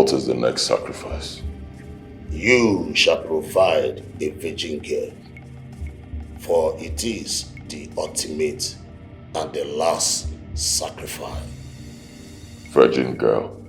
What is the next sacrifice? You shall provide a virgin girl, for it is the ultimate and the last sacrifice. Virgin girl.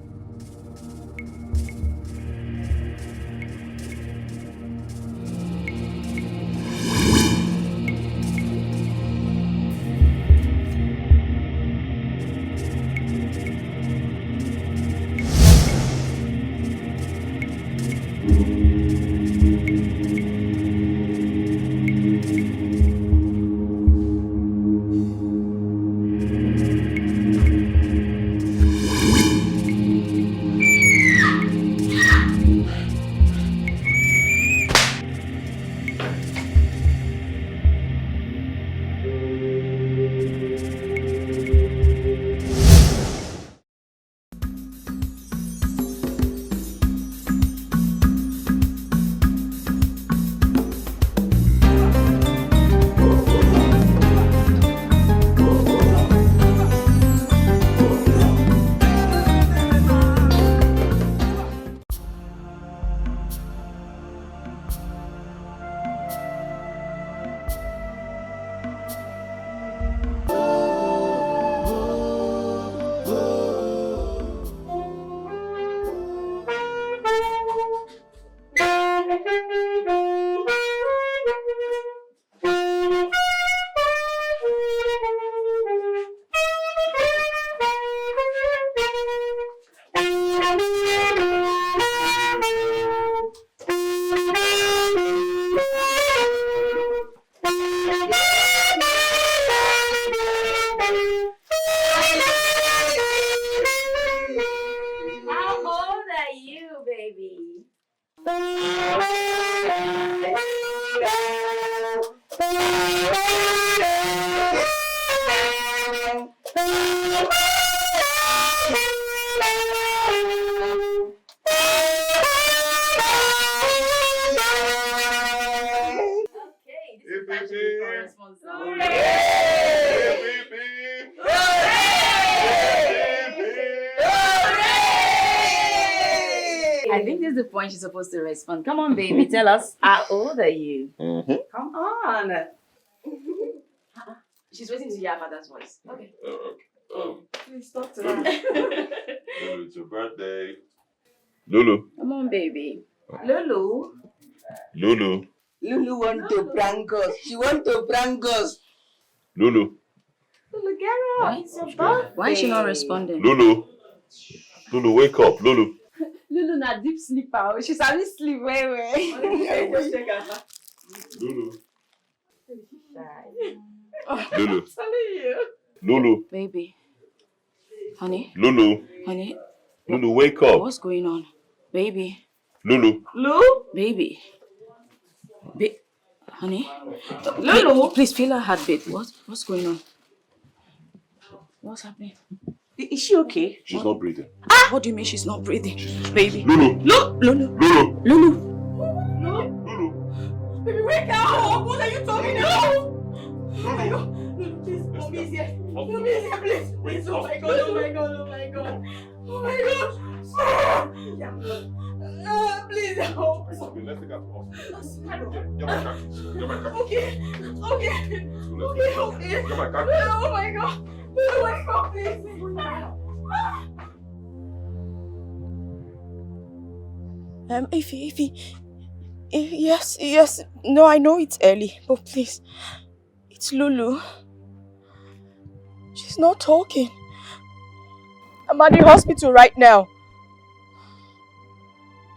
She's supposed to respond. Come on, baby, tell us, how old are you? Come on. She's waiting to hear her father's voice. Okay. Please talk to her. Lulu, it's your birthday. Lulu. Come on, baby. Lulu. Lulu. Lulu want to prank us. She want to prank us. Lulu. Lulu, get up. It's your birthday. Why is she not responding? Lulu. Lulu, wake up. Lulu. Lulu na deep sleeper. She's having sleep very well. Lulu. Oh, Lulu. I'm telling you. Lulu. Baby. Honey. Lulu. Honey. Lulu, wake up. What's going on? Baby. Lulu. Lulu? Baby. Honey. Lulu. Please feel her heartbeat. What's going on? What's happening? Is she okay? She's not breathing. What do you mean she's not breathing? Baby. Lulu. Lulu. Lulu. Lulu. Lulu. Baby, wake up! What are you talking about? Oh my God. Lulu, please, mommy is here. Mommy is here, please. Please, oh my God, oh my God, oh my God. Oh my God. Please help. Let's take her to hospital. Okay. Get my car. Oh my God. Lulu, wake up, please. Ify, yes. No, I know it's early, but please, it's Lulu. She's not talking. I'm at the hospital right now.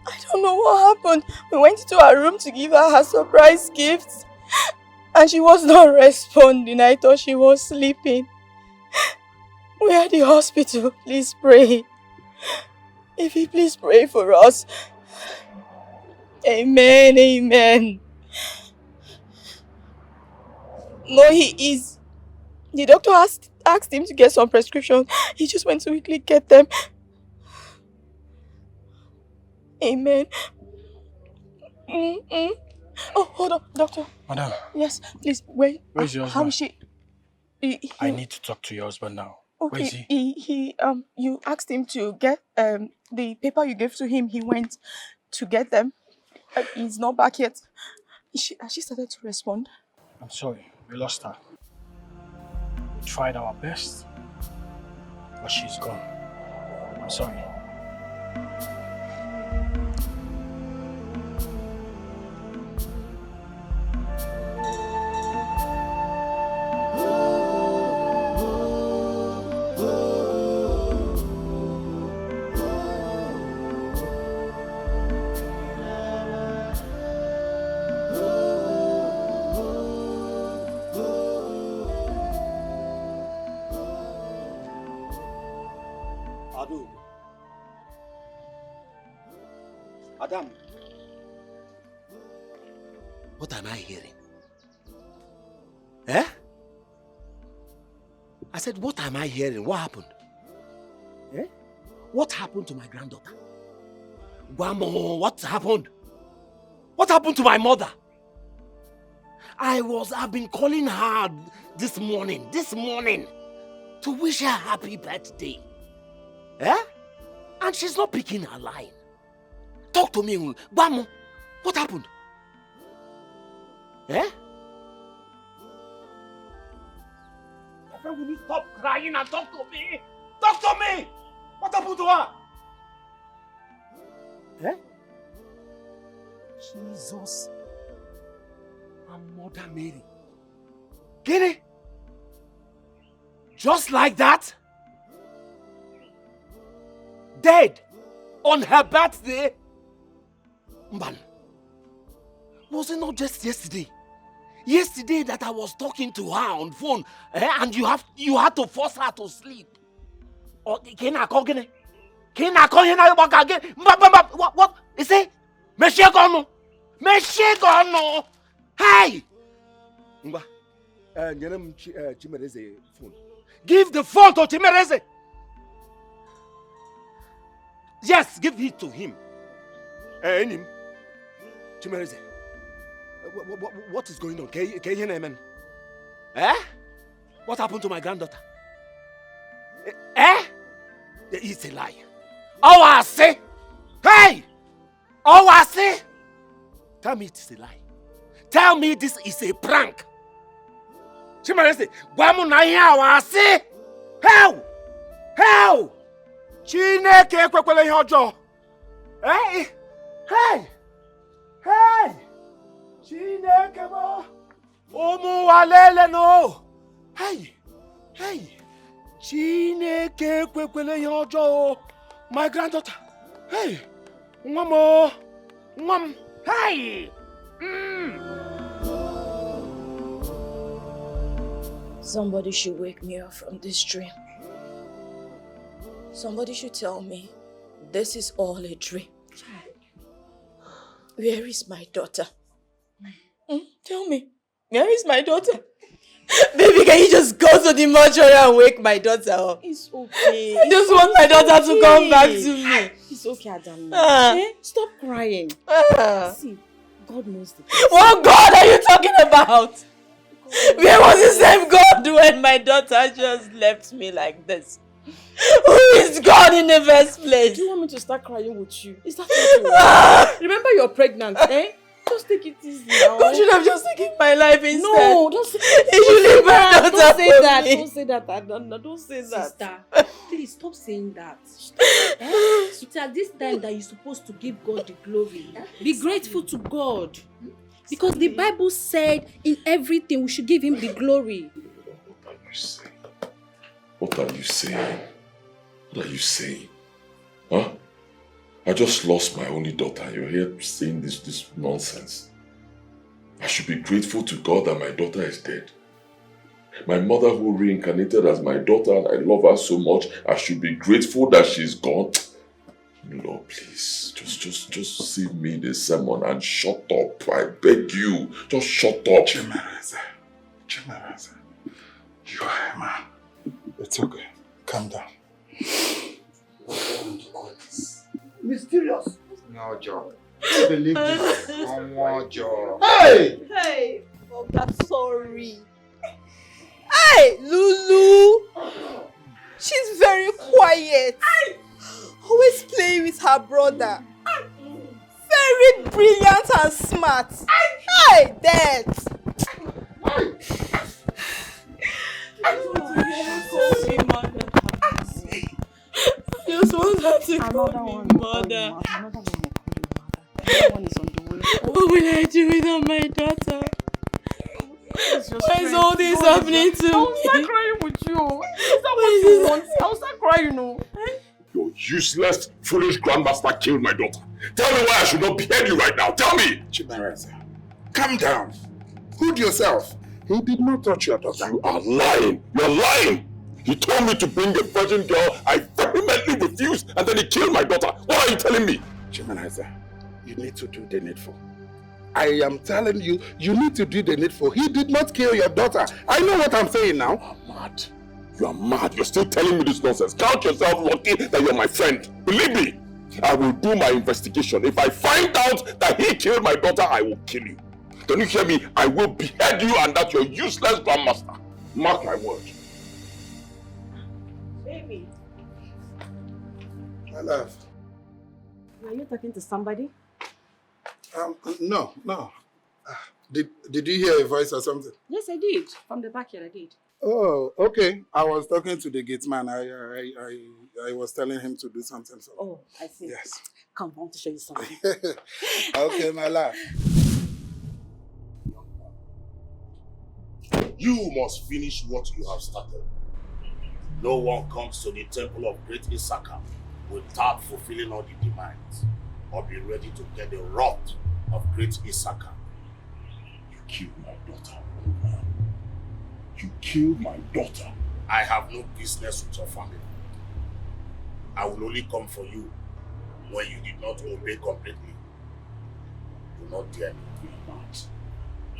I don't know what happened. We went into her room to give her surprise gifts, and she was not responding. I thought she was sleeping. We're at the hospital. Please pray. Ify, please pray for us. Amen. No, he is. The doctor asked him to get some prescriptions. He just went to quickly get them. Amen. Oh, hold on, doctor. Madam. Yes, please, wait. Where's your husband? How is she? I need to talk to your husband now. Okay, Where is he? You asked him to get the paper you gave to him. He went to get them. He's not back yet. Has she started to respond? I'm sorry, we lost her. We tried our best, but she's gone. I'm sorry. Adam, what am I hearing? Eh? I said, what am I hearing? What happened? Eh? What happened to my granddaughter? Guamo, what happened? What happened to my mother? I've been calling her this morning, to wish her happy birthday. Eh? And she's not picking her line. Talk to me, Guamo. What happened? Eh? My friend, will you stop crying and talk to me? Talk to me! What happened to her? Eh? Jesus and Mother Mary. Get it? Just like that? Dead on her birthday? Man, was it not just yesterday? Yesterday that I was talking to her on phone, and you had to force her to sleep. Or what? Is it? Meshegono. Hey! Chimereze phone. Give the phone to Chimereze. Yes, give it to him. Chimereze. What is going on? Can you hear me, man? Eh? What happened to my granddaughter? Eh? It's a lie. Oh, I say! Hey! Oh, I say! Tell me it's a lie. Tell me this is a prank. Chimereze, Guamu na here, I say! How? How? Chineke kwekwele ihe ọjọọ. Hey! Hey! Hey! Chineke mo! Ụmụ walele no! Hey! Hey! Chineke kwekwele ihe ọjọọ. My granddaughter. Hey! Nwam. Hey! Somebody should wake me up from this dream. Somebody should tell me this is all a dream. Where is my daughter? Tell me, where is my daughter? Baby, can you just go to the mortuary and wake my daughter up? It's okay. I just want my daughter to come back to me. It's okay, Adam. Stop crying. See, God knows the best. What God are you talking about? Where was the same God when my daughter just left me like this? Who is God in the first place? Do you want me to start crying with you? Is that what you want? Remember you're pregnant, eh? Just take it easy now. God should have just taken my life instead. No, don't say that. He should leave my daughter. Don't say that. Me. Don't say that, Adana. Don't say that. Sister, please stop saying that. It's at this time that you're supposed to give God the glory. Be grateful to God. Because the Bible said in everything we should give him the glory. What are you saying? What are you saying? What are you saying? Huh? I just lost my only daughter and you're here saying this nonsense. I should be grateful to God that my daughter is dead. My mother who reincarnated as my daughter and I love her so much, I should be grateful that she's gone. Lord, please, just save me the sermon and shut up. I beg you, just shut up. Chimereze, you are a man. It's okay. Calm down. Mysterious. No job. I believe this. One more job. Hey! Hey! Oh, I'm sorry. Hey, Lulu! She's very quiet. Always playing with her brother. Very brilliant and smart. Hey, Dad! Just want her to call me mother. Another one is on the way. What will I do without my daughter? Why is all this happening to me? I'll start crying with you. Is that what you want? I'll start crying, no. Your useless, foolish grandmaster killed my daughter. Tell me why I should not behead you right now. Tell me! Chimareze, calm down. Hold yourself. He did not touch your daughter. You are lying. You're lying. He told me to bring a virgin girl. I vehemently refused, and then he killed my daughter. What are you telling me? Chimareze, you need to do the needful. I am telling you, you need to do the needful. He did not kill your daughter. I know what I'm saying now. You are mad. You are mad. You're still telling me this nonsense. Count yourself lucky that you're my friend. Believe me, I will do my investigation. If I find out that he killed my daughter, I will kill you. Don't you hear me? I will behead you and that your useless grandmaster. Mark my word. Baby. My love. Are you talking to somebody? No. Did you hear a voice or something? Yes, I did. From the backyard, I did. Oh, okay. I was talking to the gate man. I was telling him to do something. So. Oh, I see. Yes. Come, I want to show you something. Okay, my love. You must finish what you have started. No one comes to the temple of great Isaka without fulfilling all the demands, or be ready to get the wrath of great Isaka. You killed my daughter, old man. You killed my daughter. I have no business with your family. I will only come for you when you did not obey completely. Do not dare me. You are mad.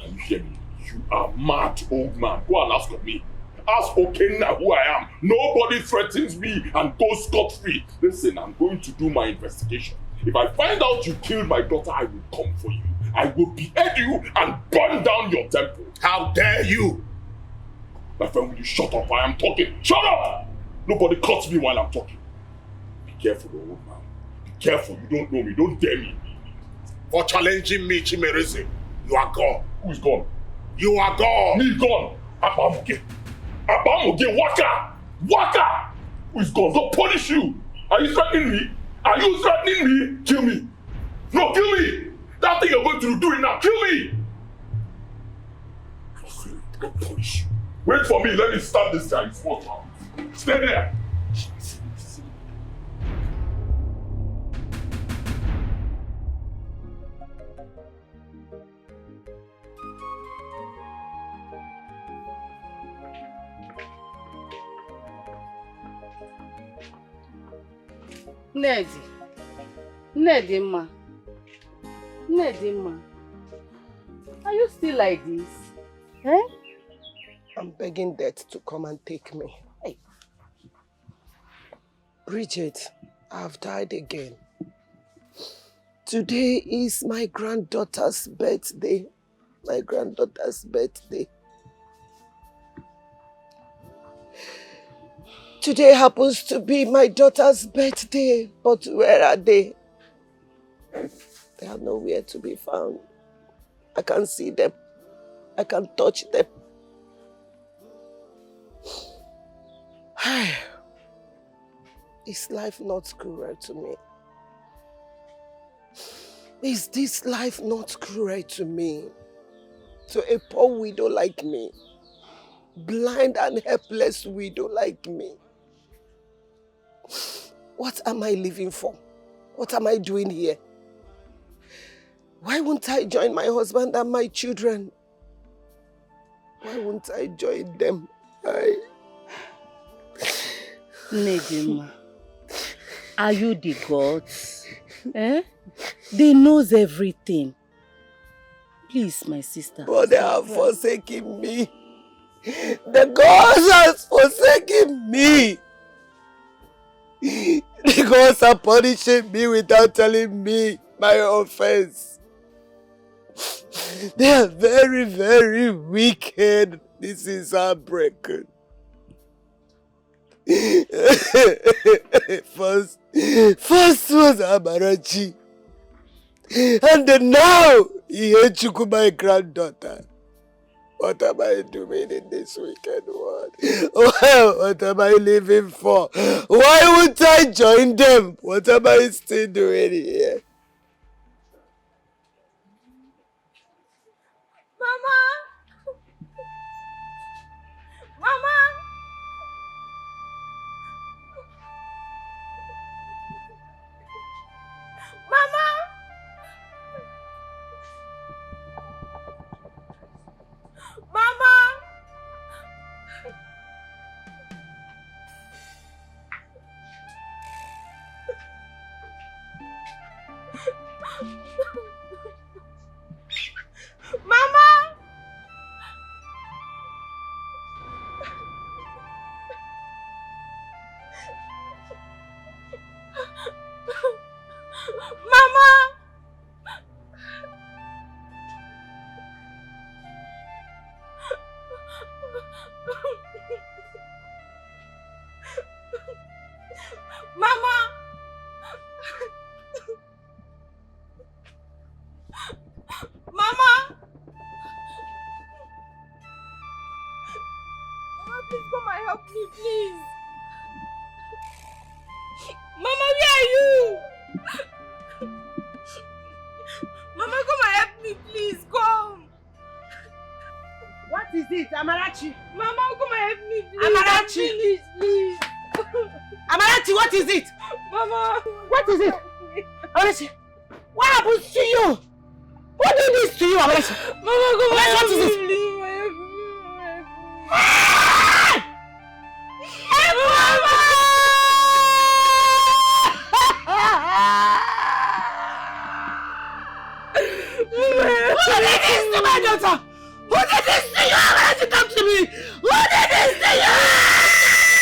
Can you hear me? You are mad, old man. Go and ask of me. Ask Okenna who I am. Nobody threatens me and goes scot-free. Listen, I'm going to do my investigation. If I find out you killed my daughter, I will come for you. I will behead you and burn down your temple. How dare you? My friend, will you shut up? I am talking. Shut up! Nobody cuts me while I'm talking. Be careful, old man. Be careful. You don't know me. Don't dare me. For challenging me, Chimereze, you are gone. Who is gone? You are gone. Me gone. Abamuge. Abamuge. Waka. Waka. Who is gone? Don't punish you. Are you threatening me? Are you threatening me? Kill me. No, kill me. That thing you're going to do it now. Kill me. Don't punish you. Wait for me. Let me start this guy. Stay there. Nedima, are you still like this? Eh? I'm begging death to come and take me. Hey. Bridget, I've died again. Today is my granddaughter's birthday. My granddaughter's birthday. Today happens to be my daughter's birthday, but where are they? They are nowhere to be found. I can't see them. I can't touch them. Is life not cruel to me? Is this life not cruel to me? To a poor widow like me? Blind and helpless widow like me? What am I living for? What am I doing here? Why won't I join my husband and my children? Why won't I join them? Nedima, are you the gods? Eh? They knows everything. Please, my sister. But they have forsaken me. The gods has forsaken me. The gods are punishing me without telling me my offense. They are very, very wicked. This is heartbreaking. First was Amarachi. And then now, Ihechuku, my granddaughter. What am I doing in this wicked world? Well, what am I living for? Why would I join them? What am I still doing here? Mama! Mama! Mama! Mama! Mama! Mama! Mama! Mama! Mama, please come and help me, please. Mama, where are you? Mama, come and help me, please. Come. What is it, Amarachi? Mama, come and help me, please. Amarachi! Please. Amarachi, what is it? Mama. What is it? Amarachi, what happens to you? Who did this to you, Amarachi? Mama, come and help What is me, it? please. Who did this to my daughter? Who did this to you? Amarachi, come to me! Who did this to you?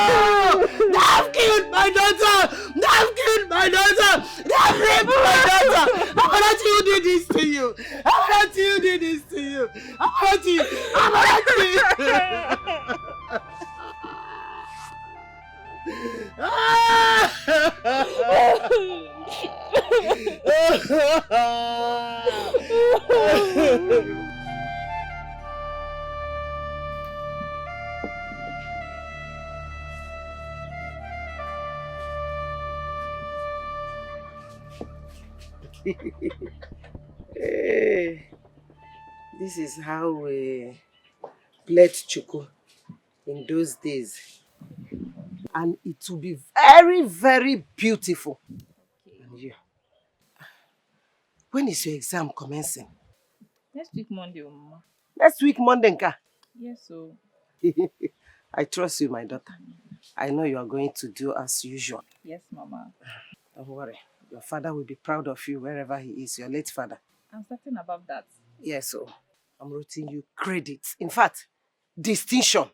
They've killed my daughter! They've killed my daughter! They've raped my daughter! Amarachi, who did this to you? Amarachi, who did this to you? Amarachi! Amarachi! Hey, this is how we played Chuku in those days. And it will be very, very beautiful. And you, when is your exam commencing? Next week Monday, Mama. Next week Monday, Nka. Yes, so. I trust you, my daughter. I know you are going to do as usual. Yes, Mama. Don't worry. Your father will be proud of you wherever he is, your late father. I'm certain about that. Yes, so I'm writing you credits. In fact, distinction.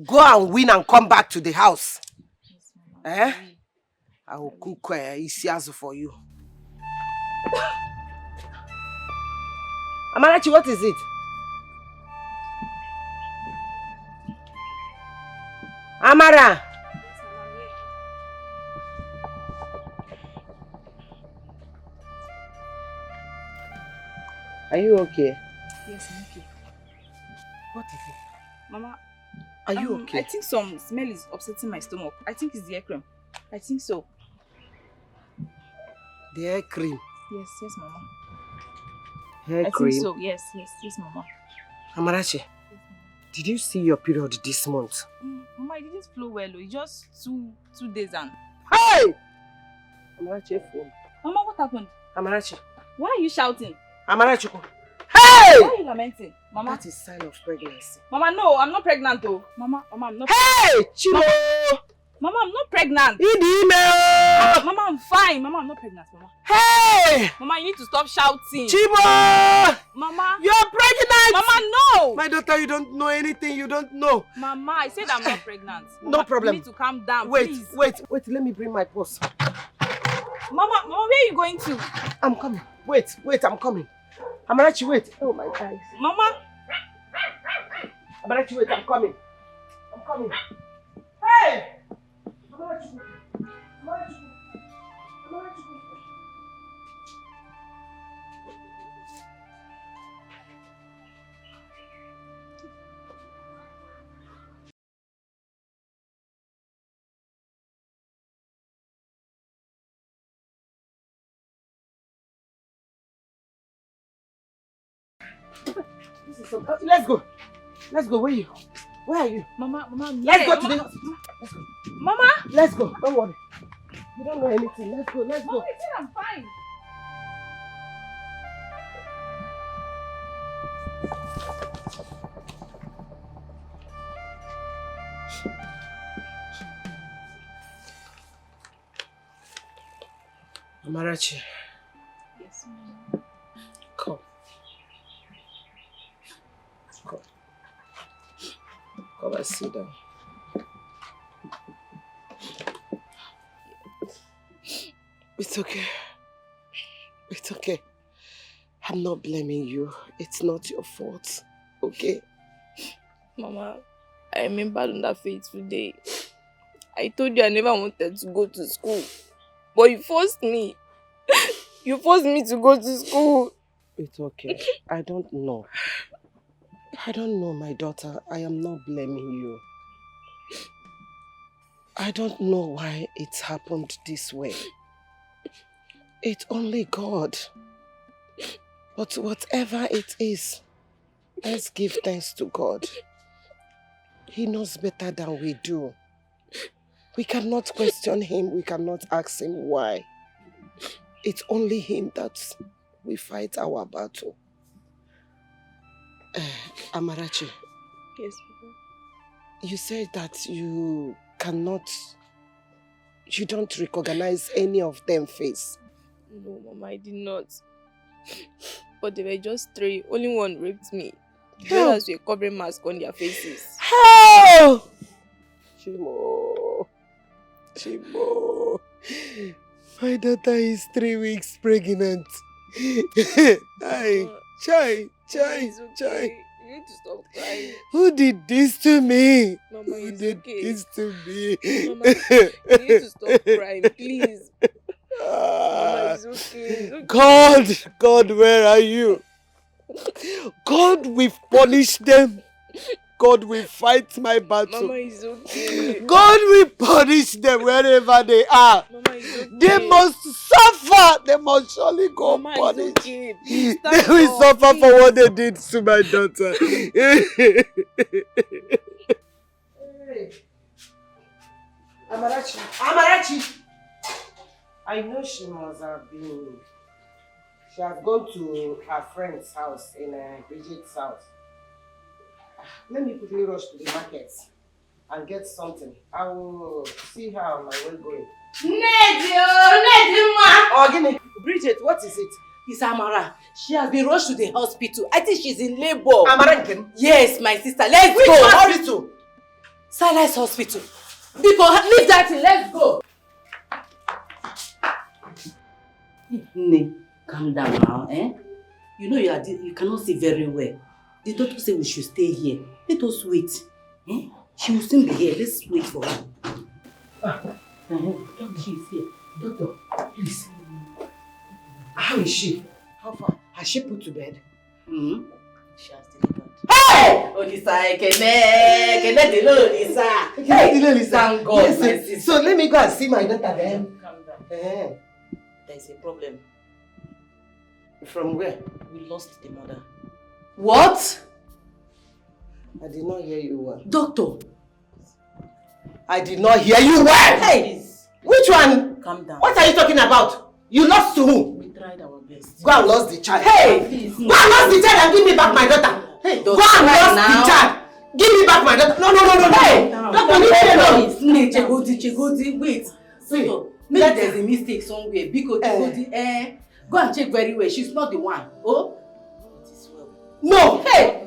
Go and win and come back to the house. Yes, Mama. Eh? I will cook isiazu for you. Amarachi, what is it? Amara! Are you okay? Yes, I'm okay. What is it? Mama, Are you okay? I think some smell is upsetting my stomach. I think it's the hair cream. I think so. The hair cream. Yes, Mama. Hair I cream? think so. Yes, Mama. Amarachi, Yes, Mama. did you see your period this month? Mama, it didn't flow well. It's just two days and... Hey! Amarachi, phone. Mama, what happened? Amarachi. Why are you shouting? Amarachi. Hey! Why are you lamenting? Mama? That is sign of pregnancy. Mama, no, I'm not pregnant though. Mama, I'm not. Hey! Chimo! Mama, I'm not pregnant. In the email! Mama, I'm fine. Mama, I'm not pregnant, Mama. Hey! Mama, you need to stop shouting. Chimo! Mama. You're pregnant! Mama, no! My daughter, you don't know anything. You don't know. Mama, I said I'm not pregnant. No Mama, problem. You need to calm down, Wait, please. wait. Let me bring my purse. Mama, where are you going to? I'm coming. Wait, I'm coming. Amarachi, wait. Oh my eyes. Mama. Amarachi, wait, I'm coming. I'm coming. Hey! Amarachi, Amarachi, Amarachi. Let's go. Let's go. Where are you? Where are you? Mama. Let's go to the hospital. Let's go. Mama. Let's go. Don't worry. You don't know anything. Let's go. Let's go. Mama, I said I'm fine. Amarachi. Yes, ma'am. Come. Come. Come and sit down. It's okay. It's okay. I'm not blaming you. It's not your fault. Okay? Mama, I remember on that fateful day. I told you I never wanted to go to school. But you forced me. You forced me to go to school. It's okay. I don't know. I don't know, my daughter. I am not blaming you. I don't know why it's happened this way. It's only God. But whatever it is, let's give thanks to God. He knows better than we do. We cannot question him. We cannot ask him why. It's only him that we fight our battle. Amarachi. Yes, Papa. You said that you don't recognize any of them face. No, Mama, I did not. But they were just 3. Only one raped me. The others were covering masks on their faces. How? Chimo. My daughter is 3 weeks pregnant. Chai. It's okay. You need to stop crying. Who did this to me? Mama, Who it's did okay. this to me? Mama, you need to stop crying, please. Mama, it's okay. It's okay. God, where are you? God will punish them. God will fight my battle. Mama, it's okay. God will punish them wherever they are. Mama, it's okay. They must suffer. They must surely go Mama, punished. it's okay. Please, They will suffer for what they did to my daughter. Hey. Amarachi. I know she must have been. She has gone to her friend's house in Bridget's house. Let me quickly rush to the market and get something. I will see her on my way going. Oh, give me. Bridget, what is it? It's Amara. She has been rushed to the hospital. I think she's in labor. Amara Nkem? Yes, my sister. Let's Which go. Which hospital? Silas Hospital. Because leave that thing. Let's go. Ne, calm down now, eh? You know you cannot see very well. The doctor said we should stay here. Let us wait. Eh? She will soon be here. Let's wait for her. Doctor, she is here. Doctor, please. How is she? How far? Has she put to bed? She has delivered. Hey! Olisa, Kene Olisa. Hey, thank God, yes, my sister. so let me go and see my daughter then. Calm down. There is a problem. From where? We lost the mother. What? I did not hear you well. Doctor. I did not hear you well. Hey! Please. Which one? Calm down. What are you talking about? You lost to whom? We tried our best. Go and lost the child. Hey! Please. Go and lost the child and give me back my daughter. Hey, go and lost the child. Give me back my daughter. No. Hey! Doctor, leave me alone. Chegodi, wait. Doctor, maybe there's a mistake somewhere. Because Chegodi, go and check very well. She's not the one. Oh? It is well. No! Hey!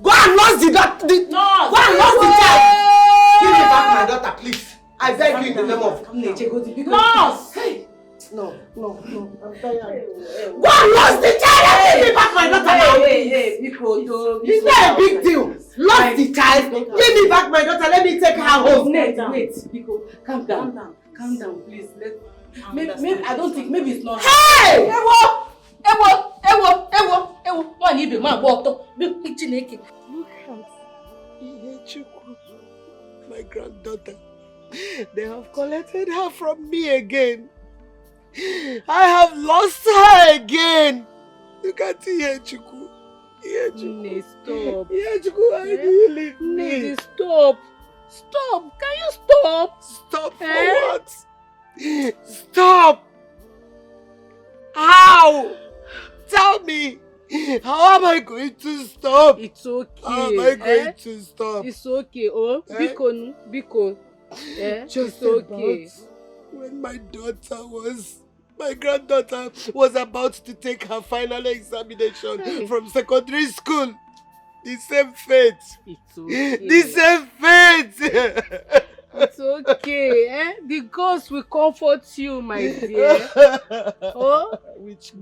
Go and lost the daughter. Go and lost the child. Give me back my daughter, please. I beg you in the name of Chegodi, because... Hey! No. I'm tired. Go and lost the child! Give me back my daughter now! It's not a big deal. Lost the child! Give me back my daughter. Let me take her home. Wait, Biko, calm down. Calm down, please. Maybe I don't think, maybe it's not. Hey! Ewo! One even man walked up. Look at Ihechukwu, my granddaughter. They have collected her from me again. I have lost her again. Look at Ihechukwu. Stop. Ihechukwu, why do you leave me? Stop. Can you stop? Stop for what? Stop! How? Tell me! How am I going to stop? It's okay. How am I going to stop? It's okay. Oh, Biko. Just it's okay. When my granddaughter was about to take her final examination from secondary school. The same fate. It's okay. The same fate. It's okay. The ghost will comfort you, my dear. Oh, Which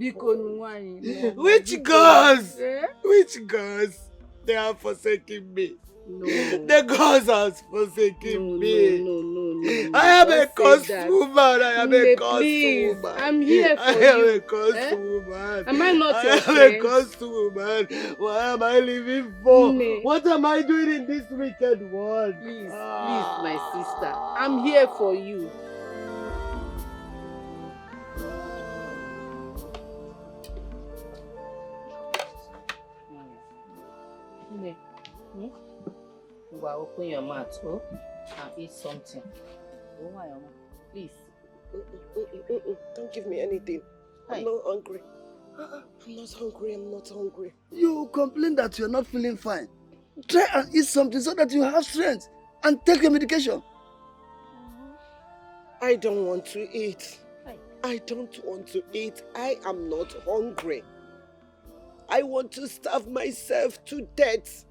ghost? Which ghost? They have forsaken me. No. The ghost has forsaken me. No. I am a cursed woman. I am a cursed Please, woman. I'm here for you. I am a cursed woman. Am I not your I friend? am a cursed woman. What am I living for? Ne. What am I doing in this wicked world? Please, my sister. I'm here for you. Open your mouth, and eat something. Please. Don't give me anything. I'm not hungry. I'm not hungry. You complain that you're not feeling fine. Try and eat something so that you have strength and take your medication. I don't want to eat. I don't want to eat. I am not hungry. I want to starve myself to death.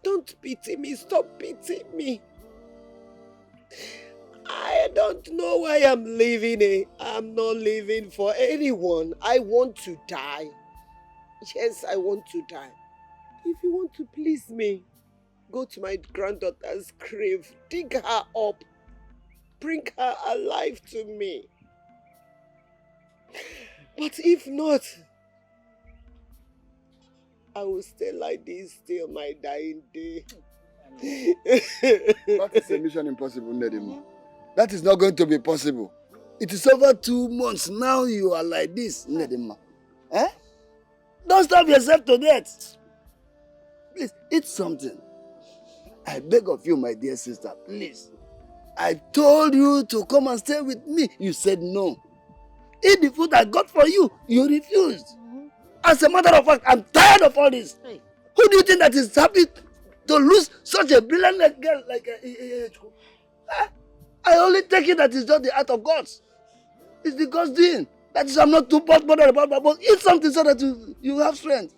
Don't pity me. Stop pitying me. I don't know why I'm living. I'm not living for anyone. I want to die. Yes, I want to die. If you want to please me, go to my granddaughter's grave, dig her up, bring her alive to me. But if not, I will stay like this till my dying day. That is a mission impossible, Nedima. That is not going to be possible. It is over 2 months now you are like this, Nedima. Don't starve yourself to death. Please, eat something. I beg of you, my dear sister, please. I told you to come and stay with me. You said no. Eat the food I got for you. You refused. As a matter of fact, I'm tired of all this. Hey. Who do you think that is happy to lose such a brilliant girl like Edochie? I only take it that it's just the act of God. It's the God's doing. That is, I'm not too bothered about, but eat something so that you have strength.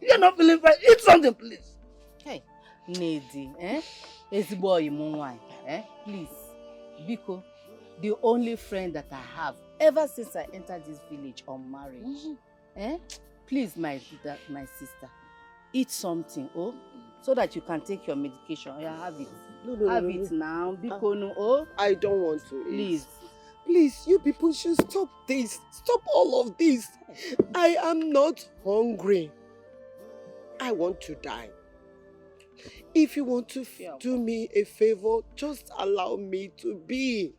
You're not feeling fine. Eat something, please. Hey, Nedi, Ezigbo Imunwai, please. Biko, the only friend that I have ever since I entered this village unmarried. Please, my sister, eat something, so that you can take your medication. Have it. No, have it now. Biko, no, I don't want to. Please. Please, you people should stop this. Stop all of this. I am not hungry. I want to die. If you want to do me a favor, just allow me to be.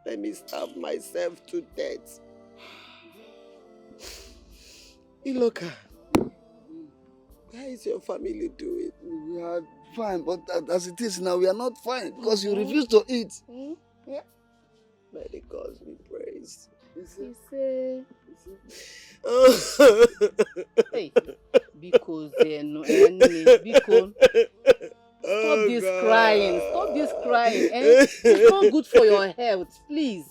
Let me starve myself to death. Iloka, how is your family doing? We are fine, but as it is now, we are not fine because you refuse to eat. May the gods be praised. Hey, because because stop this crying. Stop this crying. It's not good for your health, please.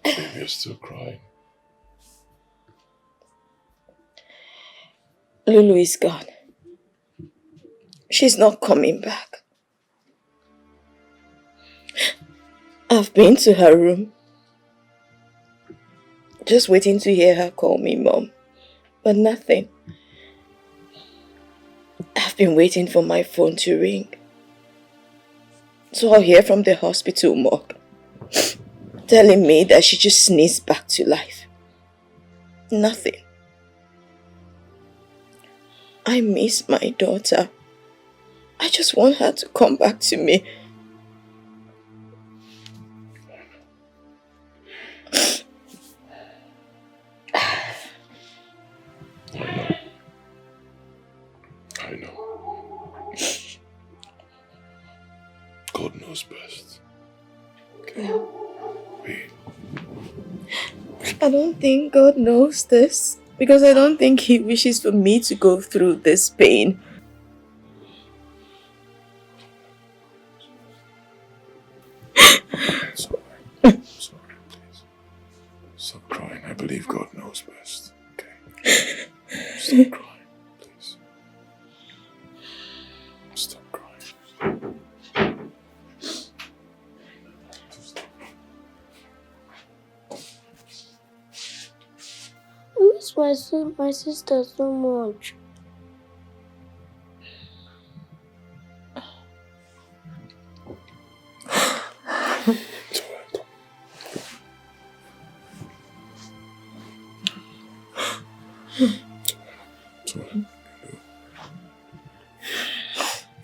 Baby, you're still crying. Lulu is gone. She's not coming back. I've been to her room, just waiting to hear her call me Mom, but nothing. I've been waiting for my phone to ring, so I'll hear from the hospital morgue, telling me that she just sneezed back to life. Nothing. I miss my daughter. I just want her to come back to me. I know. God knows best. Okay. Wait. I don't think God knows this, because I don't think He wishes for me to go through this pain. It's alright. It's alright, please. Stop crying. I believe God knows best. Okay? Stop crying, please. Stop crying. I miss my sister so much.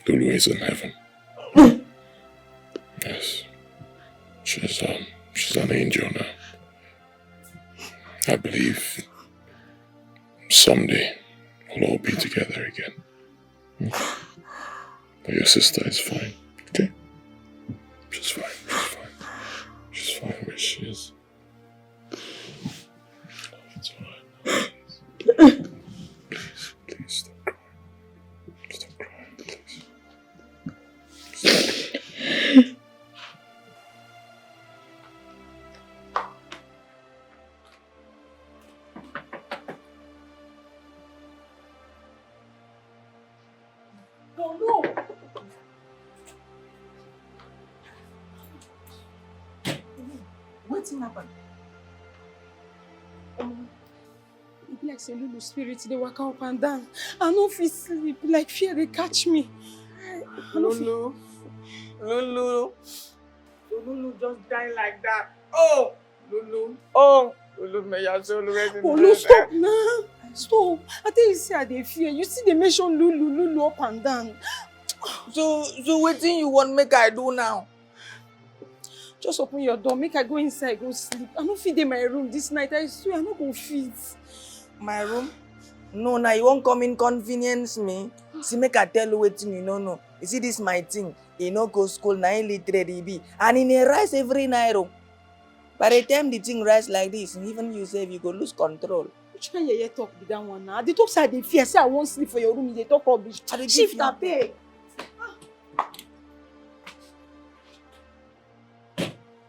Lulu is in heaven. Yes. She's an angel now. I believe someday we'll all be together again. But your sister is fine, okay? She's fine, she's fine. She's fine where she is. It's alright. Please, please stop crying. Stop crying, please. Stop. Oh no! What's happened? It be like say Lulu spirit, they walk up and down. I no fit sleep, like fear they catch me. Lulu, Lulu just die like that. Oh, Lulu. Oh, Lulu, may you so Lulu. Oh no, stop now. Stop. I tell you, say I dey fear. You see, they mention Lulu up and down. So wetin you want make I do now? Just open your door, make I go inside, go sleep. I no fit in my room this night. I swear I no go fit. My room? No, now you won't come inconvenience me. See, make I tell you wetin you no. You see this my thing. He no go school, na illiterate he be. And he rise every night. By the time the thing rise like this, even you say you go lose control. Which kind of talk be that one now? They talk say they fear, say I won't sleep for your room, they talk rubbish. Shift that pay.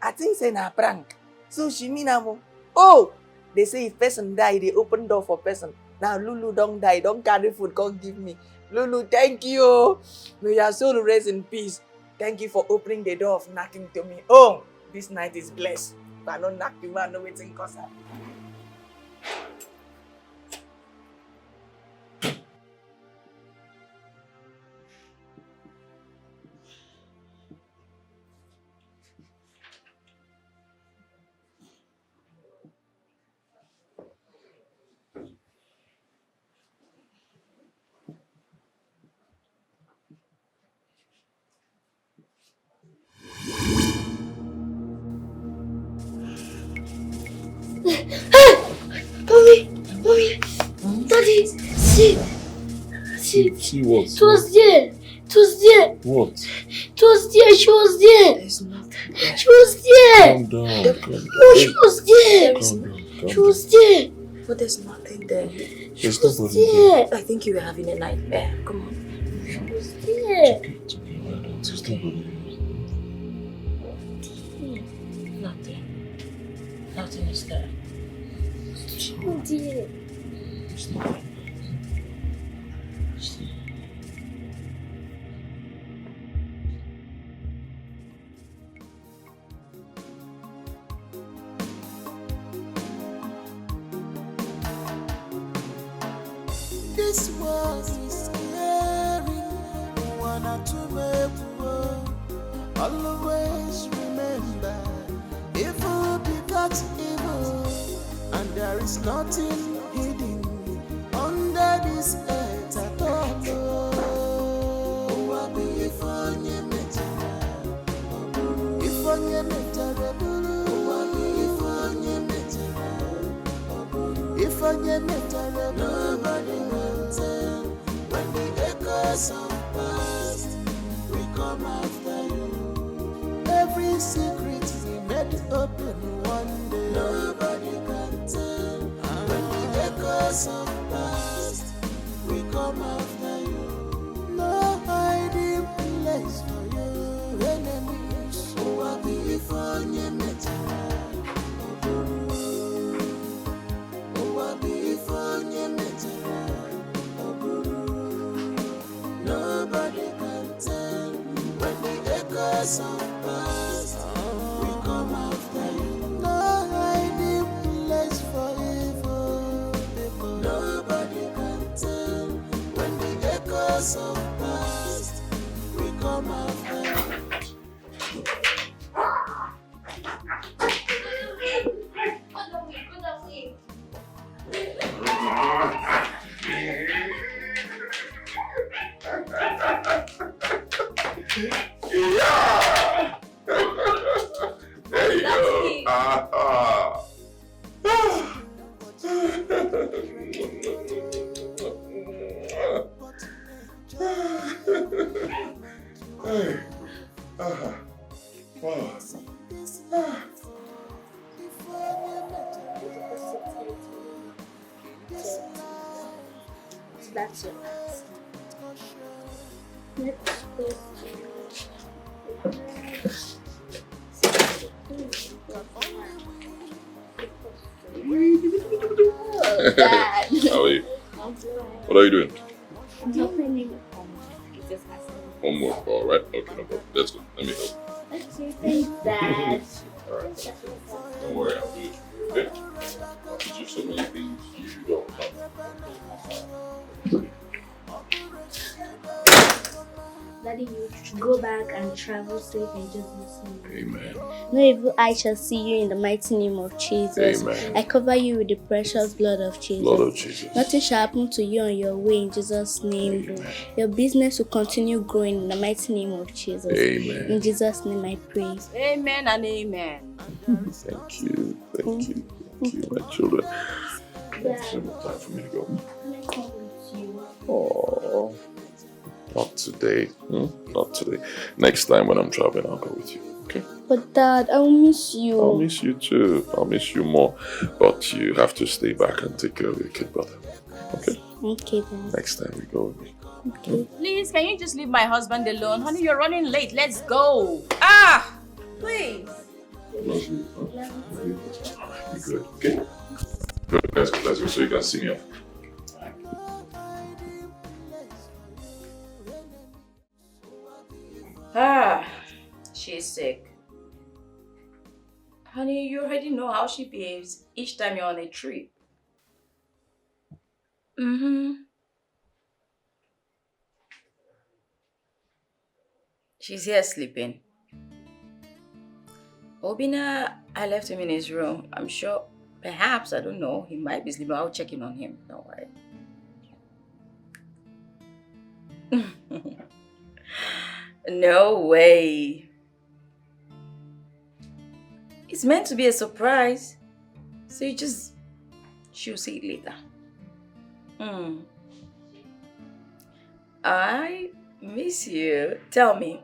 I think say na prank. So she mean oh, they say if person die, they open door for person. Now Lulu don't die, don't carry food, come give me. Lulu, thank you. May your soul rest in peace. Thank you for opening the door of knocking to me. Oh, this night is blessed. But no knock you, man, no waiting cause her. Mommy, Daddy, see. See what? It was there. What? It was there. She was there. There's nothing. She was there. Calm down. No, she was there. She was there. But there's nothing there. She was there. I think you were having a nightmare. Come on. She was there. Nothing. Nothing is there. She was there. This world is scary. One or two people. Always remember, evil becomes evil, and there is nothing hidden under this earth at all. Nobody will tell when the echoes of past will come after you. Every secret we made open one day. Nobody can tell when the echoes of past will come after you. No hiding place for you, enemies who are before you. Nobody can tell when the echoes of past will come after you. No hiding place for evil people. Nobody can tell when the echoes of past will come after you. Yeah! There you go. Hey. Wow. That's your last. Let's go. Dad. How are you? What are you doing? I'm helping you with homework. It's just asking. Homework, alright. Okay, no problem. Let's go. Let me help. Okay, thanks, Dad. Alright. Don't worry, I'll do it. Okay? I'll teach you so many things you don't know. Daddy, you should go back and travel safe and just listen. Amen. No evil eye shall see you in the mighty name of Jesus. Amen. I cover you with the precious blood of Jesus. Blood of Jesus. Nothing shall happen to you on your way in Jesus' name. Amen. Your business will continue growing in the mighty name of Jesus. Amen. In Jesus' name I pray. Amen and amen. Thank you. Thank you. Thank you, my children. It's time for me to go. Can I come with you? Oh, not today. Not today. Next time when I'm traveling, I'll go with you. Okay? But Dad, I will miss you. I'll miss you too. I'll miss you more. But you have to stay back and take care of your kid brother. Okay? Okay, Dad. Next time we go with me. Okay. Please, can you just leave my husband alone? Honey, you're running late. Let's go. Ah! Please. Love you. Be good. Okay? Good. Let's go. So you can see me off. Ah, she's sick. Honey, you already know how she behaves each time you're on a trip. She's here sleeping. Obina, I left him in his room. I'm sure, perhaps, I don't know, he might be sleeping. I'll check in on him. Don't worry. No way. It's meant to be a surprise. So she'll see it later. I miss you. Tell me,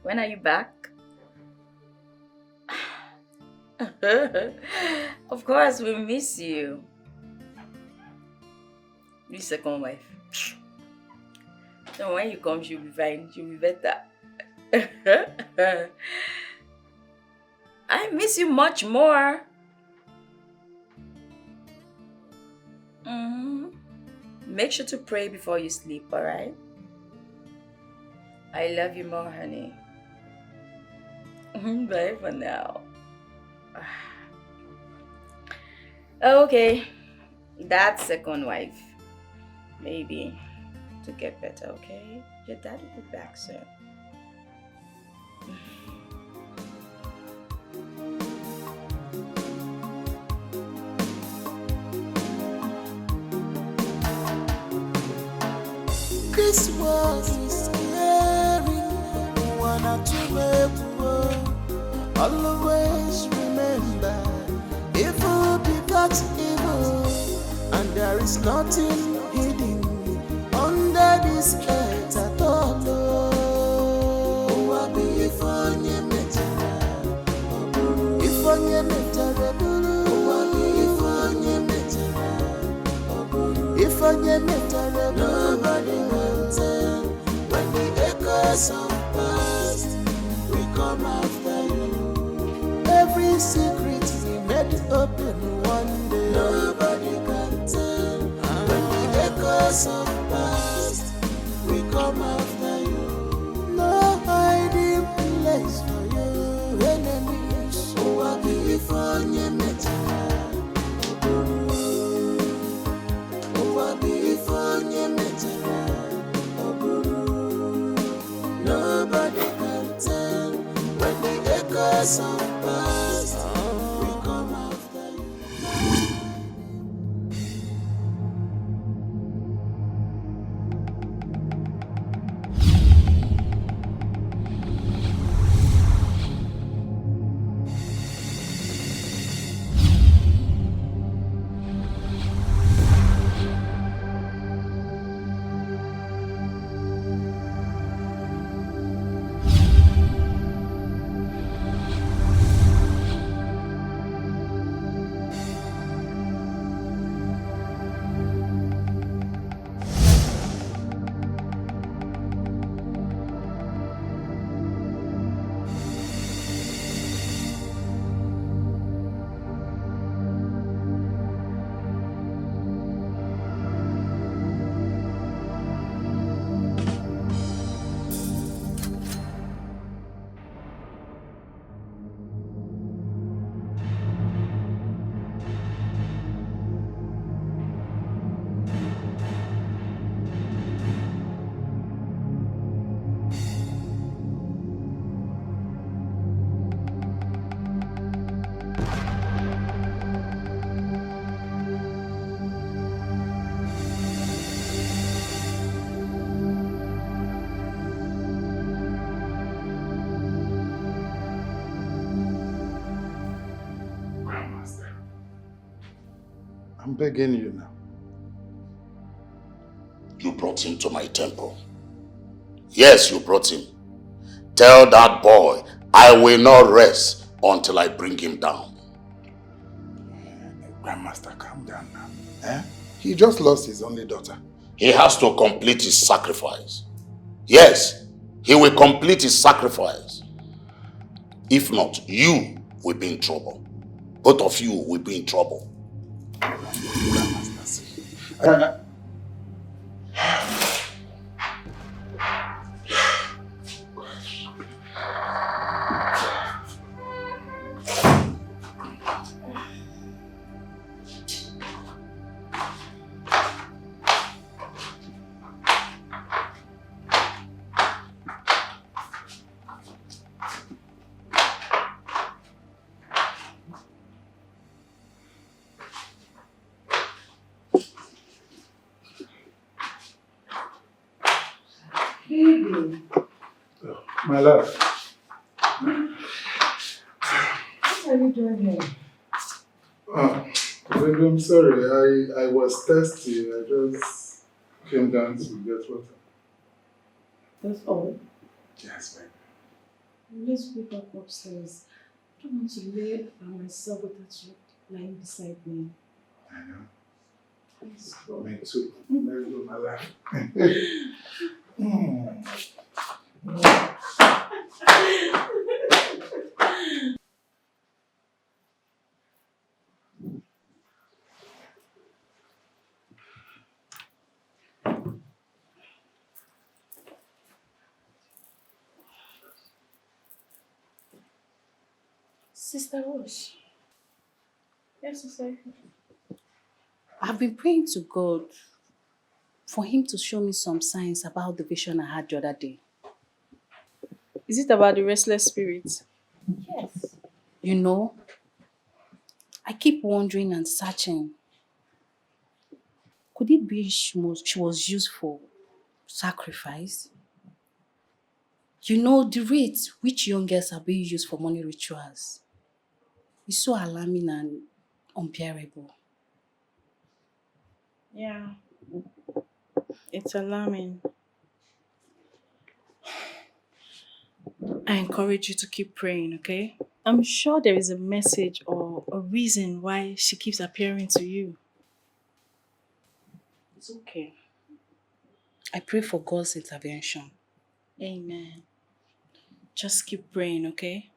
when are you back? Of course, we miss you. Your second wife. And when you come, she'll be fine. She'll be better. I miss you much more. Make sure to pray before you sleep, alright? I love you more, honey. Bye for now. Okay, that second wife. Maybe to get better, okay? Your dad will be back soon. This world is scary. Wanna to make war. Always remember, evil becomes evil, and there is nothing hidden under this earth at all. Oh, I be if on your metara, if on your metara, oh, I be if on your metara, if on your metara, nobody can tell when the echoes of past will come after you. Every secret we made open one day. Nobody can tell when the echoes of past we come after you. No hiding place for you, enemies. Oh, I be for you, metara. Oh, I be for you, metara. Nobody can tell when the echoes of past will come after you. I'm begging you now. You brought him to my temple. Yes, you brought him. Tell that boy I will not rest until I bring him down. Grandmaster, calm down now. He just lost his only daughter. He has to complete his sacrifice. Yes, he will complete his sacrifice. If not, you will be in trouble. Both of you will be in trouble. Grandmaster, see. My love. What are you doing here? Baby, I'm sorry. I was thirsty. I just came down to get water. That's all? Yes, baby. Let's go back upstairs. don't want to lay by myself without you lying beside me. I know. Please go. Me too. Let's go, my life. Sister Rose. Yes, sister. I've been praying to God for him to show me some signs about the vision I had the other day. Is it about the restless spirit? Yes. You know, I keep wondering and searching. Could it be she was used for sacrifice? You know, the rate which young girls are being used for money rituals is so alarming and unbearable. Yeah. It's alarming. I encourage you to keep praying, okay? I'm sure there is a message or a reason why she keeps appearing to you. It's okay. I pray for God's intervention. Amen. Just keep praying, okay?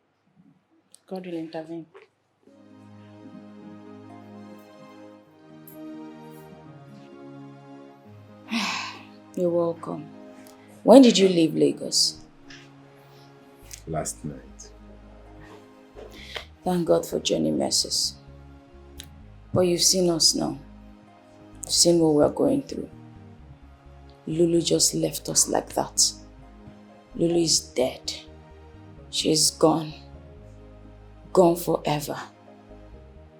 God will intervene. You're welcome. When did you leave Lagos? Last night. Thank God for journey mercies. But you've seen us now. You've seen what we're going through. Lulu just left us like that. Lulu is dead. She's gone. Gone forever.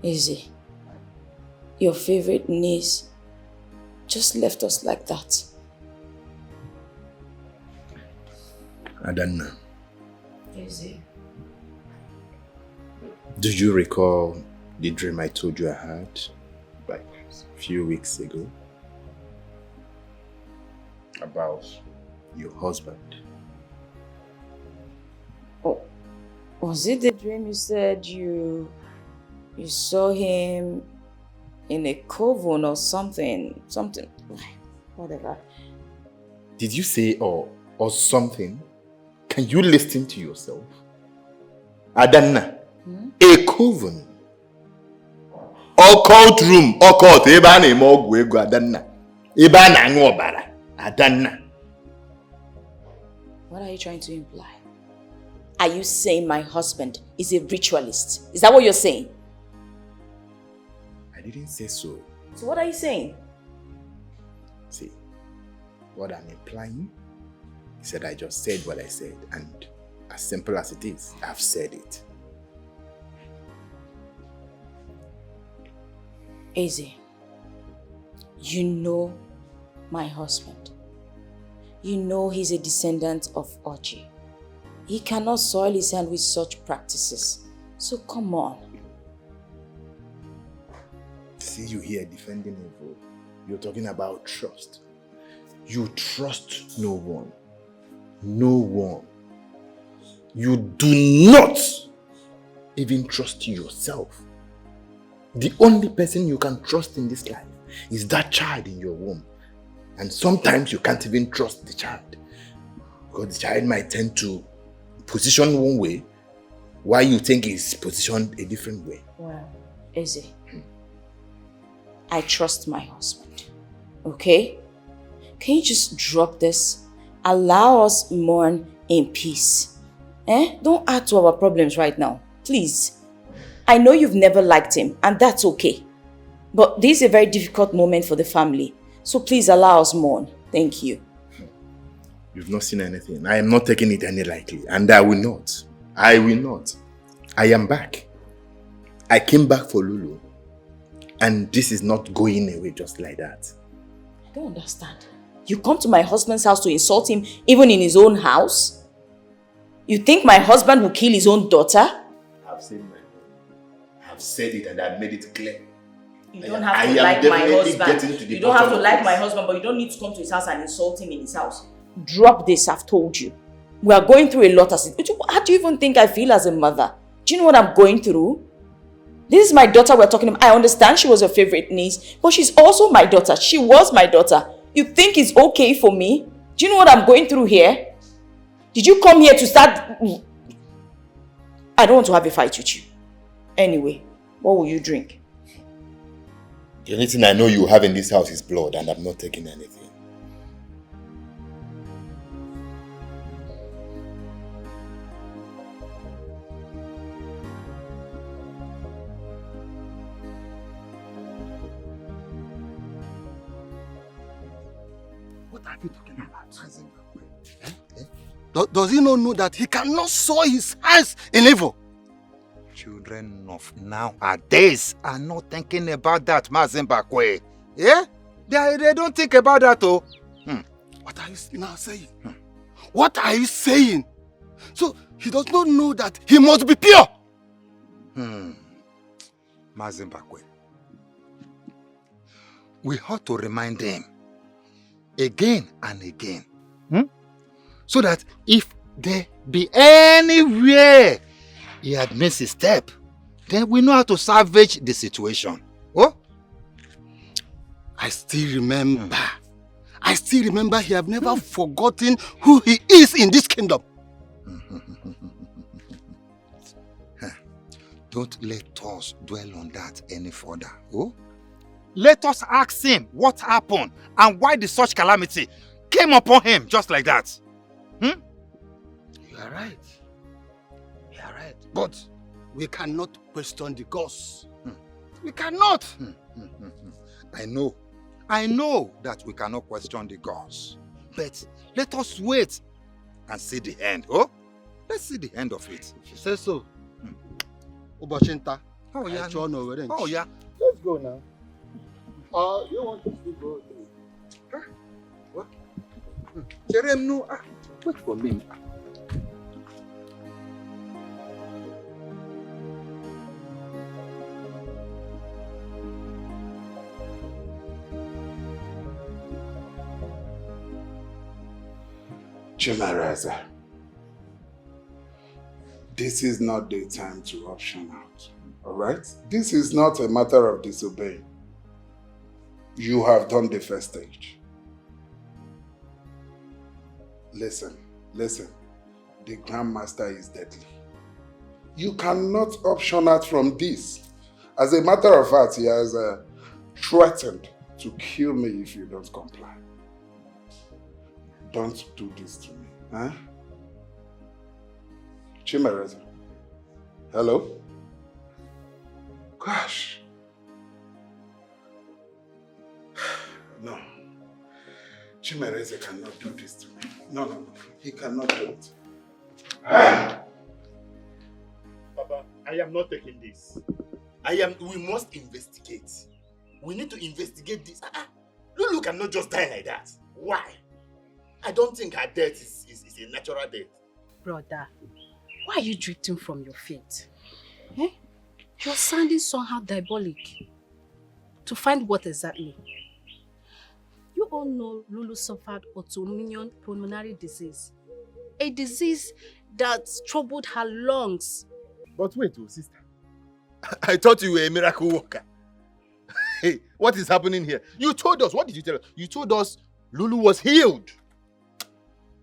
Lizzy, your favorite niece just left us like that. Adanna, Lizzy. do you recall the dream I told you I had like a few weeks ago? About your husband. Oh, was it the dream you said you saw him in a coven or something? Something, whatever. Did you say or something? Can you listen to yourself? Adanna, a coven. Occult room, occult. Eba na ogwu ego Adanna. Eba na aṅụ ọbara Adanna. What are you trying to imply? Are you saying my husband is a ritualist? Is that what you're saying? I didn't say so. So what are you saying? See, what I'm implying is that I just said what I said, and as simple as it is, I've said it. Eze, you know my husband. You know he's a descendant of Edochie. He cannot soil his hand with such practices. So come on. See you here defending evil. You're talking about trust. You trust no one. No one. You do not even trust yourself. The only person you can trust in this life is that child in your womb. And sometimes you can't even trust the child. Because the child might tend to position one way while you think he's positioned a different way. Well, Eze, I trust my husband. Okay? Can you just drop this? Allow us mourn in peace. Don't add to our problems right now. Please. I know you've never liked him, and that's okay. But this is a very difficult moment for the family. So please allow us mourn. Thank you. You've not seen anything. I am not taking it any lightly, and I will not. I will not. I am back. I came back for Lulu, and this is not going away just like that. I don't understand. You come to my husband's house to insult him even in his own house? You think my husband will kill his own daughter? I've said my I've said it and I've made it clear. You don't have to like my husband. You don't have to like my husband, but you don't need to come to his house and insult him in his house. Drop this, I've told you. We are going through a lot as it. How do you even think I feel as a mother? Do you know what I'm going through? This is my daughter we're talking about. I understand she was your favorite niece, but she's also my daughter. She was my daughter. You think it's okay for me? Do you know what I'm going through here? Did you come here to start... I don't want to have a fight with you. Anyway, what will you drink? The only thing I know you have in this house is blood, and I'm not taking anything. What are you talking about? Does he not know that he cannot sow his hands in evil? Children of nowadays are not thinking about that, Mazimbakwe. Yeah? They don't think about that, oh. What are you now saying? What are you saying? So he does not know that he must be pure. Mazimbakwe. We ought to remind them again and again. So that if there be anywhere he had missed a step, then we know how to salvage the situation. Oh? I still remember. I still remember he have never forgotten who he is in this kingdom. Don't let us dwell on that any further. Oh? Let us ask him what happened and why the such calamity came upon him just like that. You are right. You are right. But we cannot question the cause. We cannot. I know that we cannot question the gods. But let us wait and see the end. Oh? Let's see the end of it. She says so. Ubashinta. Oh yeah. Oh yeah. Let's go now. You want to go? Huh? What? Jerem, no. Wait for me. Chimeraza, this is not the time to option out, alright? This is not a matter of disobeying. You have done the first stage. Listen. The Grandmaster is deadly. You cannot option out from this. As a matter of fact, he has threatened to kill me if you don't comply. Don't do this to me, huh? Chimereze. Hello? Gosh. No. Chimereze cannot do this to me. No. He cannot do it. Papa, I am not taking this. We must investigate. We need to investigate this. Lulu cannot just die like that. Why? I don't think her death is a natural death. Brother, why are you drifting from your faith? Eh? You're sounding somehow diabolic. To find what exactly? You all know Lulu suffered autoimmune pulmonary disease. A disease that troubled her lungs. But wait, sister. I thought you were a miracle worker. Hey, what is happening here? You told us, what did you tell us? You told us Lulu was healed.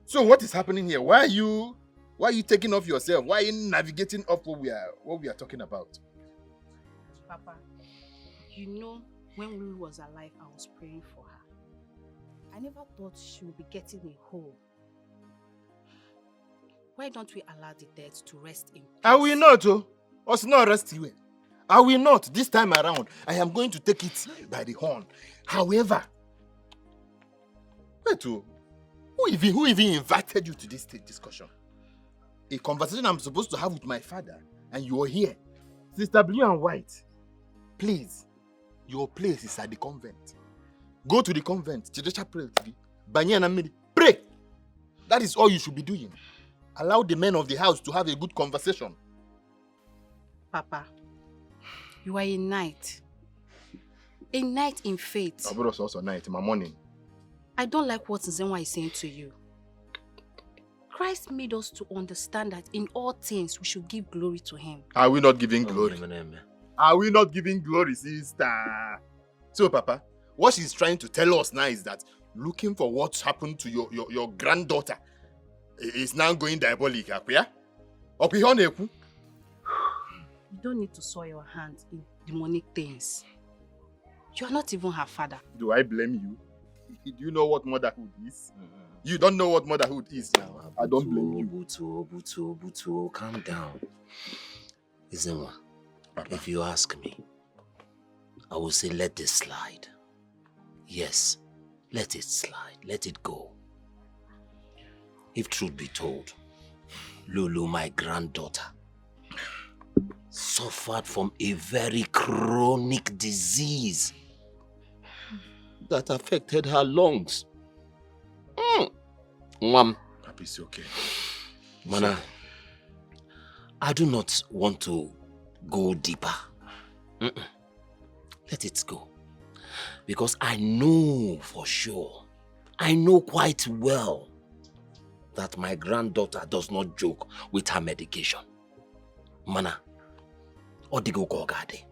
So what is happening here? Why are you taking off yourself? Why are you navigating up what we are talking about? Papa, you know when Lulu was alive, I was praying for her. I never thought she would be getting a hole. Why don't we allow the dead to rest in peace? I will not, us not rest here. I will not. This time around, I am going to take it by the horn. However, wait, who even invited you to this discussion? A conversation I'm supposed to have with my father, and you are here. Sister Blue and White, please, your place is at the convent. Go to the convent, pray. That is all you should be doing. Allow the men of the house to have a good conversation. Papa, you are a knight. A knight in faith. I was also knight in my morning. I don't like what Nzenwa is saying to you. Christ made us to understand that in all things we should give glory to him. Are we not giving glory? Are we not giving glory, sister? So, Papa, what she's trying to tell us now is that looking for what's happened to your granddaughter is now going diabolic. You don't need to soil your hands in demonic things. You are not even her father. Do I blame you? Do you know what motherhood is? You don't know what motherhood is. I don't blame you. Butu, calm down. Izenwa, if you ask me, I will say let this slide. Yes, let it slide. Let it go. If truth be told, Lulu, my granddaughter, suffered from a very chronic disease that affected her lungs. Papi, it's okay. Mana, I do not want to go deeper. Let it go. Because I know for sure, I know quite well that my granddaughter does not joke with her medication. Mana, Odigo Gogade.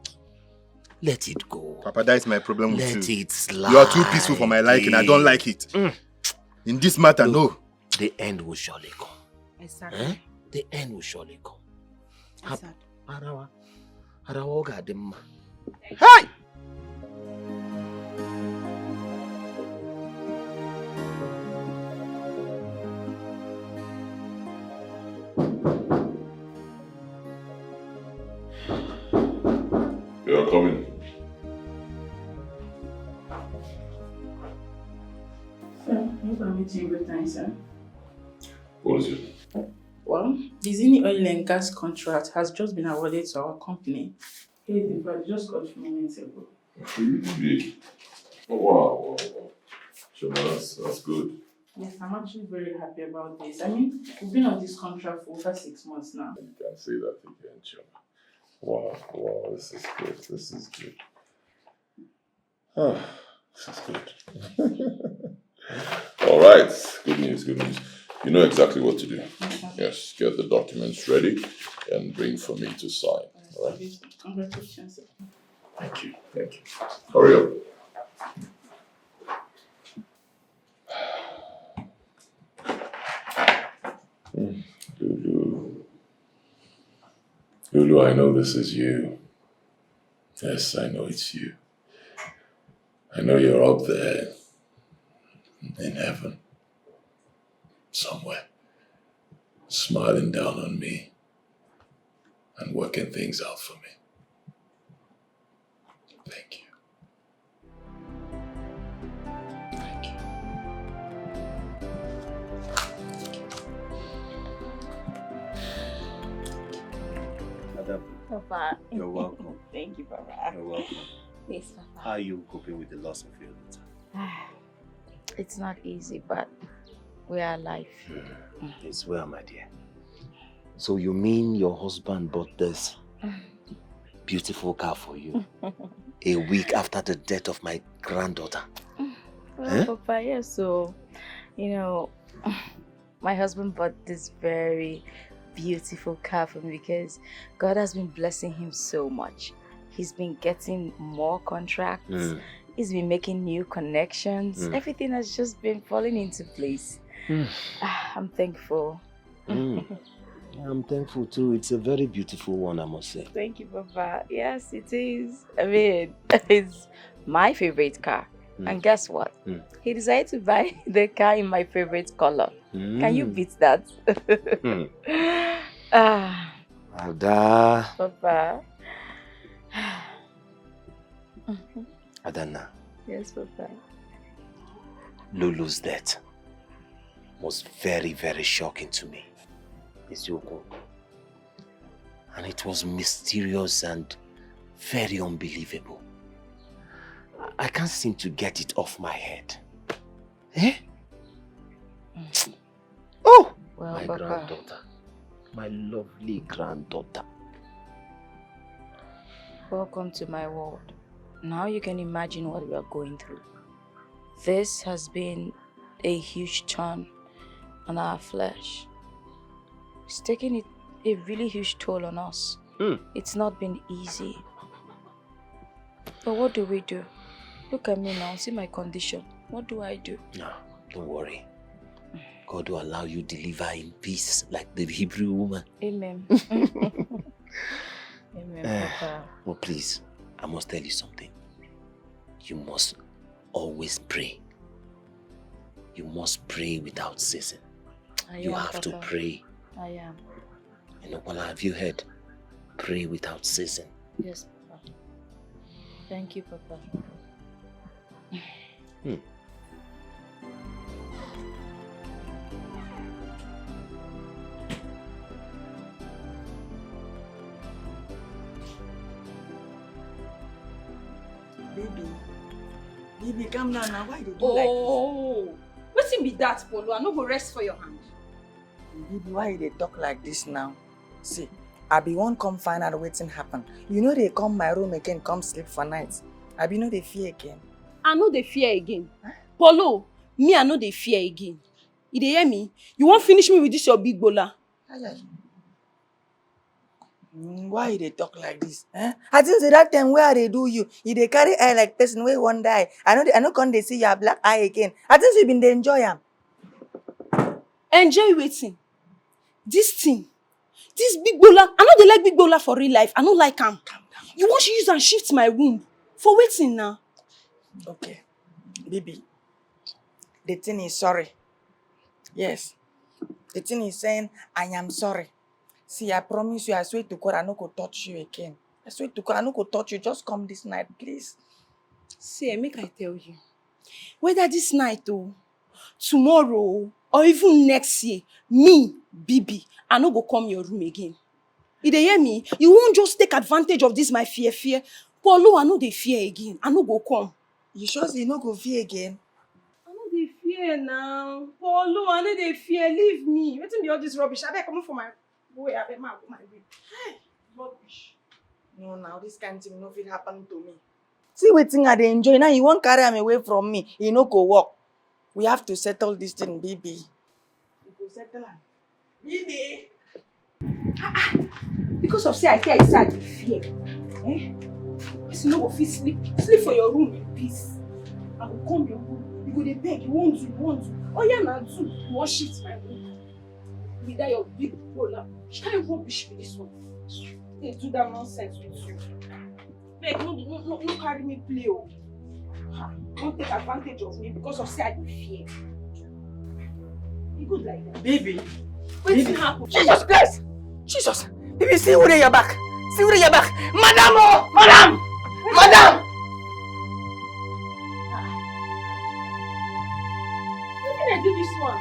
Let it go. Papa, that is my problem with you. Let it slide. You are too peaceful for my liking. I don't like it. In this matter, look, no. The end will surely come. Exactly. Eh? The end will surely come. Exactly. Hey! You are coming. Sir, you can meet you good time, sir. What is it? Well, the Zini oil and gas contract has just been awarded to our company. Here's the price, just got a few minutes ago. Really? Oh, wow. Sure, that's good. Yes, I'm actually very happy about this. I mean, we've been on this contract for over 6 months now. You can say that again, Choma. Wow, this is good. This is good. This is good. All right, good news. You know exactly what to do. Yes, get the documents ready and bring for me to sign. All right? Congratulations, sir. Thank you. Hurry up. Lulu, I know this is you. Yes, I know it's you. I know you're up there in heaven, somewhere, smiling down on me and working things out for me. Thank you. Thank you. Papa. You're welcome. Thank you, Papa. You're welcome. Yes, Papa. How are you coping with the loss of your daughter? It's not easy, but we are alive. It's well, my dear. So you mean your husband bought this beautiful car for you a week after the death of my granddaughter? Well, Papa, yes. So, my husband bought this very beautiful car for me because God has been blessing him so much. He's been getting more contracts. He's been making new connections. Everything has just been falling into place. I'm thankful. I'm thankful too. It's a very beautiful one, I must say. Thank you, Papa. Yes, it is. I mean, it's my favorite car. And guess what? He decided to buy the car in my favorite color. Can you beat that? Ada. Papa. Adana. Yes, Papa. Lulu's death was very, very shocking to me. Isioko. And it was mysterious and very unbelievable. I can't seem to get it off my head. Oh! Well, my Papa. granddaughter. My lovely granddaughter. Welcome to my world. Now you can imagine what we are going through. This has been a huge turn on our flesh. It's taking a really huge toll on us. It's not been easy. But what do we do? Look at me now, see my condition. What do I do? No, don't worry. God will allow you to deliver in peace like the Hebrew woman. Amen. Amen, Papa. Well, please, I must tell you something. You must always pray. You must pray without ceasing. You have to pray. I am. You know, well, have you heard? Pray without ceasing. Yes, Papa. Thank you, Papa. Baby, calm down now. Why they do Oh, like what's be that, Polo? I no go rest for your hand. this? Baby, why they talk like this now? See, I be one come find out wetin happen. You know they come my room again, come sleep for night. I be know they fear again. I know they fear again. Polo, me I know they fear again. You dey hear me? You won't finish me with this your big bola. Why they talk like this? I think say that time where they do you they carry eye like person where one die. I know come they see your black eye again. I think you been dey enjoy am. Enjoy waiting. This thing. This big bola. I know they like big bola for real life. I don't like am. You want to use and shift my womb. For waiting now. Okay. Baby. The thing is sorry. Yes. The thing is saying I am sorry. See, I promise you, I swear to God, I no go touch you again. I swear to God, I no go touch you. Just come this night, please. See, make I tell you. Whether this night or tomorrow or even next year, me, Bibi, I no go come your room again. You dey hear me? You won't just take advantage of this my fear. Polo, I know they fear again. I no go come. You sure say you no go fear again? I know they fear now. Polo, I know they fear. Leave me. Wetin be all this rubbish? I beg come for my boy. I beg my way. Hey, rubbish. No, now this kind of thing no fit happen to me. See wetin I dey enjoy. Now you won't carry him away from me. He no go work. We have to settle this thing, baby. We go settle am. Baby. Because of say I say I dey fear. Person no go fit sleep. Sleep for your room in peace. I go come your room. You go dey beg. You won't do. Oh yeah, now do. You wan shift my room. With that your big bola. Shall you rubbish with this one? They do that nonsense with you. Beg, no carry me play. Oh. Don't take advantage of me because of say I dey fear. You good like that? Baby. Wetin happen? Jesus Christ! Jesus! Baby, see who dey your back. See who dey your back. Madam! Oh! Madam! Madam! Wetin dey do this one?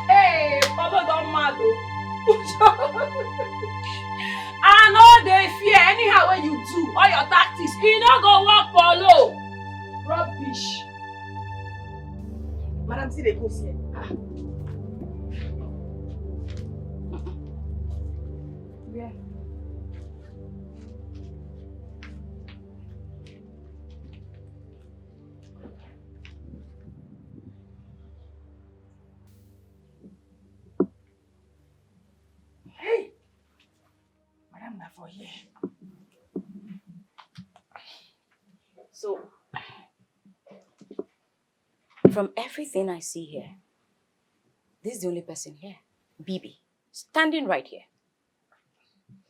Hey, Papa don mad oh. I know they fear anyhow when you do all your tactics. E no go work, Polo. Rubbish. Madam, see the ghost here. Where? Hey! Madam, na for here. So, from everything I see here, this is the only person here. Bibi, standing right here.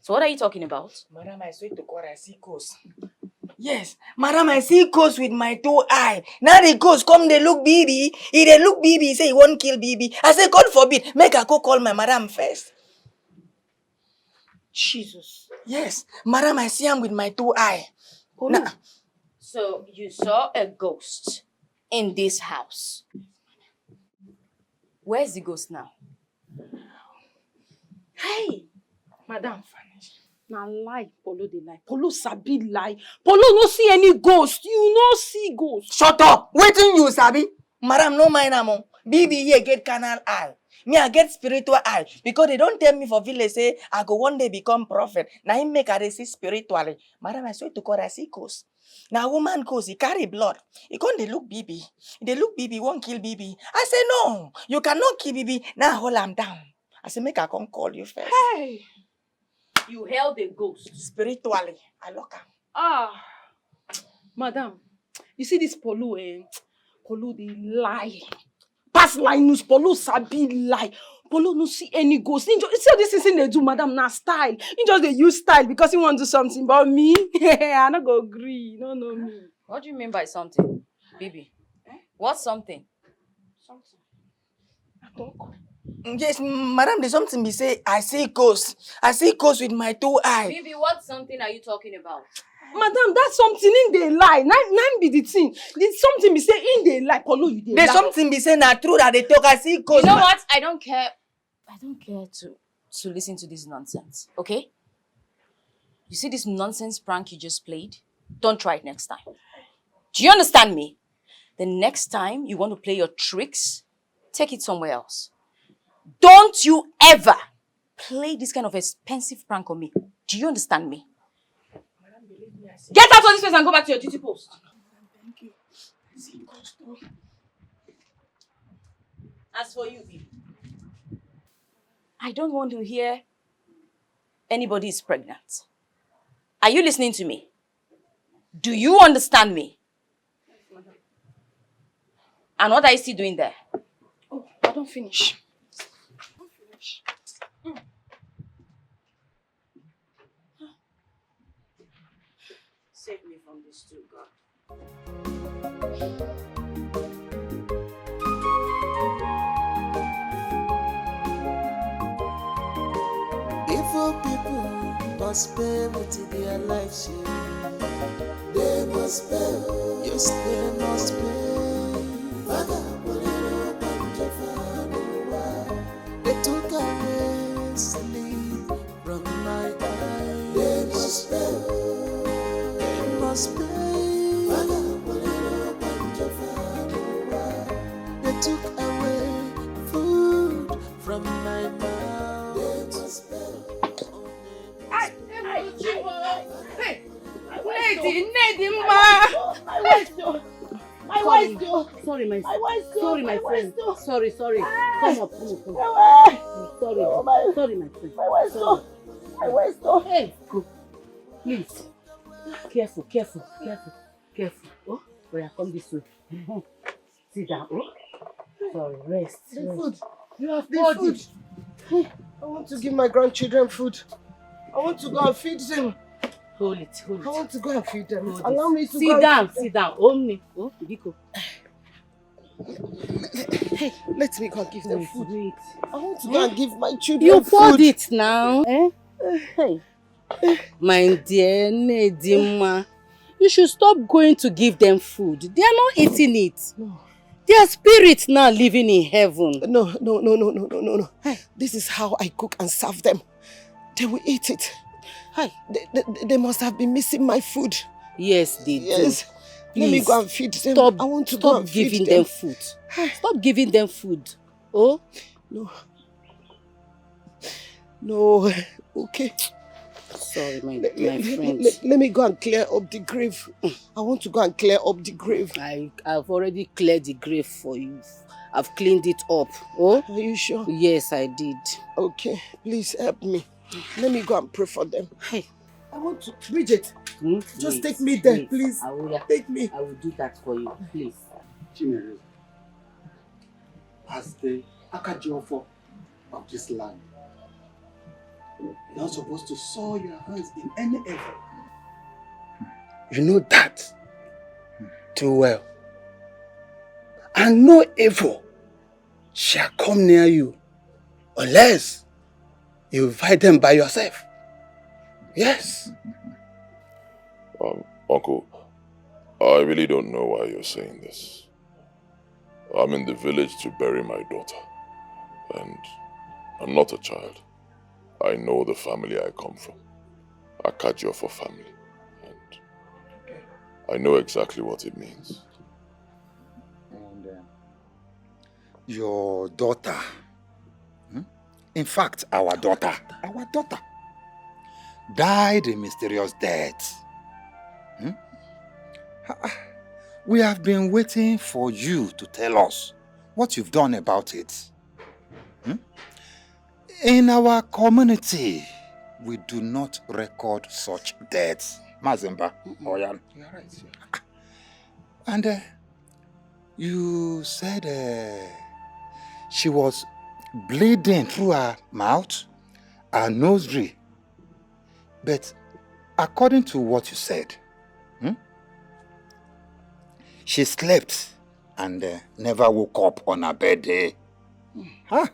So what are you talking about? Madam, I swear to God, I see ghosts. Yes, Madam, I see ghosts with my 2 eyes. Now the ghost come, they look Bibi. If they look Bibi, he say he won't kill Bibi. I say, God forbid, make I go call my Madam first. Jesus. Yes, Madam, I see him with my 2 eyes. Nah. So you saw a ghost in this house. Where's the ghost now? Hey, Madam. Na lie, Polo dey lie. Polo sabi lie. Polo no see any ghost. You no see ghost. Shut up! Waiting you, Sabi. Madam, no mind am. Bibi here get carnal eye. Me, I get spiritual eye. Because they don't tell me for village, say, I go one day become prophet. Now he make I see spiritually. Madam, I swear to God, I see ghost. Now woman goes, he carry blood. He can't they look Bibi. They look Bibi, won't kill Bibi. I say, no, you cannot kill Bibi. Now hold him down. I say, make I come call you first. Hey! You held a ghost. Spiritually, I look am. Ah! Madam, you see this Polu, Polu, they lie. Pass line news, Polu sabi lie. Polu no see any ghost. He just, see how this thing they do, madam, na style. He just they use style because he want to do something. But me, I not go agree. No, me. What do you mean by something, Bibi? What's something? Something. Yes, madam, there's something me say, I see ghost. I see ghost with my 2 eyes. Bibi, what something are you talking about? Madam, that's something in the lie. Nine be the thing. There's something be say in the lie. Polu, you dey There's lie. something be say na true that they talk. I see ghost. You know what? I don't care to listen to this nonsense, okay? You see this nonsense prank you just played? Don't try it next time. Do you understand me? The next time you want to play your tricks, take it somewhere else. Don't you ever play this kind of expensive prank on me. Do you understand me? Get out of this place and go back to your duty post. Thank you. I see ghost. As for you, Bibi, I don't want to hear anybody is pregnant. Are you listening to me? Do you understand me? And what are you still doing there? Oh, I don't finish. Save me from this too, God. Evil people must pay with their lives. They must pay. Yes, they must pay. Father, they took away sleep from my eyes. They must pay. They must pay. They took away food from my mouth. They must pay. Sorry, my friend. Sorry. Come up. Sorry, my friend. Hey, go. Please. Careful. Oh, where come this way. Sit down. Oh. Sorry, rest. The food. You have the food. I want to give my grandchildren food. I want to go and feed them. Hold it. I want to go and feed them. Hold Allow it. me to go and Sit down. Only. Oh, Biko. Hey, let me go and give them food. Wait. I want to go and give my children You food. poured it now. Hey. My dear Nedima, you should stop going to give them food. They are not eating it. No. Their spirits now living in heaven. No. This is how I cook and serve them. They will eat it. Hi. They must have been missing my food. Yes, they do. Yes. Let me go and feed them. I want to go and feed giving them. food. Stop giving them food. Oh? No. Okay. Sorry, my friend. Let me go and clear up the grave. I want to go and clear up the grave. I've already cleared the grave for you. I've cleaned it up. Oh? Are you sure? Yes, I did. Okay. Please help me. Let me go and pray for them. Hey. I want to... Bridget, just take me there, please. Take me. I will do that for you, please. Chinere, as the Akajiofo of this land, you're not supposed to soil your hands in any evil. You know that too well. And no evil shall come near you unless you fight them by yourself. Yes. Uncle, I really don't know why you're saying this. I'm in the village to bury my daughter. And I'm not a child. I know the family I come from. Akajiofo family. And I know exactly what it means. And your daughter, in fact, our daughter, died a mysterious death. We have been waiting for you to tell us what you've done about it. In our community, we do not record such deaths. Mazemba, Oyan. You're right. And you said she was bleeding through her mouth, her nose, but according to what you said, she slept and never woke up on her bed. Huh?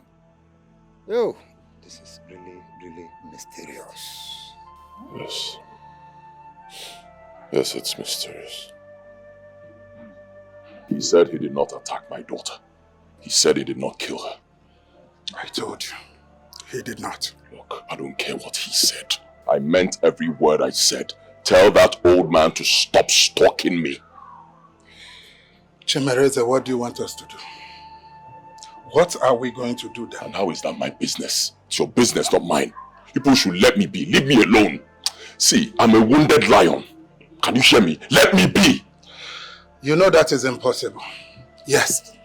Oh, this is really, really mysterious. Yes. Yes, it's mysterious. He said he did not attack my daughter. He said he did not kill her. I told you, he did not. Look, I don't care what he said. I meant every word I said. Tell that old man to stop stalking me. Chimereze, what do you want us to do? What are we going to do then? And how is that my business? It's your business, not mine. People should let me be. Leave me alone. See, I'm a wounded lion. Can you hear me? Let me be. You know that is impossible. Yes.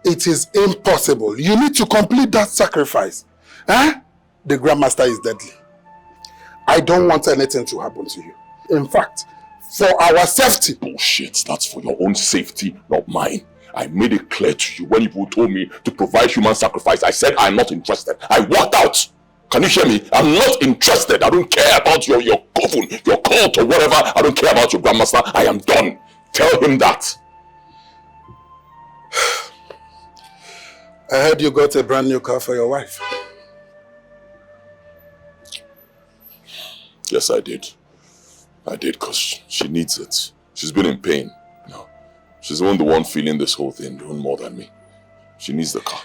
It is impossible. You need to complete that sacrifice. Huh? The Grandmaster is deadly. I don't want anything to happen to you. In fact, for our safety. Bullshit. That's for your own safety, not mine. I made it clear to you when people told me to provide human sacrifice. I said I'm not interested. I walked out. Can you hear me? I'm not interested. I don't care about your coven, your cult or whatever. I don't care about your Grandmaster. I am done. Tell him that. I heard you got a brand new car for your wife. Yes, I did. I did because she needs it. She's been in pain. You know, she's the one feeling this whole thing, doing more than me. She needs the car.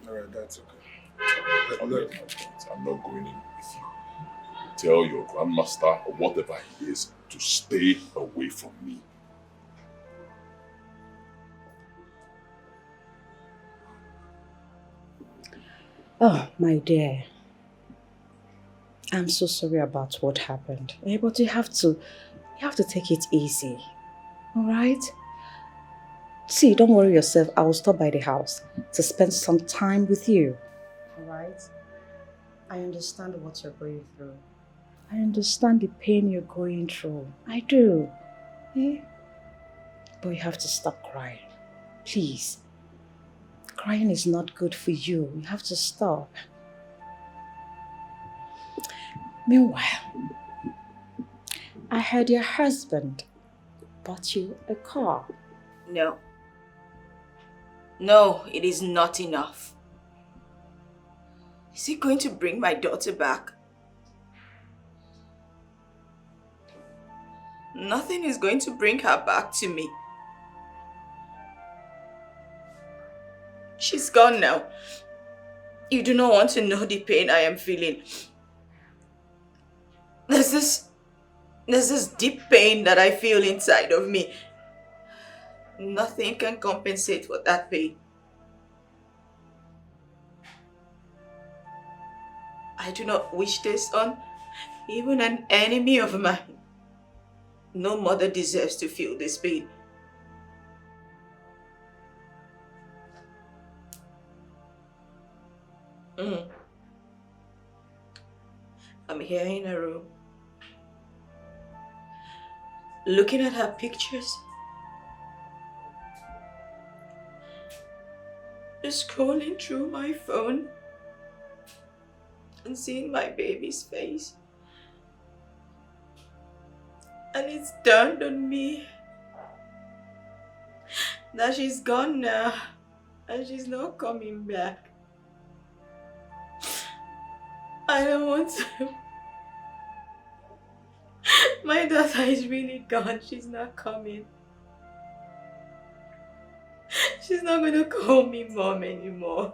Alright, that's okay. I'm not going in with you. Tell your Grandmaster or whatever he is to stay away from me. Oh, my dear. I'm so sorry about what happened. But you have to take it easy. Alright? See, don't worry yourself. I will stop by the house to spend some time with you. Alright? I understand what you're going through. I understand the pain you're going through. I do. But you have to stop crying. Please. Crying is not good for you. You have to stop. Meanwhile, I heard your husband bought you a car. No. No, it is not enough. Is he going to bring my daughter back? Nothing is going to bring her back to me. She's gone now. You do not want to know the pain I am feeling. There's this deep pain that I feel inside of me. Nothing can compensate for that pain. I do not wish this on even an enemy of mine. No mother deserves to feel this pain. I'm here in her room, looking at her pictures, just scrolling through my phone and seeing my baby's face. And it's dawned on me that she's gone now and she's not coming back. I don't want to. My daughter is really gone. She's not coming. She's not going to call me mom anymore.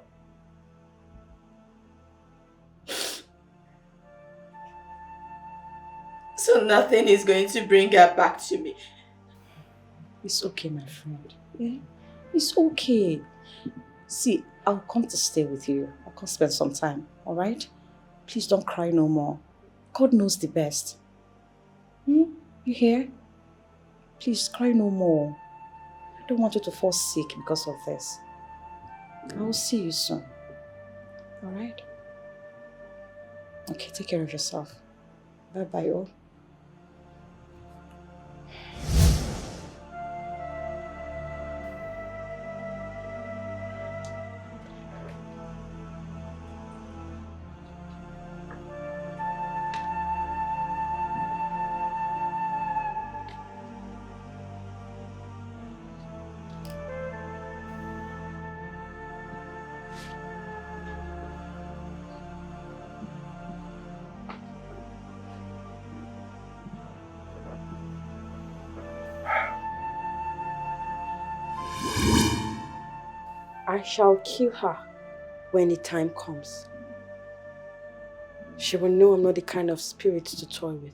So nothing is going to bring her back to me. It's okay, my friend. Yeah? It's okay. See, I'll come to stay with you. I'll come spend some time, alright? Please don't cry no more. God knows the best. You hear? Please cry no more. I don't want you to fall sick because of this. I will see you soon. Alright? Okay, take care of yourself. Bye-bye, all. I shall kill her when the time comes. She will know I'm not the kind of spirit to toy with.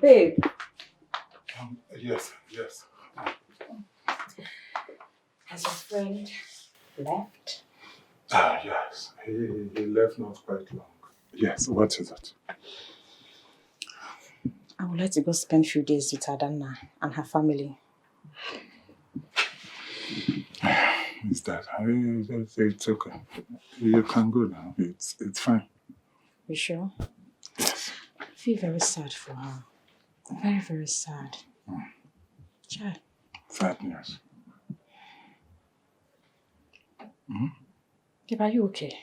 Babe. Yes. Has your friend left? Yes. He left not quite long. Yes, what is it? I would like to go spend a few days with Adanna and her family. Is that? It's okay. You can go now. It's fine. You sure? Yes. I feel very sad for her. Very, very sad. Chad. Sad news. Are you okay?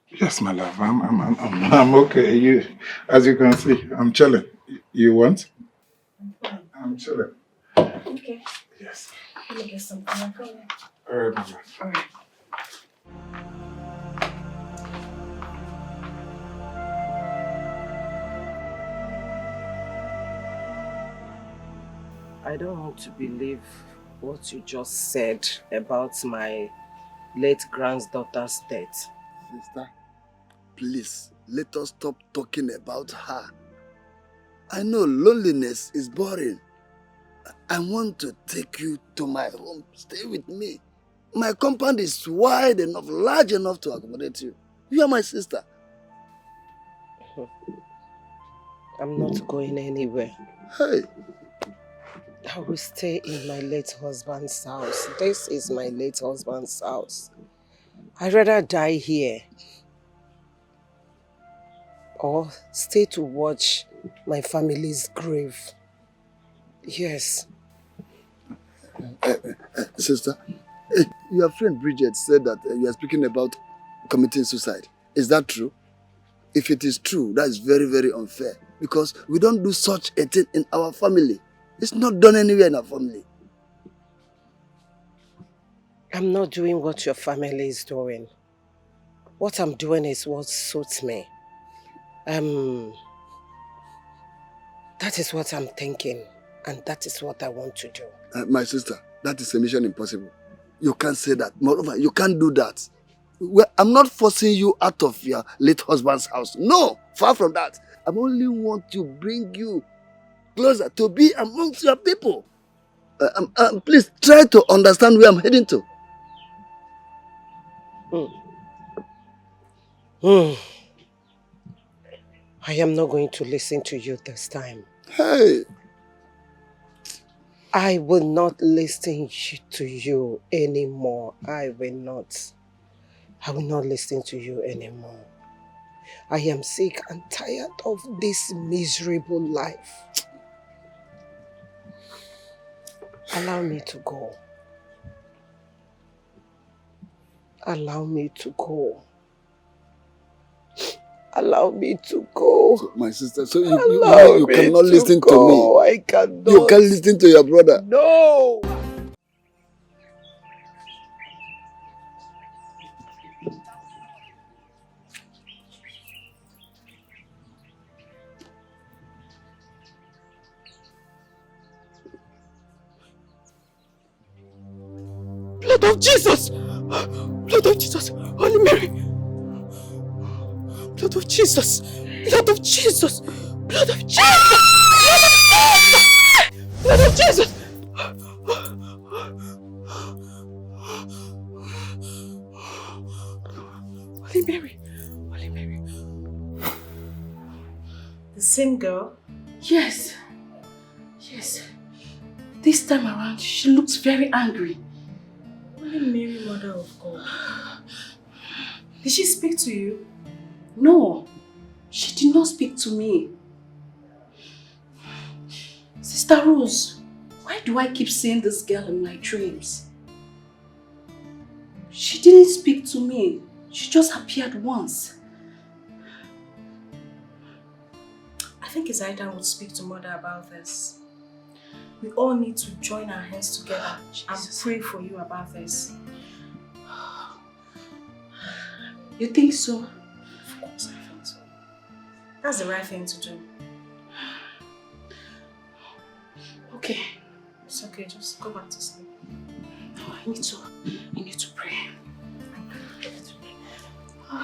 Yes, my love. I'm okay. As you can see, I'm chilling. You want? I'm chilling. Okay. Yes. Let me get something. I'm coming. All right, my love. All right. I don't want to believe what you just said about my late granddaughter's death. Sister, please, let us stop talking about her. I know loneliness is boring. I want to take you to my home. Stay with me. My compound is wide enough, large enough to accommodate you. You are my sister. I'm not going anywhere. Hey. I will stay in my late husband's house. This is my late husband's house. I'd rather die here or stay to watch my family's grave. Yes. Sister, your friend Bridget said that you are speaking about committing suicide. Is that true? If it is true, that is very, very unfair because we don't do such a thing in our family. It's not done anywhere in our family. I'm not doing what your family is doing. What I'm doing is what suits me. That is what I'm thinking, and that is what I want to do. My sister, that is a mission impossible. You can't say that. Moreover, you can't do that. Well, I'm not forcing you out of your late husband's house. No, far from that. I only want to bring you closer to be amongst your people. Please try to understand where I'm heading to. I am not going to listen to you this time. Hey! I will not listen to you anymore. I will not listen to you anymore. I am sick and tired of this miserable life. Allow me to go. Allow me to go. Allow me to go. So, my sister, so you cannot listen to me. I cannot. You can't listen to your brother. No! Blood of Jesus! Blood of Jesus! Holy Mary! Blood of Jesus! Blood of Jesus! Blood of Jesus! Blood of Jesus! Holy Mary! Holy Mary! The same girl? Yes. Yes. This time around, she looks very angry. Holy Mary, Mother of God. Did she speak to you? No. She did not speak to me. Sister Rose, why do I keep seeing this girl in my dreams? She didn't speak to me. She just appeared once. I think Isaida would speak to Mother about this. We all need to join our hands together and pray for you about this. You think so? Of course I think so. That's the right thing to do. Okay. It's okay, just go back to sleep. No, I need to pray. I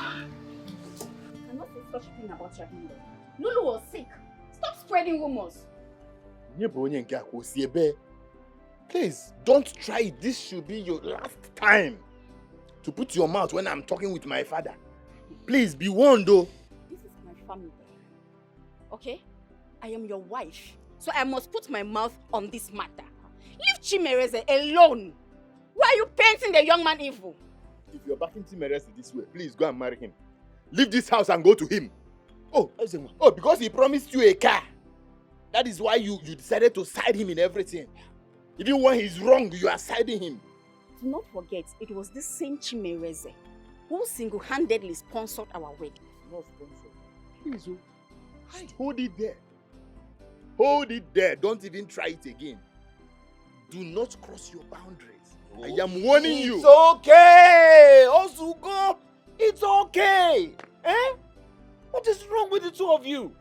cannot say such thing about your kingdom. Lulu was sick. Stop spreading rumors. Please, don't try it. This should be your last time to put your mouth when I'm talking with my father. Please, be warned though. This is my family. Okay? I am your wife. So I must put my mouth on this matter. Leave Chimereze alone. Why are you painting the young man evil? If you're backing Chimereze this way, please go and marry him. Leave this house and go to him. Oh, because he promised you a car. That is why you decided to side him in everything. Even when he's wrong, you are siding him. Do not forget, it was this same Chimereze who single-handedly sponsored our wedding. Not sponsored. Please, hold it there. Hold it there. Don't even try it again. Do not cross your boundaries. I am warning you. It's okay, Osugo. It's okay. Eh? What is wrong with the two of you?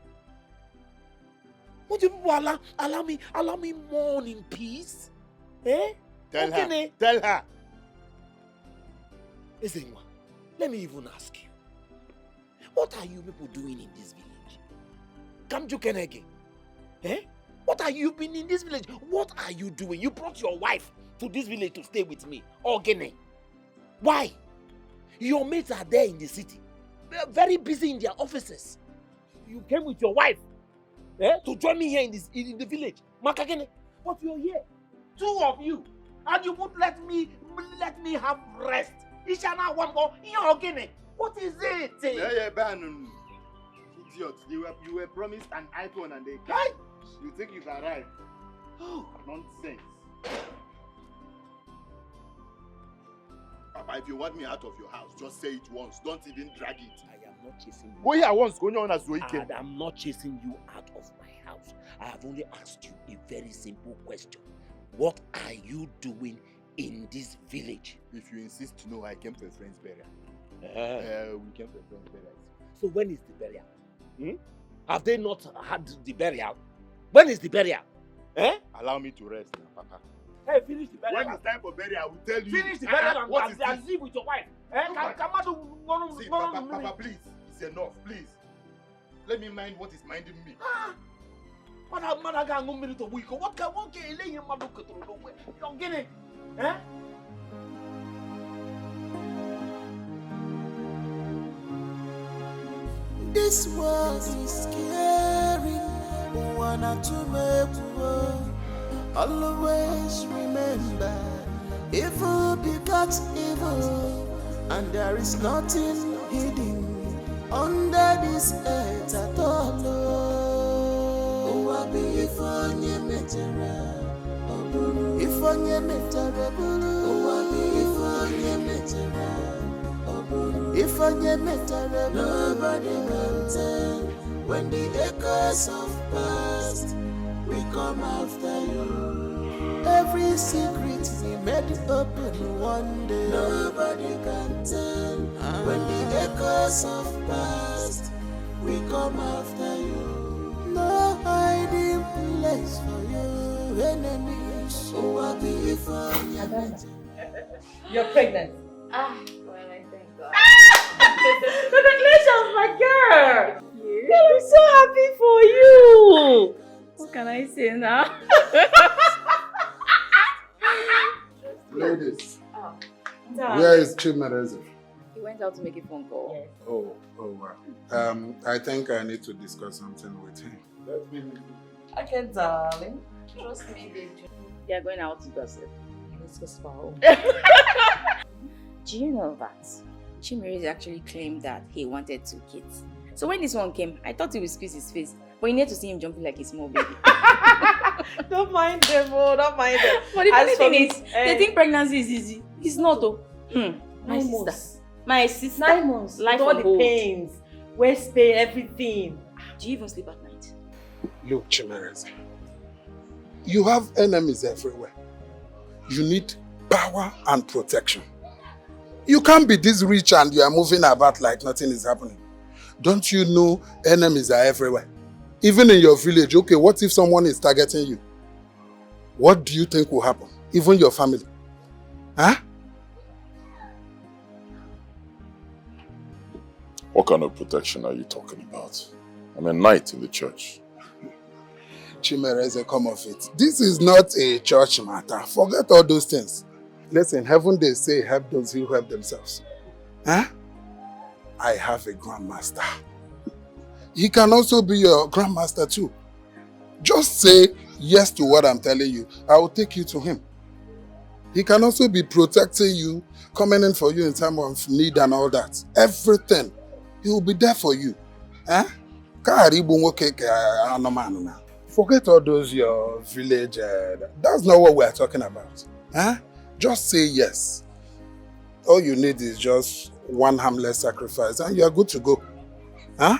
Would you people allow me mourn in peace? Eh? Tell her. Listen, let me even ask you. What are you people doing in this village? Come to Kenege. Eh? What are you been in this village? What are you doing? You brought your wife to this village to stay with me. Ogene. Why? Your mates are there in the city. They are very busy in their offices. You came with your wife to join me here in the village. Makagene. But you're here. Two of you. And you won't let me have rest. Ishana one more. Ogene. What is it? Idiot. You were promised an iPhone and a car. You think you've arrived. Oh, nonsense. Papa, if you want me out of your house, just say it once. Don't even drag it. I am not chasing you. Go here once. Go on as well. And I'm not chasing you out of my house. I have only asked you a very simple question. What are you doing in this village? If you insist to know, I came for a friend's burial. We came for a friend's burial. So when is the burial? Have they not had the burial? When is the burial? Eh? Allow me to rest now, Papa. Hey, finish the burial. When it's time for burial, I will tell you. Finish the burial and live with your wife. See, Papa, please. It's enough, please. Let me mind what is minding me. What can you don't get it? Eh? This world is scary. Wanna to make war. Always remember, evil begot evil, and there is nothing hidden under this earth at all. Oh, if onye metera, if onye metera, oh, if onye metera, nobody can tell when the echoes of past we come after you. Every secret we made open one day. Nobody can tell when the echoes of past we come after you. No hiding place for you, enemies. Oh, I'll be for you. You're pregnant. Well, I thank God. Congratulations, my girl. Girl, I'm so happy for you. What can I say now? Ladies, where is Chimereze? He went out to make a phone call. Yes. Oh wow. I think I need to discuss something with him. Let me Okay, darling. Trust me, baby. They are going out to gossip. Let's go spa home. Do you know that Chimere actually claimed that he wanted 2 kids? So when this one came, I thought he would squeeze his face, but you need to see him jumping like a small baby. Don't mind them, oh, don't mind them. But the funny As for thing me, is, they think pregnancy is easy. It's not, though. My 9 sister. months. My sister. 9 months. Life With all on the hold. pains, waist pain, everything. Do you even sleep at night? Look, Chimereze, you have enemies everywhere. You need power and protection. You can't be this rich and you are moving about like nothing is happening. Don't you know enemies are everywhere? Even in your village, okay, what if someone is targeting you? What do you think will happen? Even your family. Huh? What kind of protection are you talking about? I'm a knight in the church. Chimereze, come off it. This is not a church matter. Forget all those things. Listen, heaven they say help those who help themselves. Huh? I have a grandmaster. He can also be your grandmaster too. Just say yes to what I'm telling you. I will take you to him. He can also be protecting you, coming in for you in time of need and all that. Everything. He will be there for you. Huh? Forget all those your village. That's not what we are talking about. Huh? Just say yes. All you need is just one harmless sacrifice and you are good to go. Huh?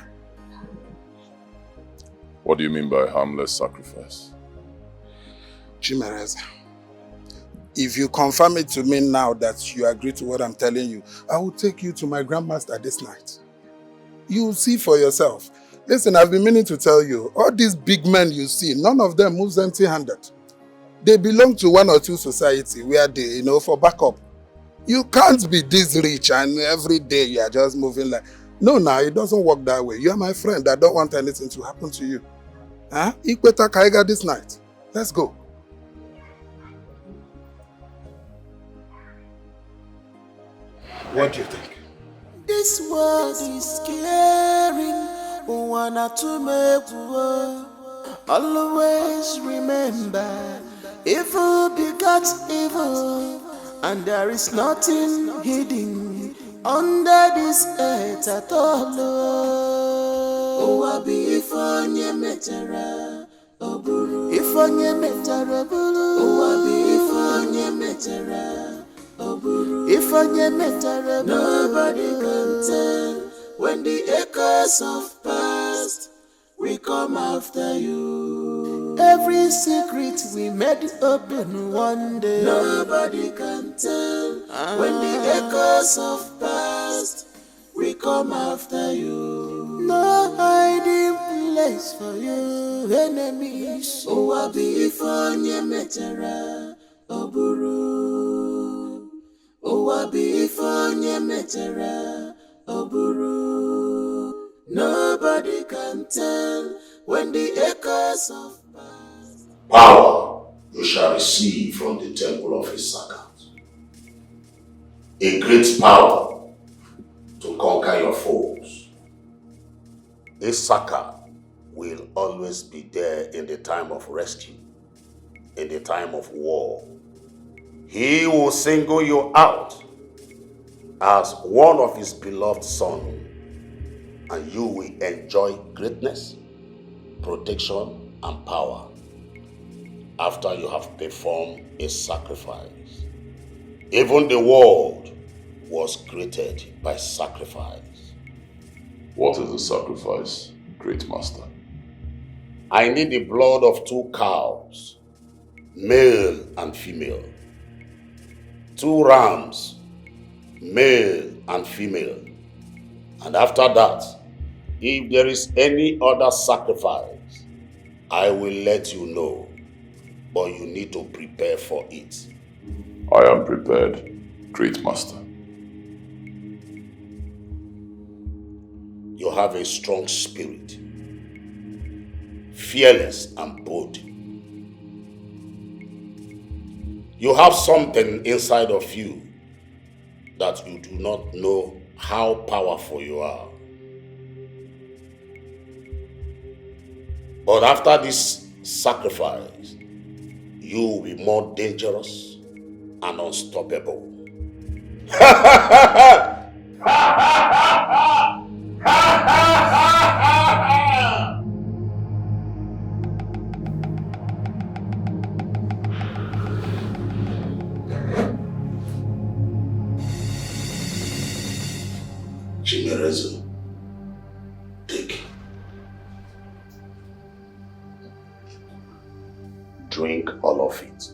What do you mean by harmless sacrifice? Chimereze, if you confirm it to me now that you agree to what I'm telling you, I will take you to my grandmaster this night. You will see for yourself. Listen, I've been meaning to tell you, all these big men you see, none of them moves empty-handed. They belong to 1 or 2 society where they, for backup. You can't be this rich and every day you are just moving like... No, it doesn't work that way. You are my friend. I don't want anything to happen to you. Huh? Ikweta Kaiga this night. Let's go. What do you think? This world is scaring. Wanna to make war. Always remember, evil begets evil, and there is nothing hidden under this earth at all. Oh, I be if on ye metera, oburu. If on ye metera, oburu. Oh, I be if on ye metera, oburu. If on ye metera, nobody can tell. When the echoes of past we come after you. Every secret we made open one day. Nobody can tell. When the echoes of past we come after you. No hiding place for you, enemies. Oh, I be for nye metera, oburu. Oh, I be for nye metera, oburu. Nobody can tell when the echoes of past. Power you shall receive from the temple of Isaka. A great power to conquer your foes. Isaka will always be there in the time of rescue, in the time of war. He will single you out as one of his beloved sons, and you will enjoy greatness, protection, and power after you have performed a sacrifice. Even the world was created by sacrifice. What is the sacrifice, great master? I need the blood of 2 cows, male and female, 2 rams, male and female, and after that, if there is any other sacrifice, I will let you know, but you need to prepare for it. I am prepared, great master. You have a strong spirit, fearless and bold. You have something inside of you that you do not know how powerful you are. But after this sacrifice, you will be more dangerous and unstoppable. Chimereze, take. Drink all of it.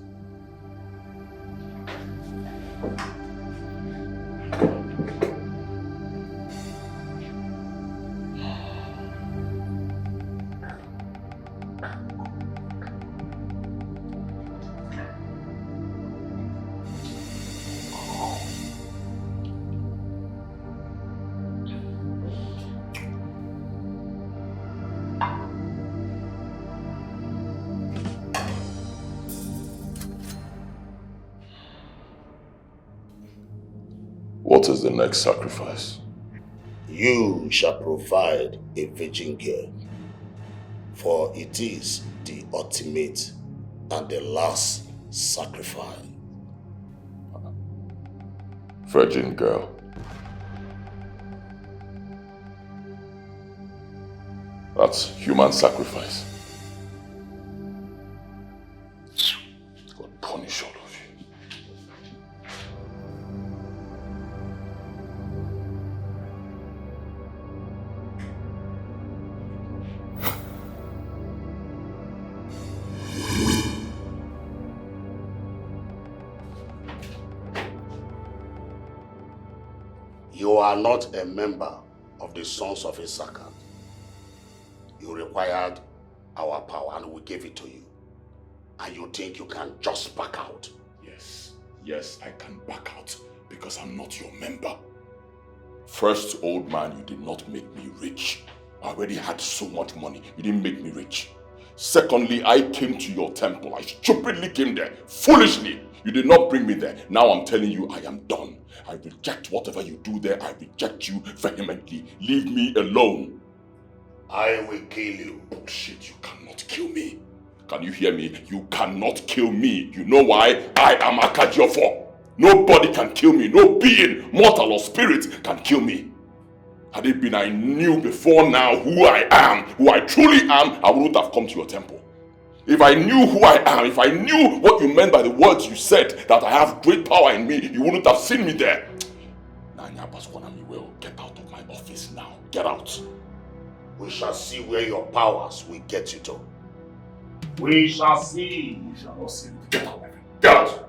What is the next sacrifice? You shall provide a virgin girl, for it is the ultimate and the last sacrifice. Virgin girl. That's human sacrifice. God punish all of you. You are not a member of the Sons of Issachar. You required our power and we gave it to you. And you think you can just back out? Yes, I can back out because I'm not your member. First, old man, you did not make me rich. I already had so much money. You didn't make me rich. Secondly, I came to your temple. I stupidly came there. Foolishly. You did not bring me there. Now I'm telling you, I am done. I reject whatever you do there. I reject you vehemently. Leave me alone. I will kill you. Bullshit, you cannot kill me. Can you hear me? You cannot kill me. You know why? I am Akajiofo. Nobody can kill me. No being, mortal or spirit, can kill me. Had it been I knew before now who I am, who I truly am, I wouldn't have come to your temple. If I knew who I am, if I knew what you meant by the words you said, that I have great power in me, you wouldn't have seen me there. Nanya Baswanami will get out of my office now. Get out. We shall see where your powers will get you to. We shall see. We shall not see. Get out, my friend. Get out.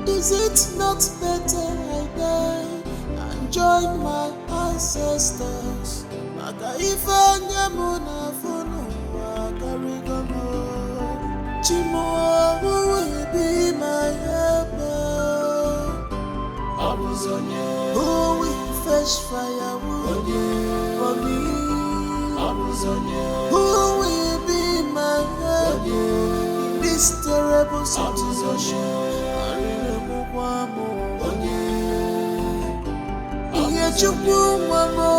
Is it not better I die and join my ancestors? Maka ifanya muna funu wakarigomo. Chimo, who will be my helper? Who will fetch firewood for me? Who will be my help in this terrible situation? Iye chukwu mamo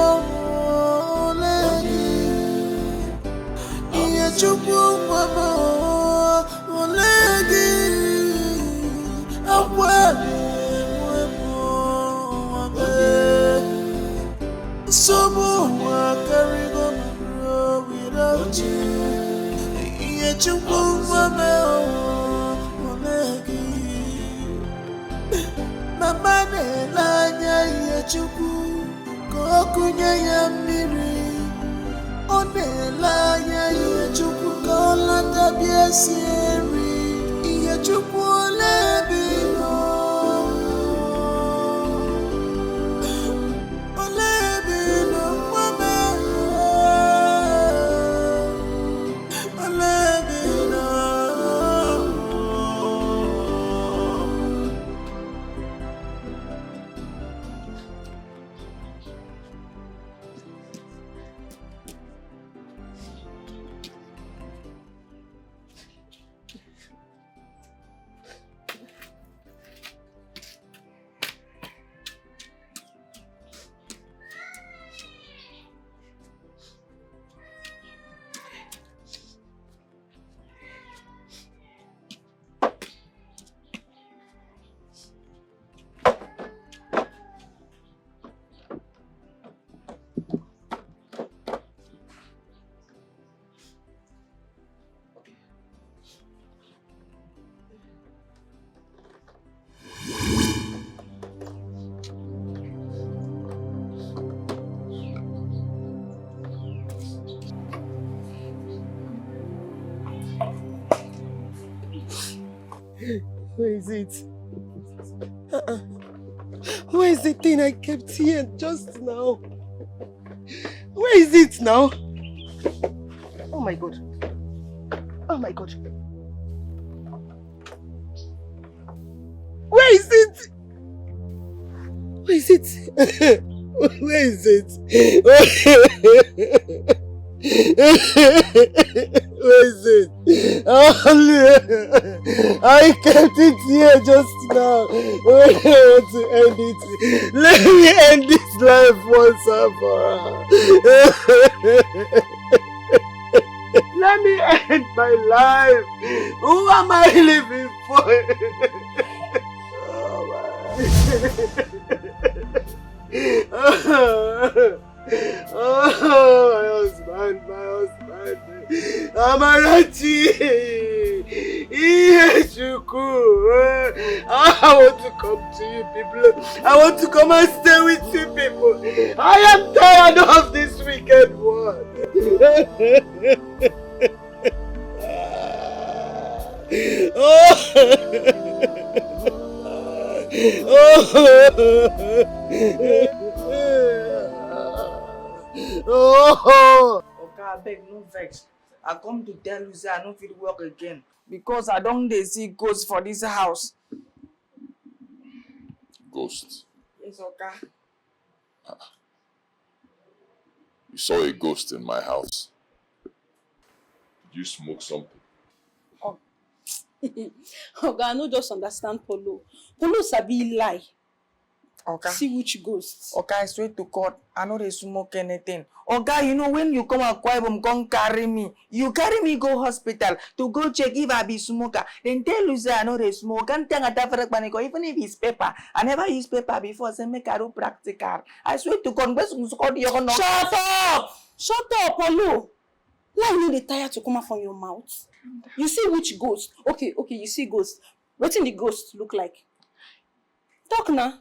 olegi, Iye chukwu mamo olegi, awele mwemo abe, sobo wakarigo mro without you. Iye chukwu mamo olegi. Mama na-elanya ihe Chukwu ka o kunye ya mmiri. Ọ na-elanya ihe Chukwu ka ọ lata bịa sie nri. Ihe Chukwu ole ebe ị nọ? Ole ebe ị nọ, nwa m? Ole ebe ị nọ? Where is it? Where is the thing I kept here just now? Where is it now? Oh my God. Oh my God. Where is it? Where is it? Where is it? Where is it? I kept it here just now. I want to end it. Let me end this life once and for all. Let me end my life. Who am I living for? My husband. Amarachi, I want to come to you people. I want to come and stay with you people. I am tired of this wicked one. Okay, I beg, no vex. I come to tell you say I don't feel work again because I don't see ghosts for this house. Ghost? Yes, okay. You saw a ghost in my house. Did you smoke something? Okay, I no just understand Polo. Polo sabi lie. Okay. See which ghosts. Okay, I swear to God, I know they smoke anything. Okay, you know when you come and come carry me. You carry me go hospital to go check if I be smoker. Then tell you say I know they smoke. And tell even if it's paper. I never used paper before, say make I do practical. I swear to God, Shut up! Shut up, Polo! Now you know the tire to come out from your mouth. You see which ghost? Okay, you see ghost. What in the ghost look like? Talk now.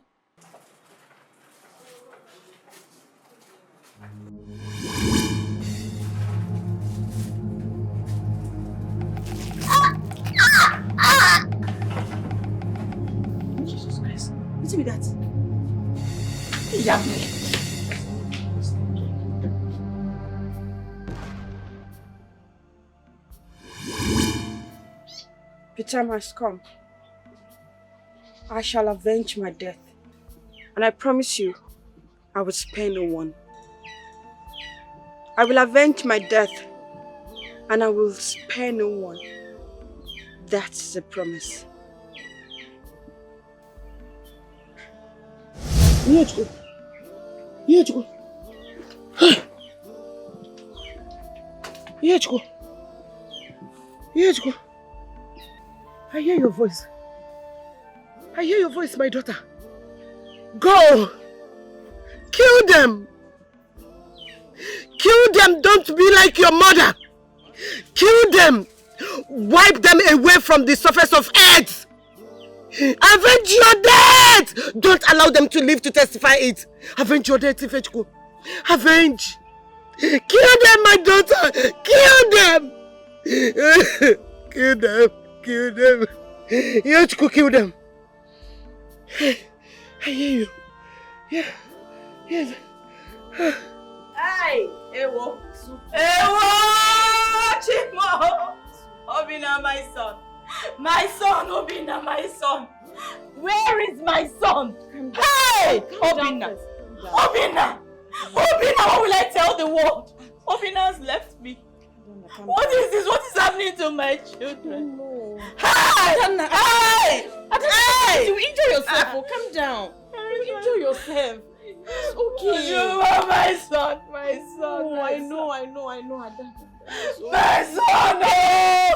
Jesus Christ. What's with that? Yeah. The time has come. I shall avenge my death. And I promise you, I will spare no one. I will avenge my death, and I will spare no one. That's a promise. Edochie. Edochie. Edochie. Edochie. I hear your voice. I hear your voice, my daughter. Go! Kill them! Kill them! Don't be like your mother! Kill them! Wipe them away from the surface of earth! Avenge your death! Don't allow them to live to testify it! Avenge your death, Ifechukwu! Avenge! Kill them, my daughter! Kill them! Kill them! Kill them! Ifechukwu, kill them! I hear you. Yeah. Yes. Hey, Ewo. Ewo! Chimo! Obina, my son. My son, Obina, my son. Where is my son? Hey! Obina! Obina! Obina, what will I tell the world? Obina has left me. What is this? What is happening to my children? No. Hey! Hey! Hey! You injure yourself. Calm down. You injure yourself. It's okay. You are my son, my son. Oh, my I son. know. Adam. My son, oh!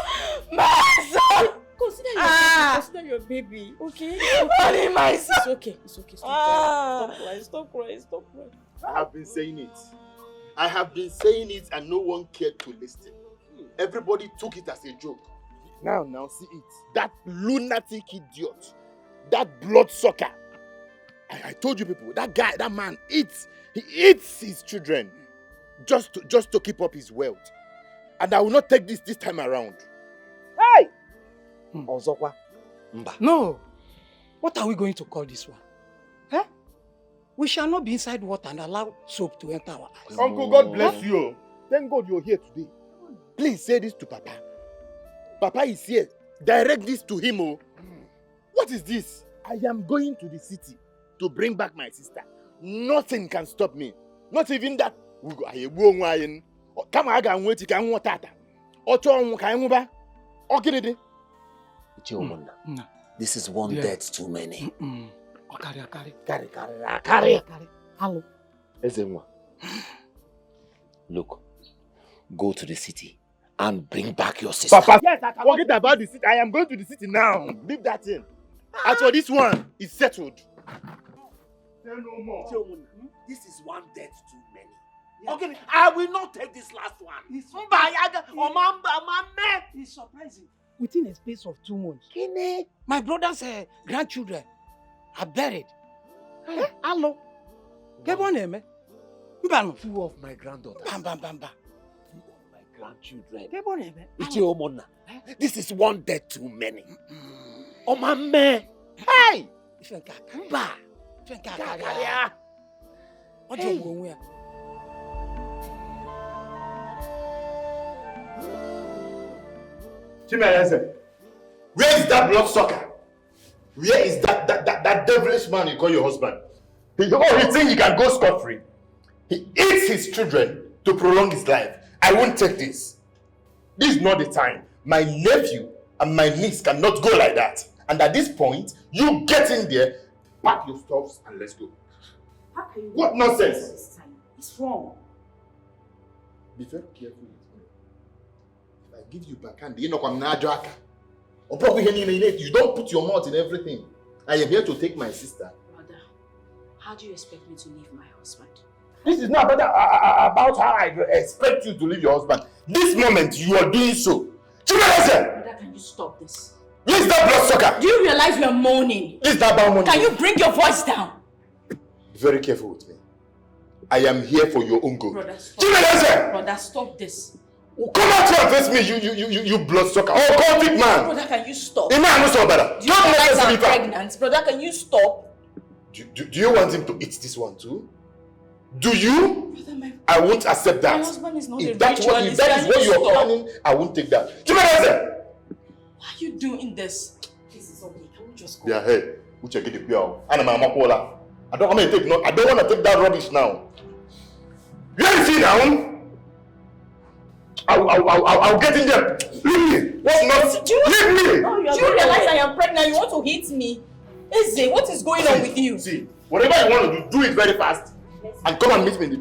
My son! Consider your baby, okay? Only my son. It's okay. Stop crying. I have been saying it and no one cared to listen. Everybody took it as a joke. Now see it. That lunatic idiot. That bloodsucker. I told you people, that man he eats his children just to keep up his wealth. And I will not take this time around. Hey! Ozokwa. No. What are we going to call this one? Huh? We shall not be inside water and allow soap to enter our eyes. Uncle, God bless you. Thank God you're here today. Please say this to Papa. Papa is here. Direct this to him. Oh. What is this? I am going to the city to bring back my sister. Nothing can stop me. Not even that. Come on, wait. This is one death too many. Carry. Look, go to the city and bring back your sister. Papa, yes, forget about the city. I am going to the city now. Leave that in. As for this one, it's settled. Say no more. This is one death too many. Okay, I will not take this last one. It's surprising. Within a space of 2 months, my brother's grandchildren are buried. Hello. Get one name. Two of my granddaughters. Bamba. Grandchildren. Get one name. This is one death too many. Oh my man. Hey! Where is that bloodsucker? Where is that devilish man you call your husband? He thinks he can go scot-free. He eats his children to prolong his life. I won't take this. This is not the time. My nephew and my niece cannot go like that. And at this point, you get in there, pack your stuffs, and let's go. What nonsense? It's wrong. Be very careful with me. If I give you backhand, you don't put your mouth in everything. I am here to take my sister. Brother, how do you expect me to leave my husband? This is not about how I expect you to leave your husband. This moment, you are doing so. Brother, can you stop this? Where is that bloodsucker? Do you realize we are mourning? Is that about money? Can you bring your voice down? Be very careful with me. I am here for your own good. Brother, stop. Brother, stop this. Come out here and face me, you bloodsucker. Oh, occultic man. Brother, can you stop? Do you realize I'm pregnant? Brother, can you stop? Do you want him to eat this one too? Do you? Brother, I won't accept that. My husband is not if a that is what you are planning, I won't take that. Do you realize? Why are you doing this? This is okay. Can we just go? Yeah, hey. Uche get the pill. And I'm a I don't want to take that rubbish now. Let me sit down. I'll get in there. Leave me. What's not? Leave me. Do you realize I am pregnant? You want to hit me? Eze, what is going on with you? See, whatever you want to do it very fast. And come and meet me in the...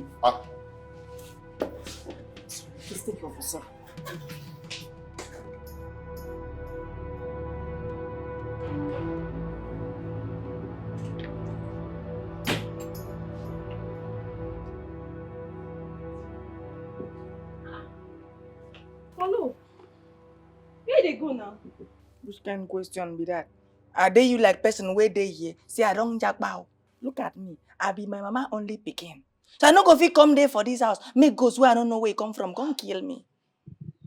Please take your officer. Hello. Where they go now? Which kind of question be that? Are they you like person where they here? See, I don't jack bow. Look at me. I be my mama only picking. So I no go fit come there for this house. Make goes where I don't know where you come from. Come kill me.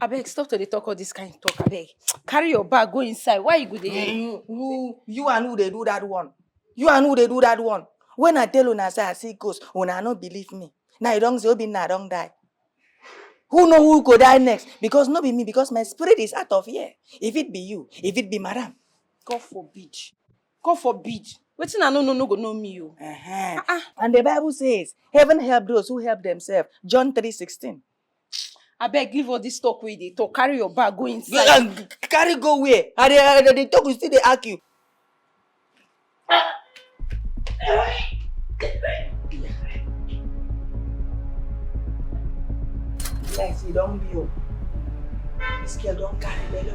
Abeg, stop to dey talk all this kind of talk, abeg. Carry your bag, go inside. Why you go there? You and who they do that one? You and who they do that one? When I tell una say I see ghost, una no believe me. Now you don't say Obi na don't die. Who know who go die next? Because not be me, because my spirit is out of here. If it be you, if it be madam. God forbid. God forbid. Wetin I no go know me o. And the Bible says, heaven help those who help themselves. John 3:16. Abeg, leave all this talk wey dey talk. Carry your bag, go inside. Carry go where? And they talk, you still they argue. Like you don't be you. This girl don't carry belly.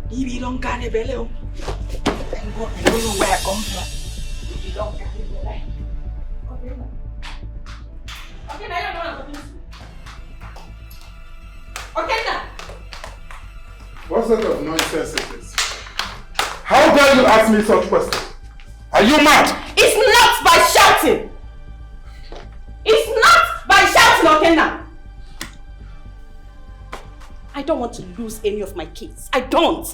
If don't carry belly, thank God I don't know where I come from. If you don't carry belly. Okay, now you know what I'm doing. Okay, now. What sort of nonsense is this? How dare you ask me such questions? Are you mad? It's not by shouting. It's not by shouting, okay now. I don't want to lose any of my kids. I don't.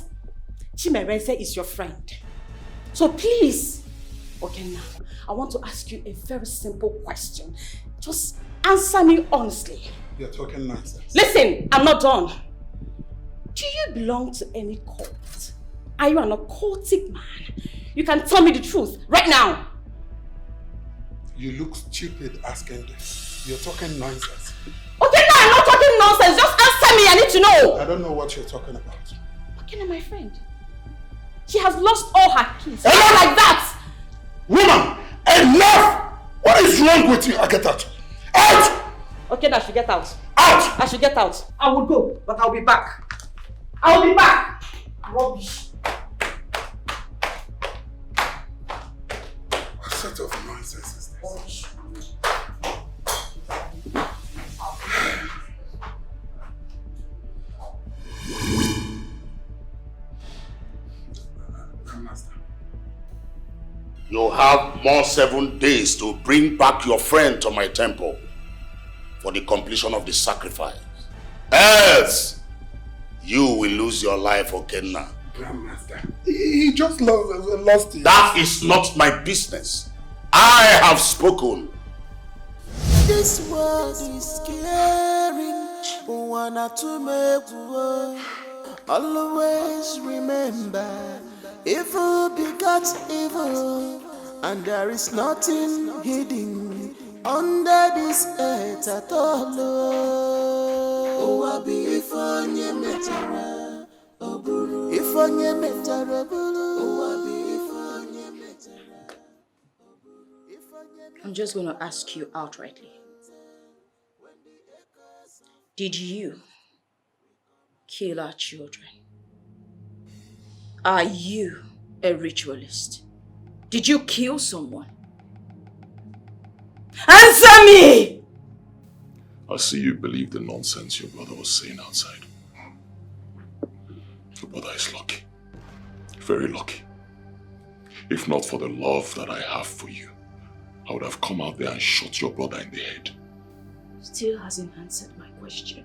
Chimereze is your friend. So please, okay now, I want to ask you a very simple question. Just answer me honestly. You're talking nonsense. Listen, I'm not done. Do you belong to any cult? Are you an occultic man? You can tell me the truth right now. You look stupid asking this. You're talking nonsense. Okay, now I'm not talking nonsense. Just answer me. I need to know. I don't know what you're talking about. Okay, now my friend. She has lost all her keys. Not like that. Woman, enough! What is wrong with you? I get out. Out! Okay, now I should get out. Out! I should get out. I will go, but I'll be back. I'll be back. Rubbish. What sort of nonsense is this? You have more 7 days to bring back your friend to my temple for the completion of the sacrifice. Else, you will lose your life, Okenna. Grandmaster, he just lost it. That is not my business. I have spoken. This world is scaring, one or two make war. Always remember, evil begets evil, and there is nothing hidden under this earth at all. Oh, I be if onye metara, oburu. If onye metara, oburu. Oh, I be if onye metara. I'm just going to ask you outrightly. Did you kill our children? Are you a ritualist? Did you kill someone? Answer me! I see you believe the nonsense your brother was saying outside. Your brother is lucky. Very lucky. If not for the love that I have for you, I would have come out there and shot your brother in the head. Still hasn't answered my question.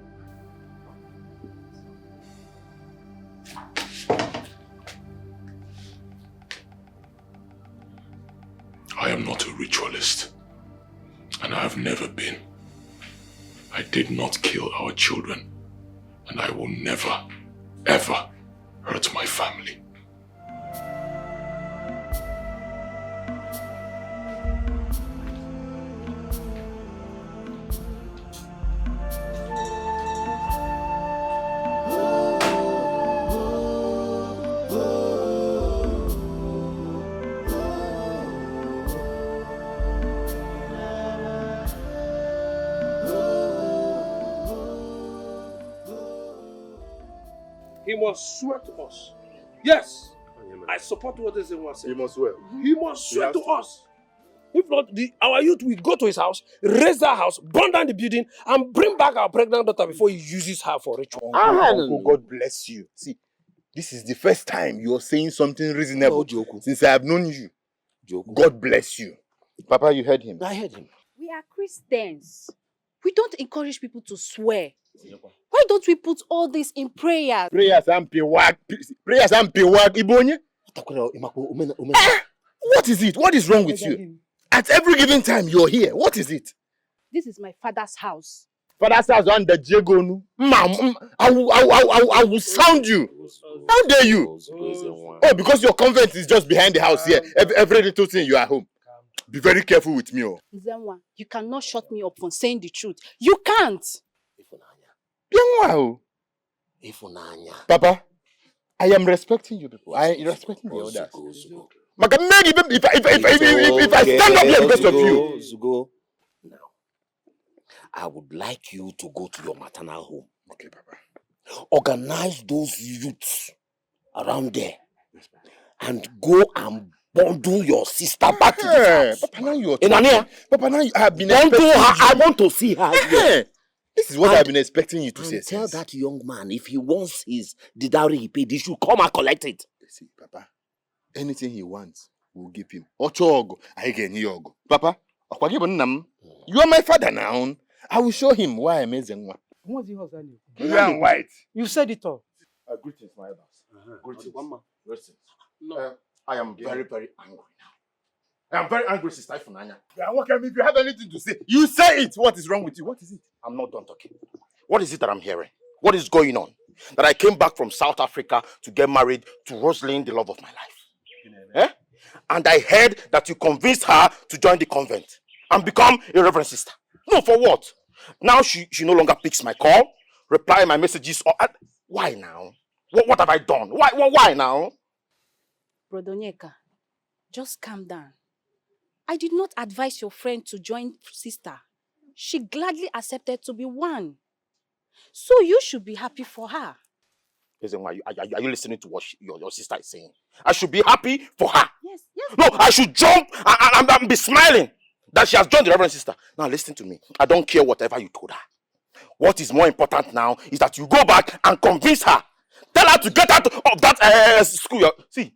I am not a ritualist, and I have never been. I did not kill our children, and I will never, ever hurt my family. he must swear to us. Yes, I support what this one said. He must swear. He must swear to us. If not, our youth will go to his house, raise that house, burn down the building, and bring back our pregnant daughter before he uses her for ritual. Uncle, God bless you. See, this is the first time you're saying something reasonable since I have known you. God bless you. Papa, you heard him. I heard him. We are Christians. We don't encourage people to swear. Why don't we put all this in prayer? Prayers and piwak. Prayers and piwak. Ibonye? What is it? What is wrong with you? At every given time you're here. What is it? This is my father's house. Father's house on the Jegonu. Ma'am, I will sound you. How dare you? Oh, because your convent is just behind the house here. Every little thing you are home. Be very careful with me. Oh. Zenwa, you cannot shut me up from saying the truth. You can't. Papa, I am respecting you people. I am respecting the others. If I stand up here because of you. Zugo, now, I would like you to go to your maternal home. Okay, Papa. Organize those youths around there and go and bundle your sister back to the house. Papa, now you're Papa, now I have been bundle her. I want to see her. This is what I've been expecting you to say. Tell that young man if he wants the dowry he paid, he should come and collect it. See, Papa, anything he wants, we'll give him. Ochogo, I can hear. Papa, you are my father now. I will show him why I'm amazing. What's your husband? You are white. You said it all. Greetings, my elders. Greetings. Greetings. No. I am very, very angry now. I am very angry, Sister Ifunanya. If you have anything to say, you say it. What is wrong with you? What is it? I'm not done talking. What is it that I'm hearing? What is going on? That I came back from South Africa to get married to Rosalind, the love of my life. Eh? And I heard that you convinced her to join the convent and become a reverend sister. No, for what? Now she no longer picks my call, reply my messages. Why now? What have I done? Why now? Brother Onyeka, just calm down. I did not advise your friend to join sister. She gladly accepted to be one. So you should be happy for her. Are you listening to what your sister is saying? I should be happy for her. Yes. No, I should jump and be smiling that she has joined the reverend sister. Now listen to me. I don't care whatever you told her. What is more important now is that you go back and convince her. Tell her to get out of that school. See,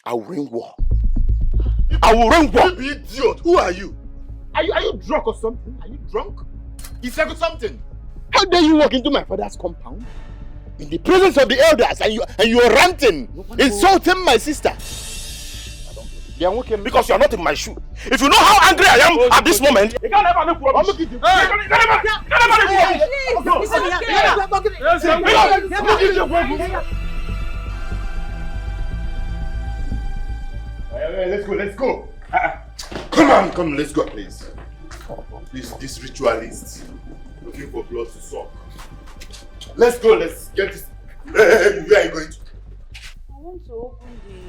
I will ring war. I will ring war. You idiot. Who are you? Are you drunk or something? Are you drunk? You said something. How dare you walk into my father's compound in the presence of the elders and you are ranting, insulting my sister? Because you are not in my shoe. If you know how angry I am at this moment, you can't ever look rubbish. Let's go. Come, let's go, please. This ritualist looking for blood to suck. Let's go, let's get this. Where are you going to? I want to open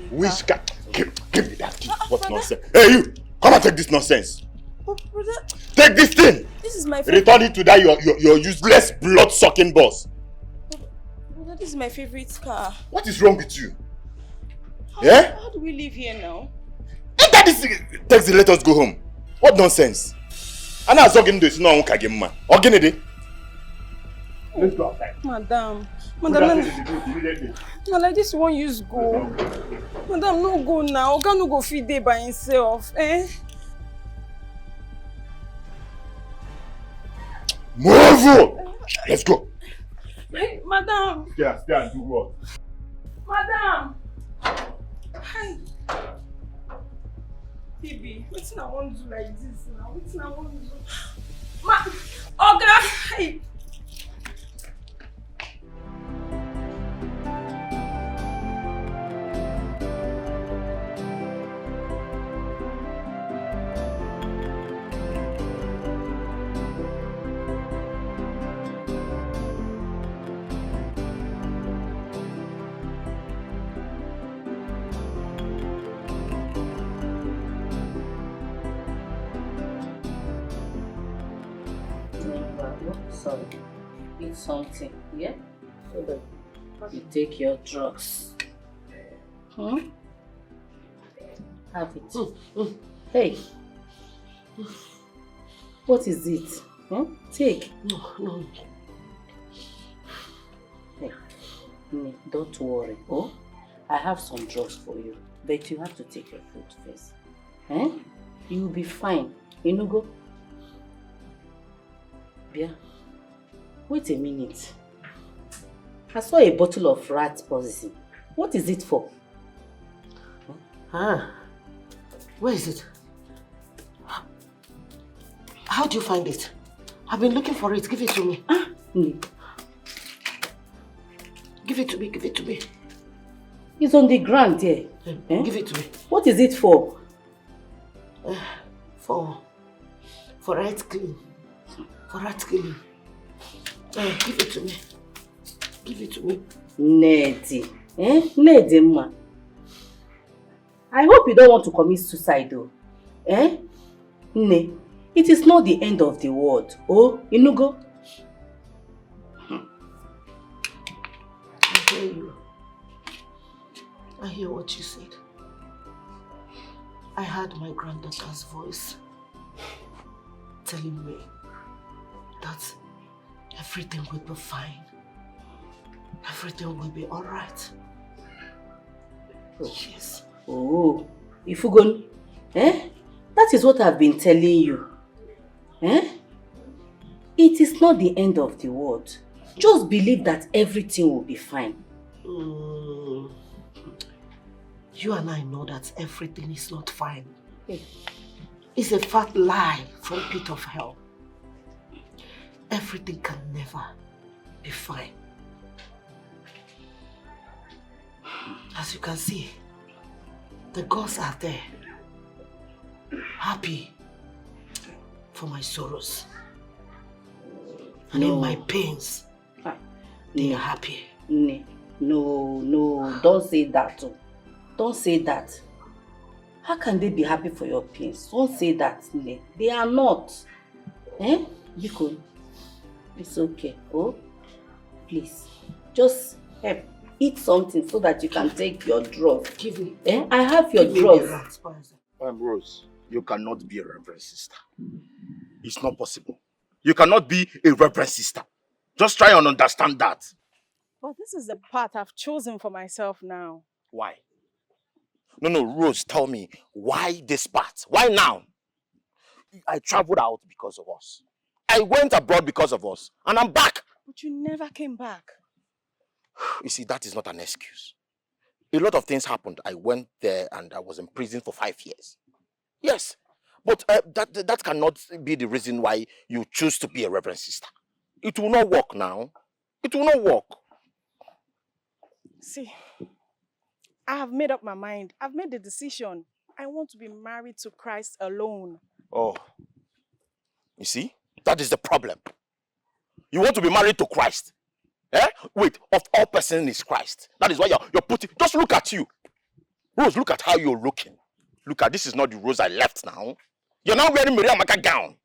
the... Which cat? Give me that key. What nonsense? Hey, you! Come and take this nonsense. Brother, take this thing. This is my favorite. Return it to that your useless blood-sucking boss. Brother, this is my favorite car. What is wrong with you? How do we live here now? Enter this taxi, let us go home. What nonsense? I'm not talking to you. No one can get mad. Let's go outside. Madam, like this one use go. Madam, no go now. Oga no go feed there by himself. Move! Let's go. Hey, madam. Stay and do what? Madam. Hi. Baby, what's I want to do like this now? What's I want to do? Oga. Hey. Sorry. Eat something, yeah? Okay. You take your drugs. Have it. Hey. What is it? Take. No. Hey. Don't worry. Oh, I have some drugs for you. But you have to take your food first. You will be fine. You know, go. Bia, wait a minute. I saw a bottle of rat poison. What is it for? Where is it? How do you find it? I've been looking for it. Give it to me. Give it to me, give it to me. It's on the ground there. Give it to me. What is it for? For rat clean. For rat cleaning. Give it to me. Give it to me. Nedi. Nedi ma. I hope you don't want to commit suicide though. Ne. It is not the end of the world. Oh, Inugo. I hear you. I hear what you said. I heard my granddaughter's voice telling me that everything will be fine. Everything will be alright. Yes. Oh, Ifugon, that is what I've been telling you. It is not the end of the world. Just believe that everything will be fine. You and I know that everything is not fine. It's a fat lie from pit of hell. Everything can never be fine. As you can see, the gods are there, happy for my sorrows. And in my pains, they are happy. No, don't say that. Don't say that. How can they be happy for your pains? Don't say that. They are not. Biko, it's okay. Oh, please, just help. Eat something so that you can take your drugs. Give me. I have your drugs. Rose, you cannot be a reverend sister. It's not possible. You cannot be a reverend sister. Just try and understand that. But this is the path I've chosen for myself now. Why? No, Rose, tell me, why this path? Why now? I traveled out because of us. I went abroad because of us. And I'm back. But you never came back. You see, that is not an excuse. A lot of things happened. I went there and I was in prison for 5 years. Yes. But that cannot be the reason why you choose to be a reverend sister. It will not work now. It will not work. See, I have made up my mind. I've made the decision. I want to be married to Christ alone. Oh. You see? That is the problem. You want to be married to Christ. Wait, of all persons is Christ. That is why you're putting... Just look at you. Rose, look at how you're looking. Look at, this is not the Rose I left now. You're now wearing Maria Maka gown.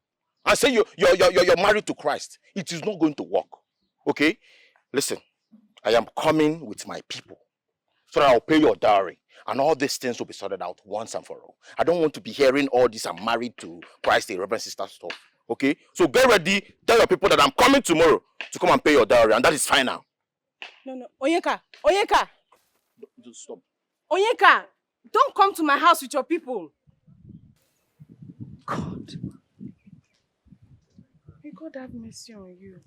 And say you're married to Christ. It is not going to work. Okay? Listen, I am coming with my people. So that I'll pay your dowry. And all these things will be sorted out once and for all. I don't want to be hearing all this I'm married to Christ, the Reverend Sister stuff. Okay? So get ready. Tell your people that I'm coming tomorrow to come and pay your dowry. And that is fine now. No. Onyeka. Just stop. Onyeka, don't come to my house with your people. God. May God have mercy on you.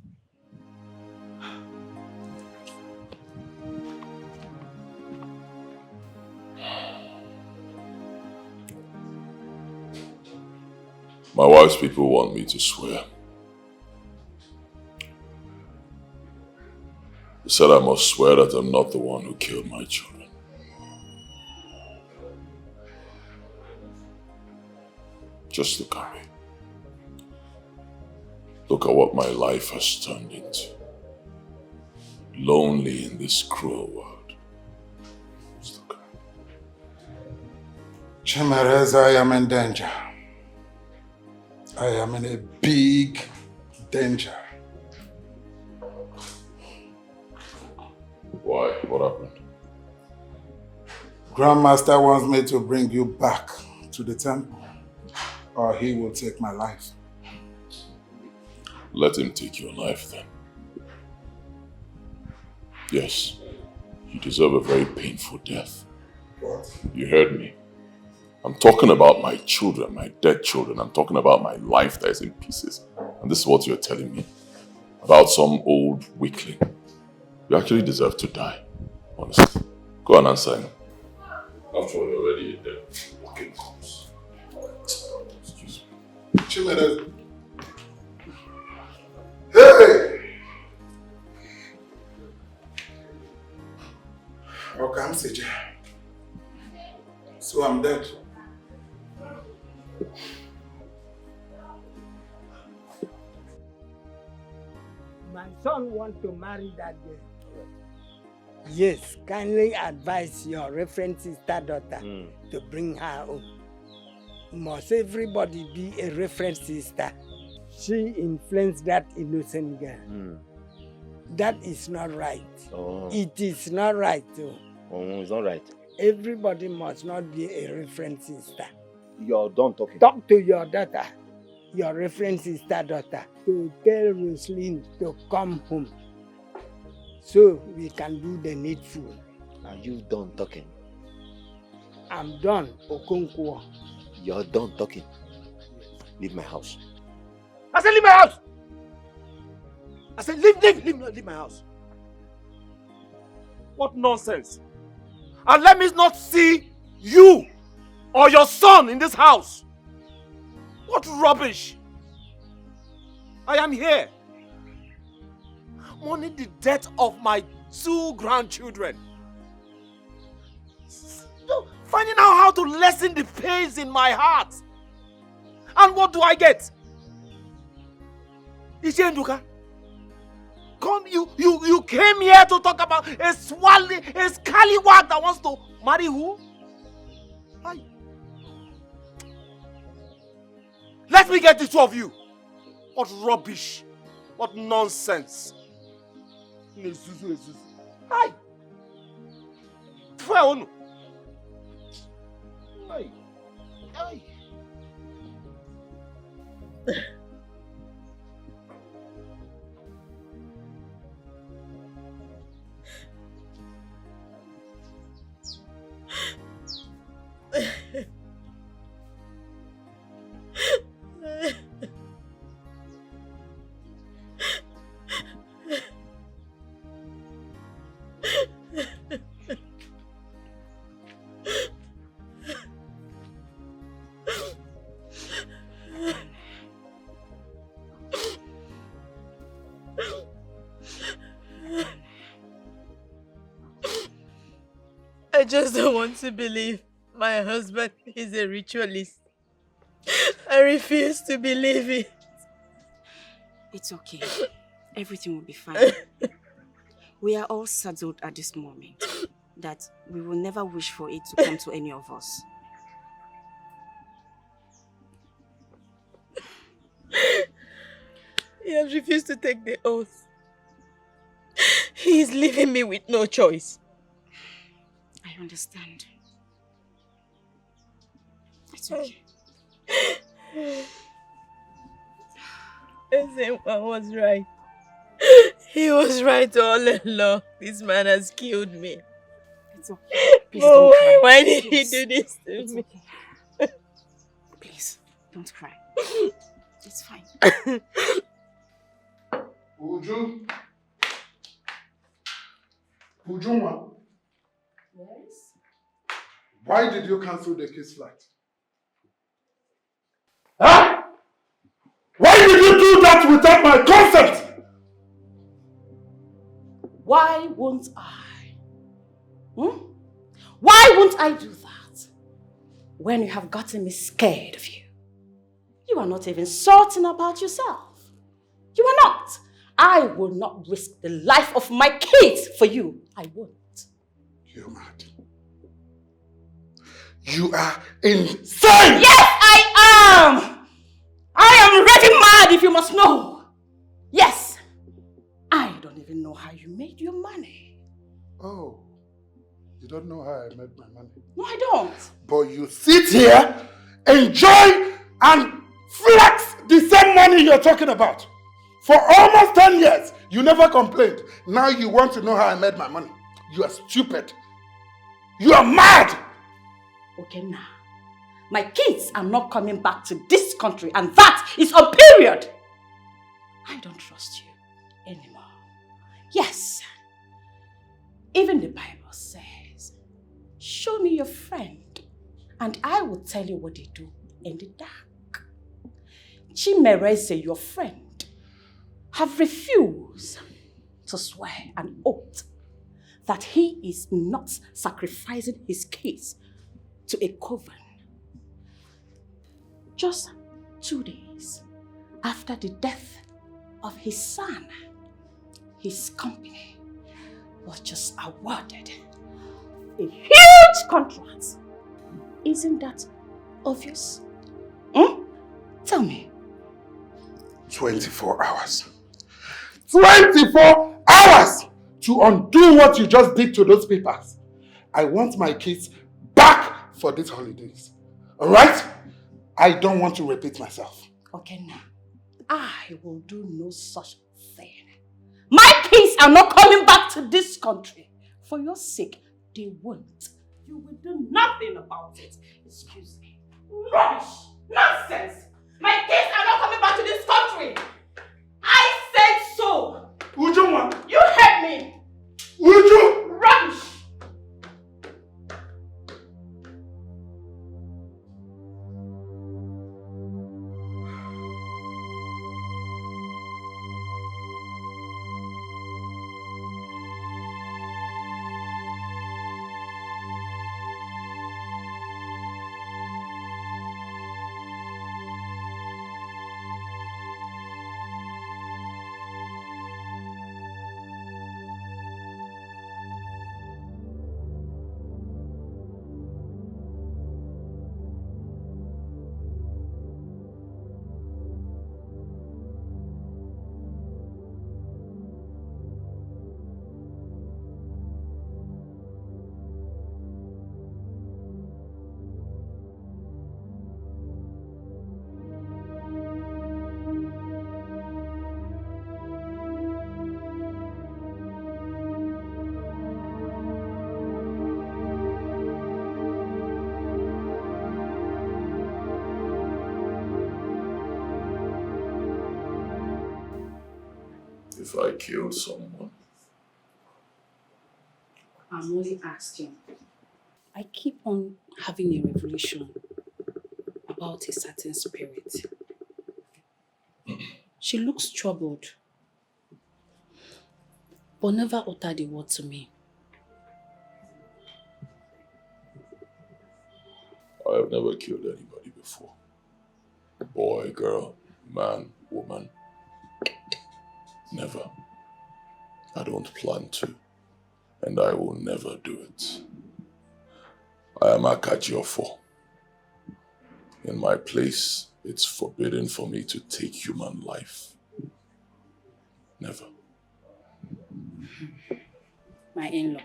My wife's people want me to swear. They said I must swear that I'm not the one who killed my children. Just look at me. Look at what my life has turned into. Lonely in this cruel world. Just look at me. Chimereza, I am in danger. I am in a big danger. Why? What happened? Grandmaster wants me to bring you back to the temple, or he will take my life. Let him take your life then. Yes, you deserve a very painful death. What? You heard me. I'm talking about my children, my dead children. I'm talking about my life that is in pieces. And this is what you're telling me about some old weakling. You actually deserve to die, honestly. Go and answer him. After all, you're already a dead fucking corpse. Excuse me. Chimere. Hey! Okay, I'm Sija. So I'm dead. My son wants to marry that girl. Yes, kindly advise your reference sister daughter to bring her home. Must everybody be a reference sister? She influenced that innocent girl. That is not right. Oh. It is not right too. Oh, it's not right. Everybody must not be a reference sister. You're done talking. Talk to your daughter, your reference sister daughter, to tell Roslyn to come home so we can do the needful. Are you done talking? I'm done, Okonkwo. You're done talking. Leave my house. I said leave my house! I said leave my house. What nonsense! And let me not see you or your son in this house. What rubbish! I am here, mourning the death of my 2 grandchildren. Finding out how to lessen the pains in my heart. And what do I get? Ishenduka, come, you came here to talk about a scallywag that wants to marry who? Hi. Let me get the 2 of you. What rubbish. What nonsense. Hi. Hi. Hi. I just don't want to believe my husband is a ritualist. I refuse to believe it. It's okay. Everything will be fine. We are all settled at this moment that we will never wish for it to come to any of us. He has refused to take the oath. He is leaving me with no choice. I understand. It's okay. Ezenwa was right. He was right all along. This man has killed me. It's okay. Please Oh, don't cry. why did he Please. do this to It's me? okay. Please, don't cry. It's fine. Uju? Ujuma? Yes? Why did you cancel the kiss flight? Huh? Why did you do that without my consent? Why won't I? Why won't I do that? When you have gotten me scared of you. You are not even certain about yourself. You are not. I will not risk the life of my kids for you. I won't. You're mad. You are insane! Yes, I am! I am ready mad if you must know. Yes. I don't even know how you made your money. Oh, you don't know how I made my money. No, I don't. But you sit here, enjoy and flex the same money you're talking about. For almost 10 years, you never complained. Now you want to know how I made my money. You are stupid. You are mad. Okay, now. My kids are not coming back to this country, and that is a period. I don't trust you anymore. Yes. Even the Bible says, show me your friend, and I will tell you what they do in the dark. Chimereze, your friend, have refused to swear an oath that he is not sacrificing his kids to a coven. Just 2 days after the death of his son, his company was just awarded a huge contract. Isn't that obvious? Tell me. 24 hours. 24 hours to undo what you just did to those papers. I want my kids back for these holidays. Alright? I don't want to repeat myself. Okay, now. I will do no such thing. My kids are not coming back to this country. For your sake, they won't. You will do nothing about it. Excuse me. Rubbish! Nonsense! My kids are not coming back to this country! I said so! Ujuma! You heard me! Uju! Rubbish! If I kill someone? I'm only asking. I keep on having a revelation about a certain spirit. She looks troubled, but never uttered a word to me. I have never killed anybody before. Boy, girl, man, woman. Never. I don't plan to. And I will never do it. I am Akajiofo. In my place, it's forbidden for me to take human life. Never. My in-law,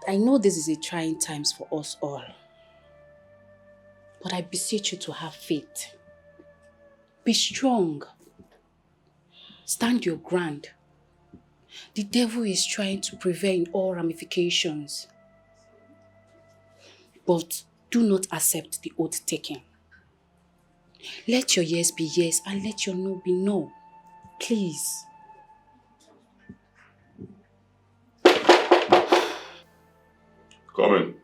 I know this is a trying times for us all. But I beseech you to have faith. Be strong. Stand your ground. The devil is trying to prevail in all ramifications. But do not accept the oath taken. Let your yes be yes and let your no be no. Please. Come in.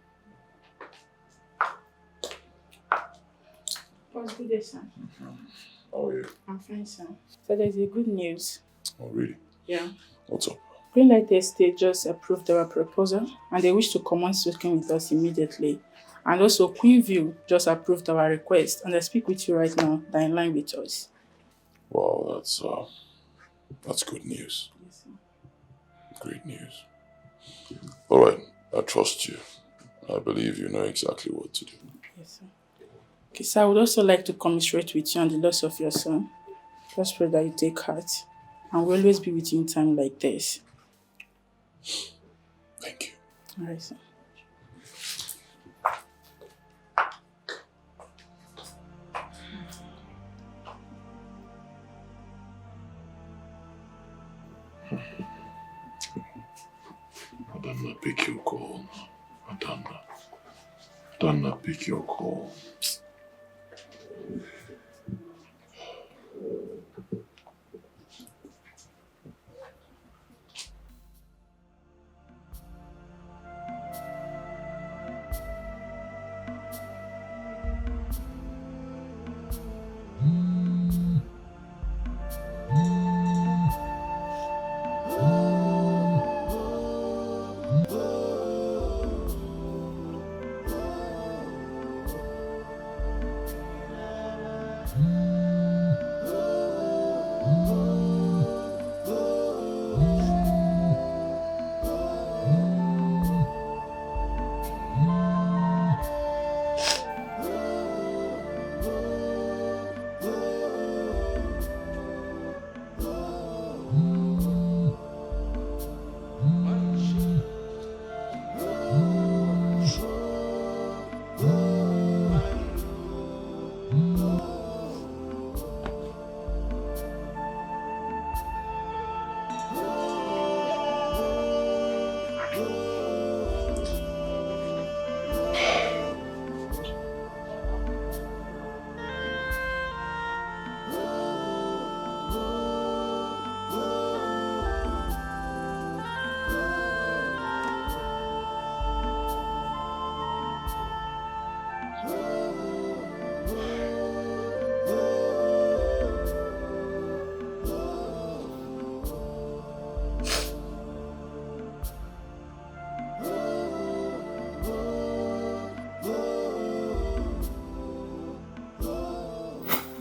What's good day, sir? How are you? I'm fine, sir. So there's a good news. Oh, really? Yeah. What's up? Greenlight Estate just approved our proposal and they wish to commence working with us immediately. And also Queenview just approved our request and I speak with you right now. They're in line with us. Wow, that's good news. Yes, sir. Great news. All right, I trust you. I believe you know exactly what to do. Yes, sir. Okay, so I would also like to commiserate with you on the loss of your son. Just pray that you take heart and we'll always be with you in time like this. Thank you. All right, sir. Adana, pick your call. Adana, pick your call.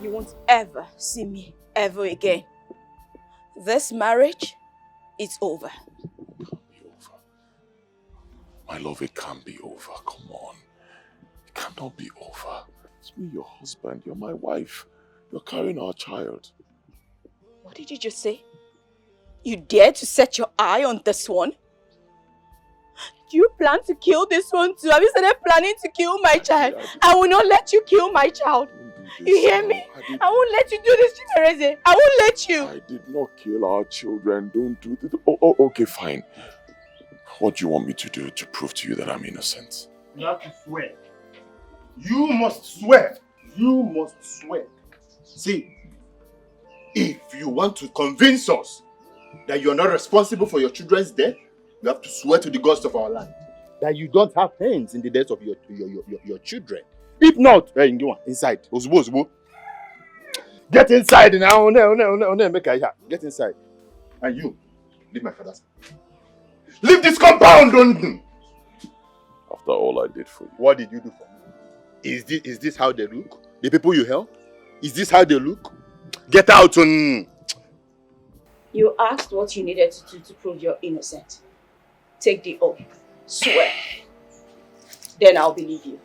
Won't ever see me ever again. This marriage, it's over. My love, it can't be over. Come on. It cannot be over. It's me, your husband. You're my wife. You're carrying our child. What did you just say? You dare to set your eye on this one? Do you plan to kill this one too? Have you started planning to kill my child? I will not let you kill my child. You hear me? I won't let you do this, Chimereze. I won't let you. I did not kill our children. Don't do this. Oh, okay, fine. What do you want me to do to prove to you that I'm innocent? You have to swear. You must swear. You must swear. See, if you want to convince us that you're not responsible for your children's death, you have to swear to the gods of our land that you don't have hands in the death of your children. If not, hey, inside. Ozbo. Get inside now. Get inside. And you, leave my father's house. Leave this compound. After all I did for you. What did you do for me? Is this how they look? The people you help? Is this how they look? Get out. You asked what you needed to do to prove you're innocent. Take the oath. Swear. Then I'll believe you.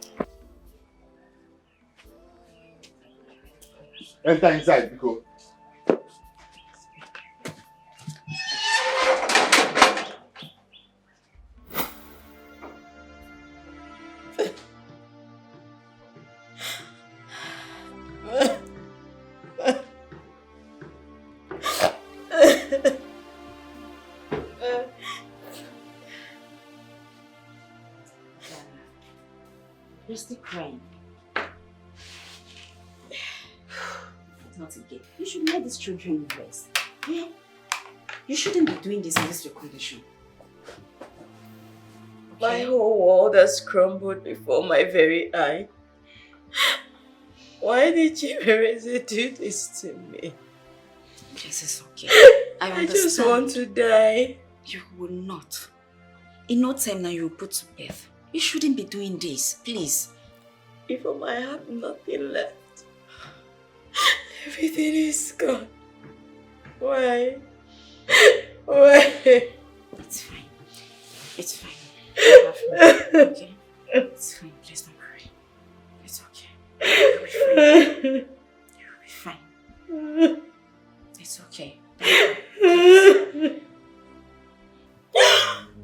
Enter inside, because You're still crying. Not again. You should let these children rest. Yeah? You shouldn't be doing this in this your condition. My whole world has crumbled before my very eye. Why did Chimereze do this to me? Yes, it's okay. I understand. I just want to die. You will not. In no time now you will put to bed. You shouldn't be doing this, please. If I have nothing left, everything is gone. Why? Why? It's fine. It's fine. You have me, okay? It's fine. Please don't cry. It's okay. You'll be fine. You'll be fine. It's okay. Don't cry.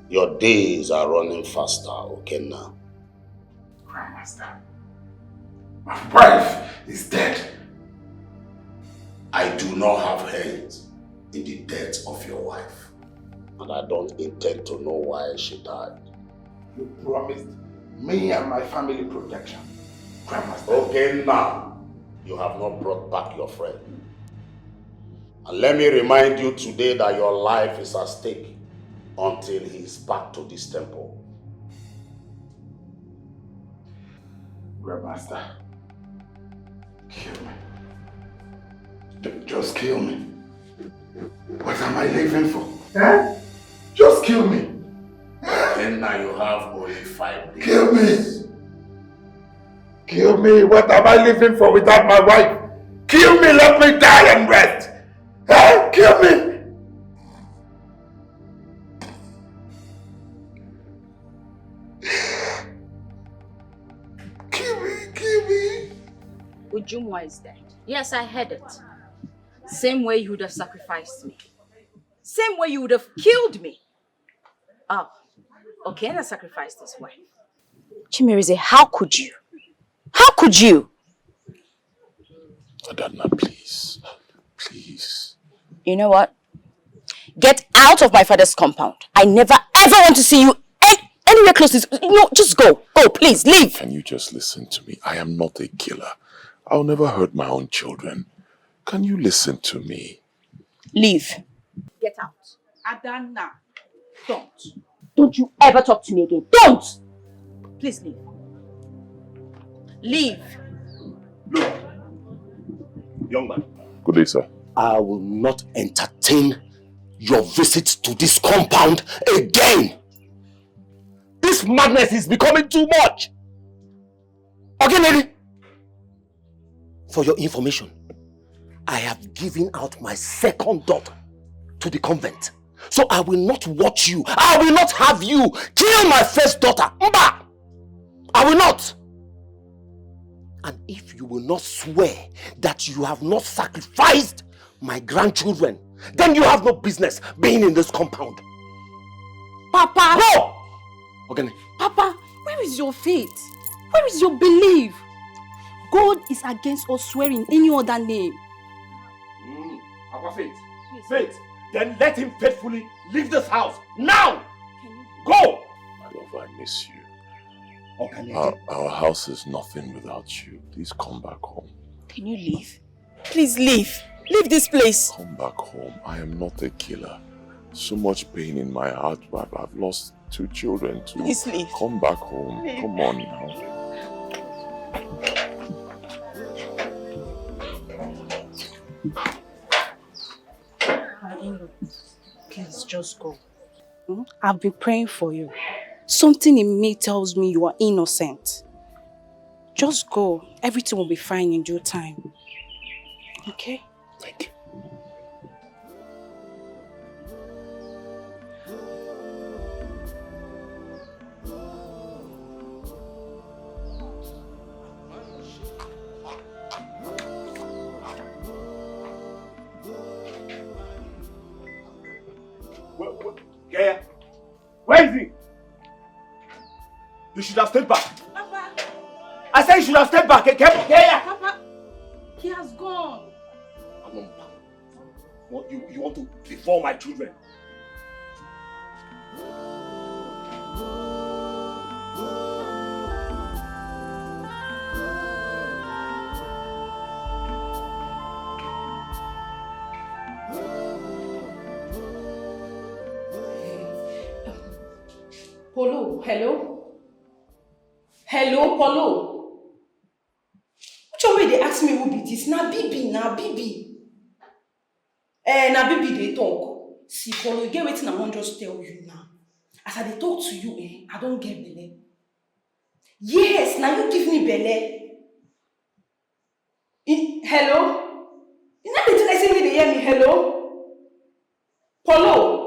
Your days are running faster, okay now? Grandmaster, my wife is dead. I do not have hands in the death of your wife. And I don't intend to know why she died. You promised me and my family protection. Grandmaster. Okay now, you have not brought back your friend. And let me remind you today that your life is at stake until he is back to this temple. Grandmaster, kill me. Just kill me. What am I living for? Eh? Just kill me. And now you have only 5 days. Kill me. Kill me. What am I living for without my wife? Kill me. Let me die and rest. Eh? Kill me. Kill me. Ujumwa is dead. Yes, I heard it. Same way you would have sacrificed me. Same way you would have killed me. Oh, okay, and I sacrificed his wife. Chimerize, how could you? How could you? Adanna, please. Please. You know what? Get out of my father's compound. I never ever want to see you anywhere close to this. No, just go. Go, please, leave. Can you just listen to me? I am not a killer. I'll never hurt my own children. Can you listen to me? Leave. Get out. Adanna, don't. Don't you ever talk to me again. Don't! Please leave. Leave. Look, young man. Good day, sir. I will not entertain your visit to this compound again. This madness is becoming too much. Okay, lady? For your information, I have given out my second daughter to the convent. So I will not watch you. I will not have you kill my first daughter. Mba! I will not. And if you will not swear that you have not sacrificed my grandchildren, then you have no business being in this compound. Papa! Go! Okay. Papa, where is your faith? Where is your belief? God is against us swearing any other name. Our faith. Faith. Then let him faithfully leave this house. Now! Go! My love, I miss you. Okay. Our house is nothing without you. Please come back home. Can you leave? Please leave. Leave this place. Come back home. I am not a killer. So much pain in my heart. I've lost 2 children too. Please leave. Come back home. Leave. Come on now. Please just go. I've been praying for you. Something in me tells me you are innocent. Just go. Everything will be fine in due time. Okay? Thank you. Where is he? You should have stayed back. Papa! I said you should have stepped back. Papa, he has gone. What, you want to deform my children? Polo, hello? Hello, Polo? Which one way they ask me who be this? Na Bibi. Na Bibi they talk. See, Polo, you get wetin I wan just tell you now. As I dey talk to you, I don't get belle. Yes, now you give me belle. Hello? You know the thing I say me dey hear me, hello? Polo!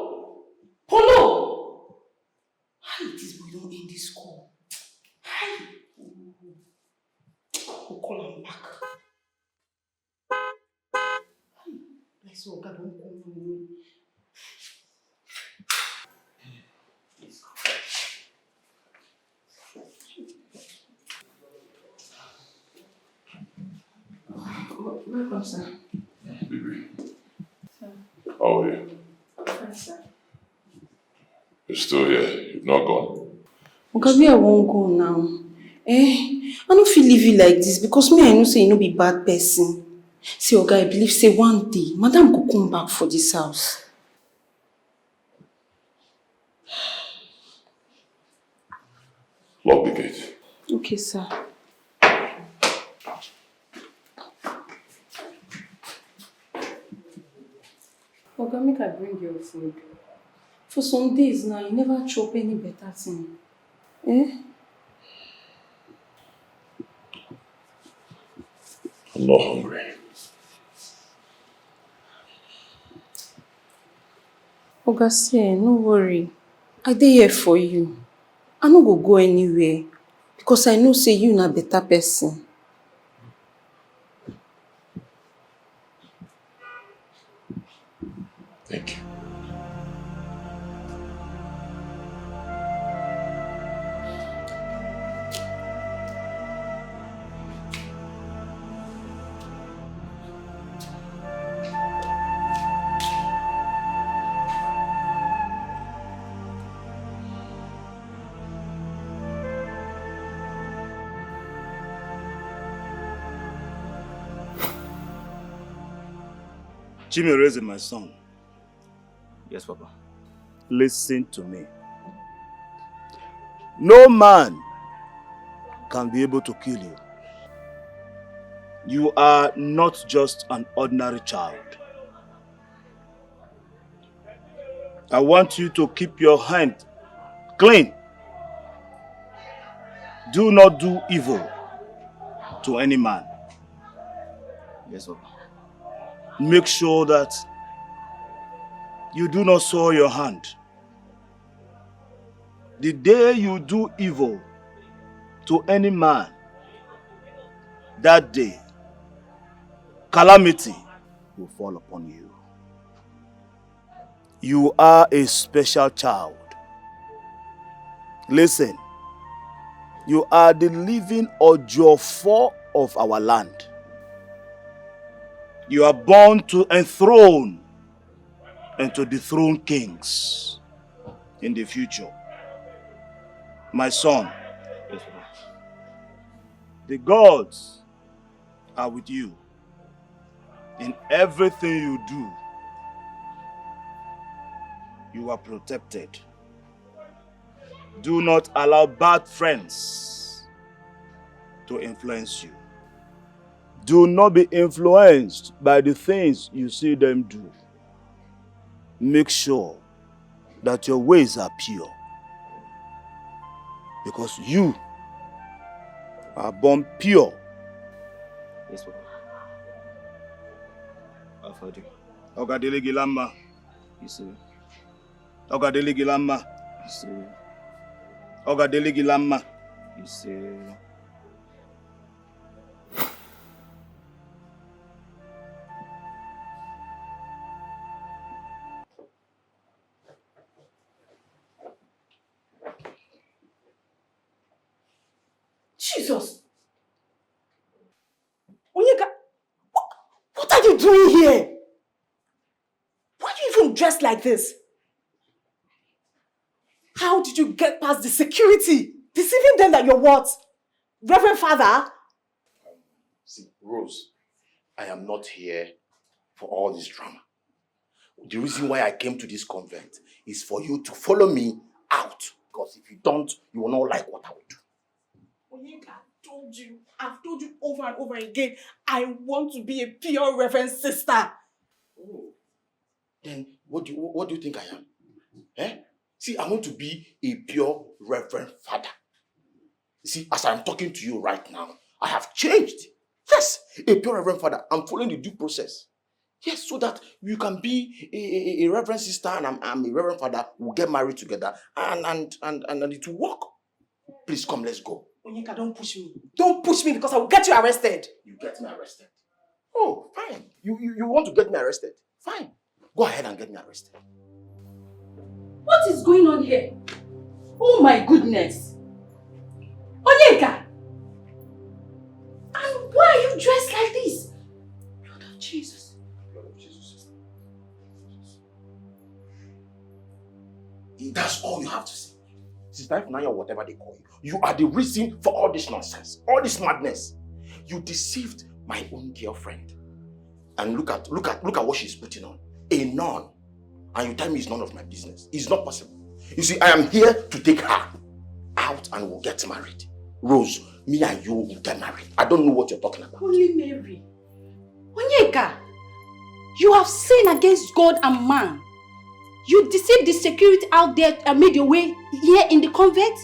How this boy don't end this call? Hi! We'll call him back. I saw God don't call me. Welcome, sir. Baby, Sir. how are you? Fine, sir. You're still here. You've not gone. Okay, where I won't go now. I don't feel leave you like this because me, I know say you no be bad person. See, Oga, I believe say one day, Madam go come back for this house. Lock the gate. Okay, sir. Oga, make I bring your food. For some days now, you never chop any better thing. I'm not hungry. Oga, say, no worry. I dey here for you. I no go anywhere because I know say you na better person. Thank you. Chimereze, my son. Yes, Papa. Listen to me. No man can be able to kill you. You are not just an ordinary child. I want you to keep your hand clean. Do not do evil to any man. Yes, Papa. Make sure that you do not soil your hand. The day you do evil to any man, that day, calamity will fall upon you. You are a special child. Listen, you are the living Ojofo of our land. You are born to enthrone and to dethrone kings in the future. My son, the gods are with you in everything you do. You are protected. Do not allow bad friends to influence you. Do not be influenced by the things you see them do. Make sure that your ways are pure. Because you are born pure. Yes, Papa. Afadi. Ogadele Gilamba. You see. Ogadele Gilamba. You see. Ogadele Gilamba. You see. Jesus! you doing here? Why are you even dressed like this? How did you get past the security? Deceiving them that you're what? Reverend Father? See, Rose, I am not here for all this drama. The reason why I came to this convent is for you to follow me out. Because if you don't, you will not like what I will do. I've told you over and over again, I want to be a pure Reverend sister. Oh. Then what do you think I am? Eh? See, I want to be a pure Reverend Father. You see, as I'm talking to you right now, I have changed. Yes, a pure Reverend Father. I'm following the due process. Yes, so that you can be a Reverend sister and I'm a Reverend Father. We'll get married together and it will work. Please come, let's go. Onyeka, don't push me. Don't push me because I will get you arrested. You get me arrested? Oh, fine. You want to get me arrested? Fine. Go ahead and get me arrested. What is going on here? Oh my goodness. Onyeka! And why are you dressed like this? Blood of Jesus. Blood of Jesus. That's all you have to say. Sister Ifunanya, or whatever they call you, you are the reason for all this nonsense, all this madness. You deceived my own girlfriend. And look at what she's putting on. A nun. And you tell me it's none of my business. It's not possible. You see, I am here to take her out and we'll get married. Rose, me and you will get married. I don't know what you're talking about. Holy Mary. Onyeka, you have sinned against God and man. You deceived the security out there and made your way here in the convent?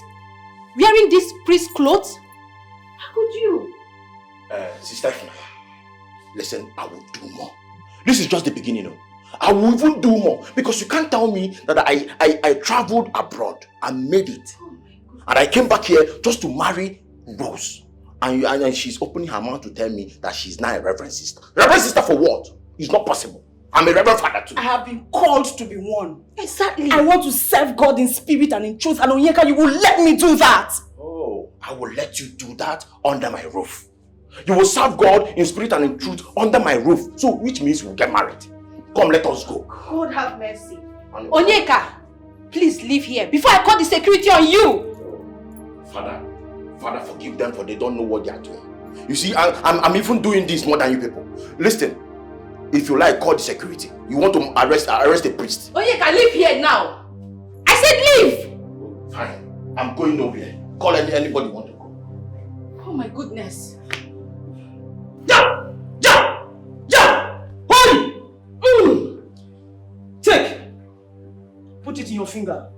Wearing these priest clothes? How could you? Sister Ifunanya, listen, I will do more. This is just the beginning, you know. I will even do more because you can't tell me that I traveled abroad and made it. And I came back here just to marry Rose. And she's opening her mouth to tell me that she's now a Reverend Sister. Reverend Sister for what? It's not possible. I'm a Reverend Father too. I have been called to be one. Exactly. I want to serve God in spirit and in truth. And Onyeka, you will let me do that. Oh, I will let you do that under my roof. You will serve God in spirit and in truth under my roof. So, which means we'll get married. Come, let us go. God have mercy. Onyeka, please leave here before I call the security on you. Father, forgive them for they don't know what they are doing. You see, I'm even doing this more than you people. Listen, if you like, call the security. You want to arrest a priest. Onyeka, leave here now. I said leave. Fine, I'm going nowhere. Call anybody you want to go. Oh my goodness. Take. Put it in your finger.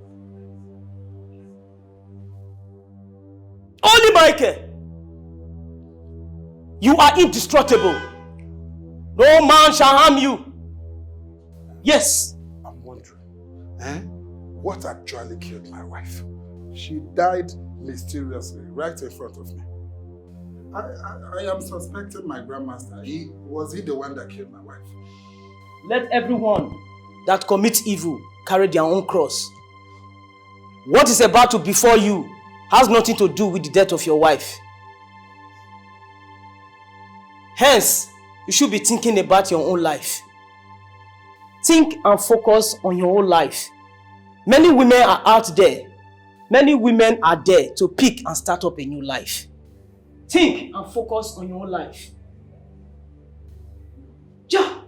Holy Michael, you are indestructible. No man shall harm you. Yes. I'm wondering, what actually killed my wife? She died mysteriously right in front of me. I am suspecting my grandmaster. Was he the one that killed my wife? Let everyone that commits evil carry their own cross. What is about to befall you has nothing to do with the death of your wife. Hence, you should be thinking about your own life. Think and focus on your own life. Many women are out there. Many women are there to pick and start up a new life. Think and focus on your own life. Ja!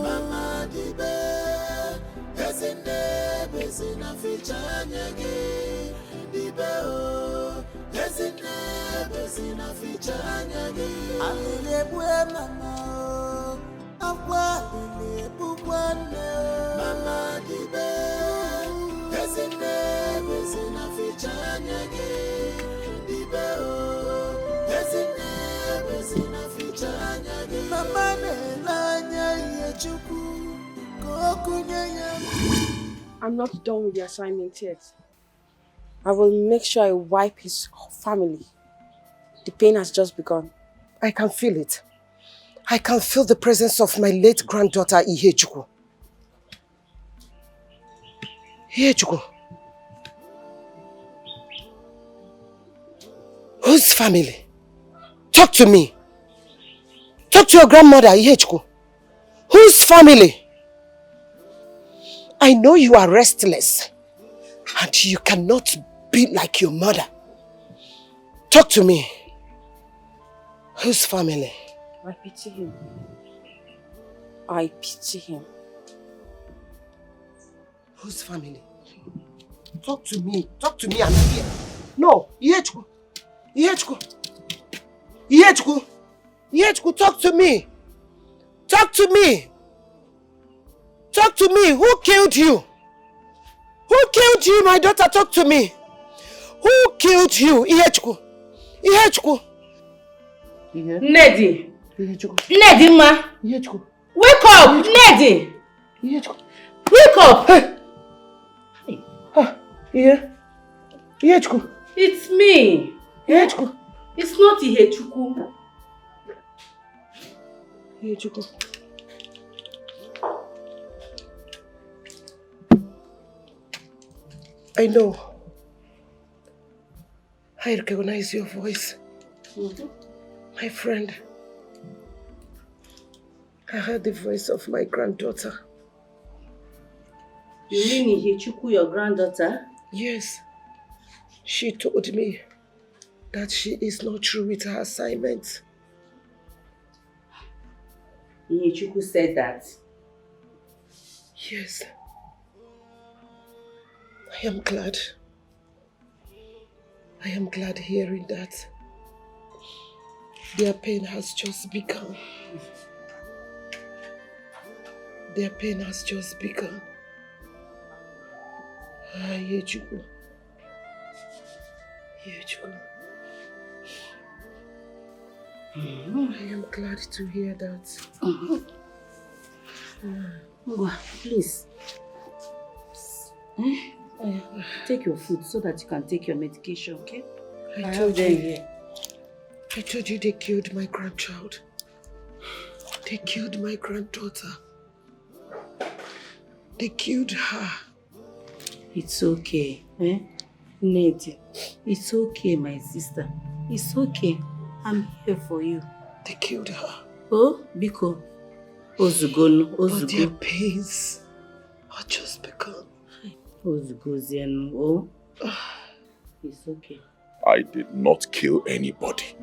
Mama dibe, ezine bezina fichanyagi. Dibe o, ezine bezina fichanyagi. Alile bwe mama o, akwa alile bukwane o. Mama dibe, ezine bezina fichanyagi. Dibe o, ezine bezina fichanyagi. Mama ne lanya ye chuku, kokunye ye. I'm not done with the assignment yet. I will make sure I wipe his family. The pain has just begun. I can feel it. I can feel the presence of my late granddaughter, Ihechukwu. Ihechukwu. Whose family? Talk to me. Talk to your grandmother, Ihechukwu. Whose family? I know you are restless. And you cannot be like your mother. Talk to me. Whose family? I pity him. I pity him. Whose family? Talk to me. Talk to me, I'm here. No, Ihechukwu. Ihechukwu. Ihechukwu. Ihechukwu, talk to me. Talk to me. Talk to me. Who killed you? Who killed you, my daughter? Talk to me. Who killed you? Ihechukwu. Ihechukwu. Nedi. Ihechukwu. Nedi, ma. Ihechukwu. Wake up, Nedi. Ihechukwu. Wake up. Hey. Ihechukwu. It's me. Ihechukwu. It's not Ihechukwu. Ihechukwu. I know. I recognize your voice. My friend. I heard the voice of my granddaughter. You mean Ihechukwu, your granddaughter? Yes. She told me that she is not through with her assignment. Ihechukwu said that? Yes. I am glad. I am glad hearing that. Their pain has just begun. Their pain has just begun. Ihechukwu. Ihechukwu. I am glad to hear that. Please. Take your food so that you can take your medication, okay? I told you they killed my grandchild. They killed my granddaughter. They killed her. It's okay, eh? Nedi, it's okay, my sister. It's okay. I'm here for you. They killed her. Oh, Biko. Ozugonu, But their pains are just begun. Ozugozianu, oh. It's okay. I did not kill anybody.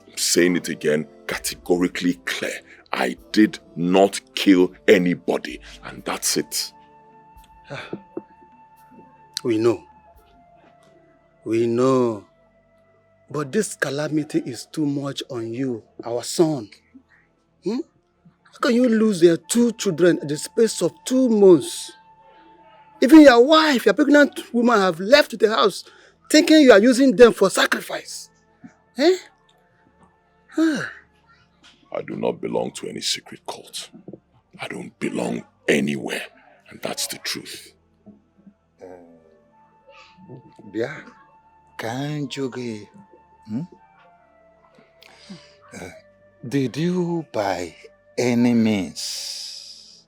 I'm saying it again, categorically clear. I did not kill anybody, and that's it. We know. We know. But this calamity is too much on you, our son. How can you lose your 2 children in the space of 2 months? Even your wife, your pregnant woman, have left the house thinking you are using them for sacrifice. Eh? I do not belong to any secret cult. I don't belong anywhere, and that's the truth. Bia, Kanjoge, did you by any means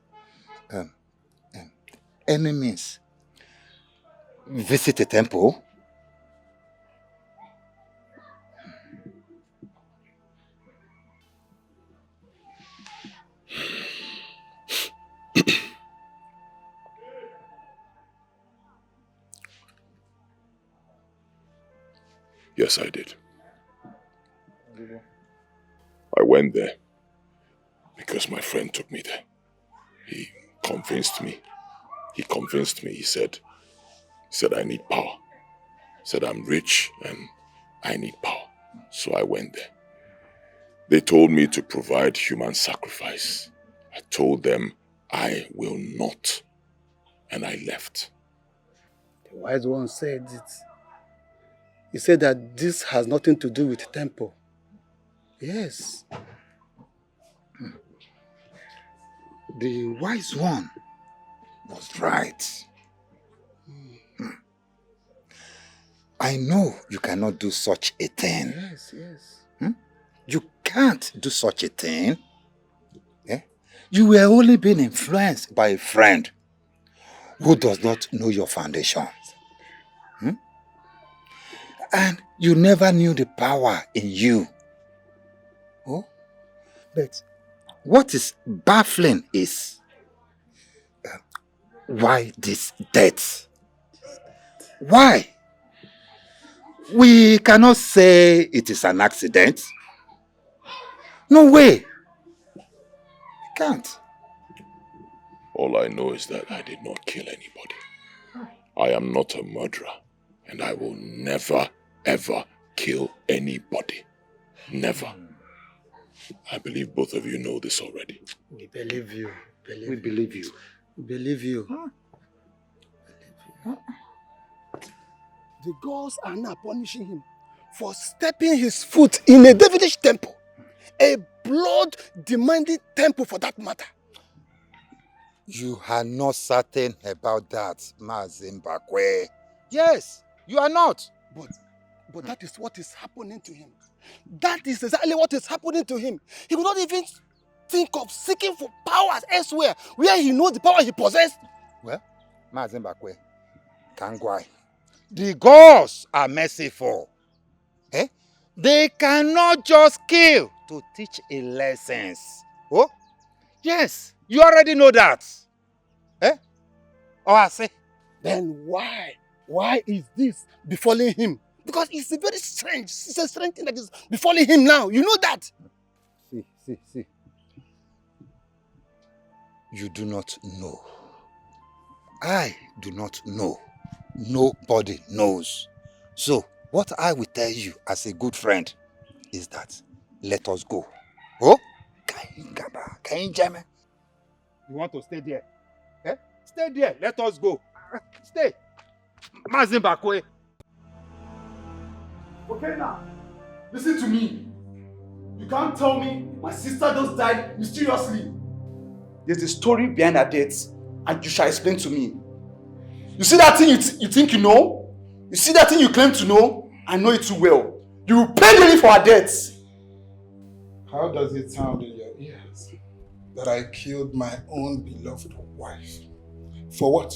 visit a temple? Yes, I did. I went there because my friend took me there. He convinced me. He said I need power. He said I'm rich and I need power. So I went there. They told me to provide human sacrifice. I told them I will not. And I left. The wise one said it. He said that this has nothing to do with temple. Yes. The wise one was right. I know you cannot do such a thing. Yes, yes. You can't do such a thing. You were only being influenced by a friend who does not know your foundations. And you never knew the power in you. Oh? But what is baffling is why this death? Why? We cannot say it is an accident. No way. We can't. All I know is that I did not kill anybody. I am not a murderer, and I will never, ever kill anybody. Never. I believe both of you know this already. We believe you. We believe you. We believe you. The gods are now punishing him for stepping his foot in a devilish temple. A blood-demanding temple for that matter. You are not certain about that, Mazimbakwe. Yes, you are not. But that is what is happening to him. That is exactly what is happening to him. He will not even think of seeking for powers elsewhere, where he knows the power he possessed. Well, Mazimbakwe, Kangwai, the gods are merciful. They cannot just kill to teach a lesson. Oh, yes, you already know that. Oh, I say. Then why is this befalling him? Because it's a very strange, thing that is befalling him now. You know that. See. You do not know. I do not know. Nobody knows. So, what I will tell you as a good friend is that let us go. Oh? You want to stay there? Stay there. Let us go. Stay. Mazimbakwe. Okay now, listen to me. You can't tell me my sister just died mysteriously. There's a story behind her death, and you shall explain to me. You see that thing you think you know? You see that thing you claim to know? I know it too well. You will pay dearly for her death. How does it sound in your ears that I killed my own beloved wife? For what?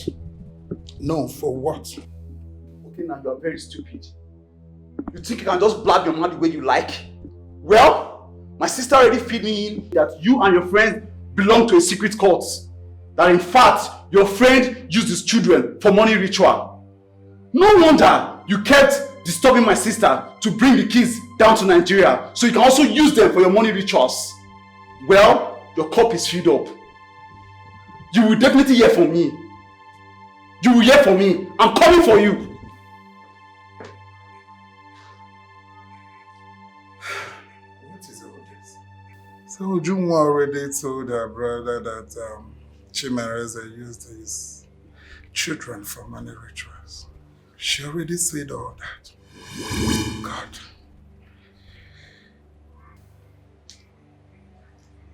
No, for what? Okay, now you are very stupid. You think you can just blab your mouth the way you like? Well, my sister already feed me in that you and your friend belong to a secret cult. That in fact, your friend used his children for money ritual. No wonder you kept disturbing my sister to bring the kids down to Nigeria so you can also use them for your money rituals. Well, your cup is filled up. You will definitely hear from me. You will hear from me. I'm coming for you. So Ujunwa already told her brother that Chimereze used his children for money rituals. She already said all that. God.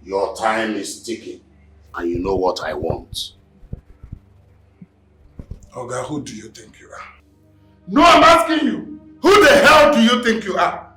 Your time is ticking, and you know what I want. Oga, who do you think you are? No, I'm asking you. Who the hell do you think you are?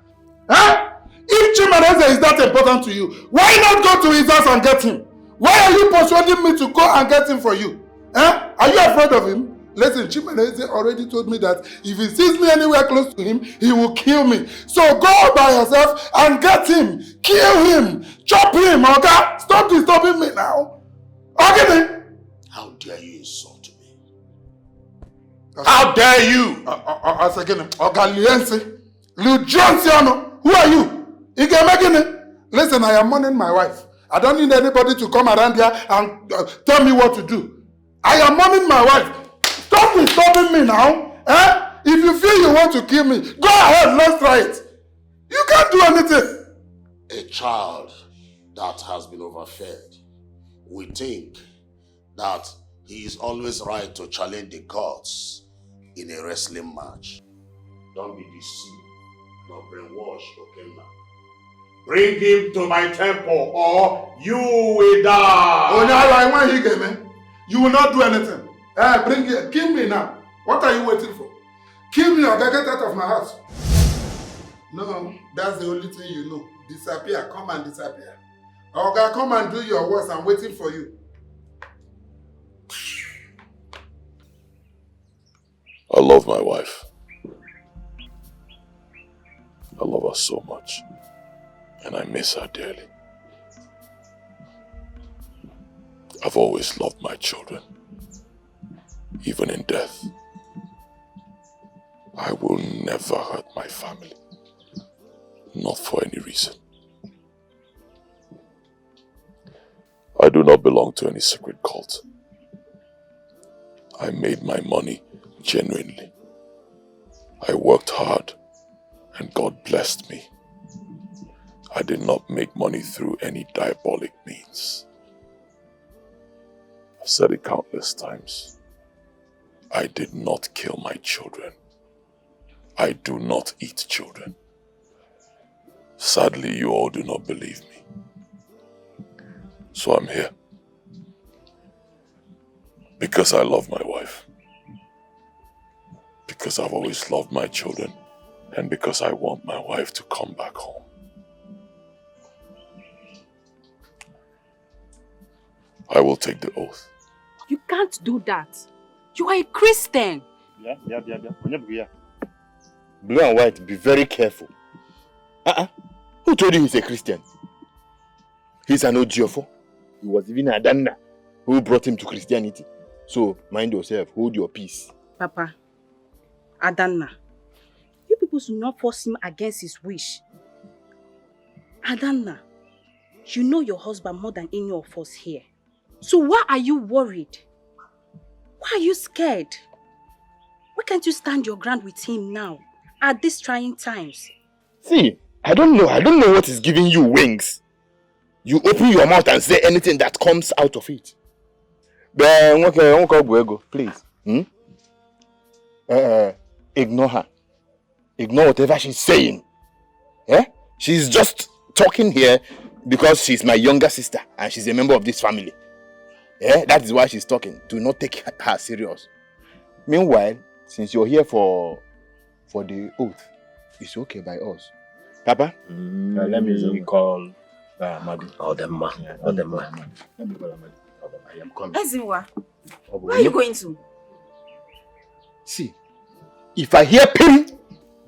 Huh? If Chimereze is that important to you, why not go to his house and get him? Why are you persuading me to go and get him for you? Huh? Are you afraid of him? Listen, Chimereze already told me that if he sees me anywhere close to him, he will kill me. So go by yourself and get him. Kill him. Chop him, okay? Stop disturbing me now. Okay? How dare you insult me? How dare you? Who are you? Listen, I am mourning my wife. I don't need anybody to come around here and tell me what to do. I am mourning my wife. Stop disturbing me now. If you feel you want to kill me, go ahead, let's try it. You can't do anything. A child that has been overfed will think that he is always right to challenge the gods in a wrestling match. Don't be deceived, nor brainwashed, okay now. Bring him to my temple or you will die. Oh, no, when he came in, you will not do anything. Bring him. Kill me now. What are you waiting for? Kill me or get out of my house. No, that's the only thing you know. Disappear, come and disappear. Oga, come and do your worst. I'm waiting for you. I love my wife. I love her so much. And I miss her dearly. I've always loved my children. Even in death. I will never hurt my family. Not for any reason. I do not belong to any secret cult. I made my money genuinely. I worked hard and God blessed me. I did not make money through any diabolic means. I've said it countless times. I did not kill my children. I do not eat children. Sadly, you all do not believe me. So I'm here. Because I love my wife. Because I've always loved my children. And because I want my wife to come back home. I will take the oath. You can't do that. You are a Christian. Yeah. Blue and white, be very careful. Who told you he's a Christian? He's an Ojiofo. He was even a Danna who brought him to Christianity. So, mind yourself, hold your peace. Papa, Adanna, you people should not force him against his wish. Adanna, you know your husband more than any of us here. So why are you worried? Why are you scared? Why can't you stand your ground with him now, at these trying times? See, I don't know what is giving you wings. You open your mouth and say anything that comes out of it. Please. Ignore her. Ignore whatever she's saying. Yeah? She's just talking here because she's my younger sister and she's a member of this family. Yeah? That is why she's talking. Do not take her serious. Meanwhile, since you're here for the oath, it's okay by us. Papa? Let me call Madu. Odemma. Let me call Madu. I am coming. Ezinwa, where are you going to? See, if I hear pim,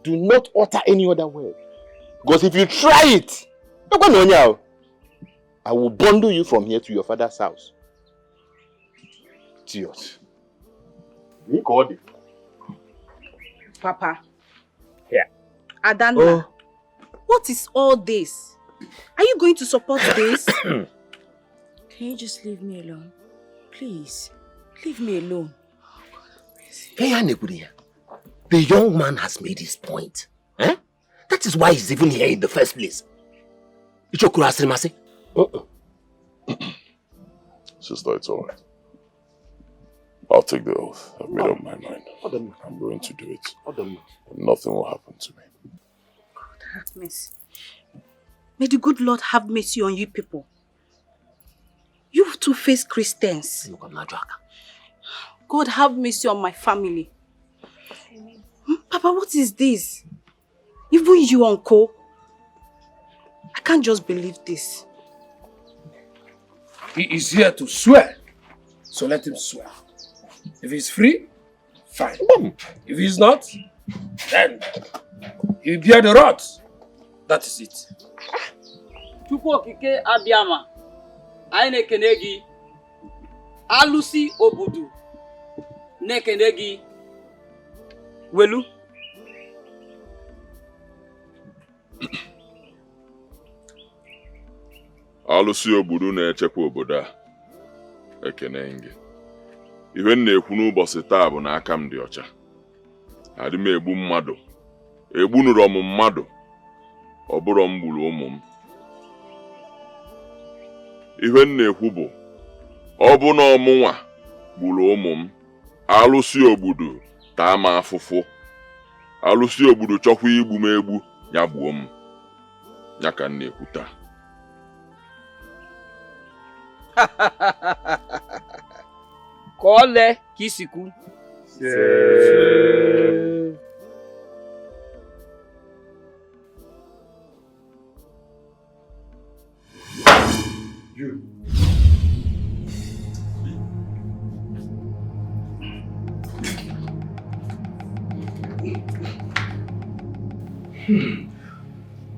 do not utter any other word. Because if you try it, I will bundle you from here to your father's house. Idiot. Papa. Yeah. Adanna, what is all this? Are you going to support this? Can you just leave me alone? Please, leave me alone. The young man has made his point. Eh? That is why he's even here in the first place. Sister, it's alright. I'll take the oath. I've made up my mind. I'm going to do it. Nothing will happen to me. God have mercy. May the good Lord have mercy on you people. You two-faced Christians. God have mercy on my family. Papa, what is this? Even you, uncle. I can't just believe this. He is here to swear. So let him swear. If he's free, fine. If he's not, then he'll bear the rod. That is it. Chukwu okike abịama, anyị na-ekene gị. Alụsị obodo na-ekene gị. Welu. Alụsị obodo na-echekwa obodo a. Ekene gị. Ihe m na-ekwu n'ụbọchị taa bụ na aka m dị ọcha. Adị m egbu mmadụ. Egbunuru m mmadụ. Ọ bụrụ m gburu ụmụ m. Ihe m na-ekwu bụ ọ bụ na ọmụnwa gburu ụmụ m. Alụsị obodo taa m afụfụ. Alụsị obodo chọkwa igbu m egbu ya gbuo m. Ya ka m na-ekwu taa. Ka ọ lee ka isi kwu. You.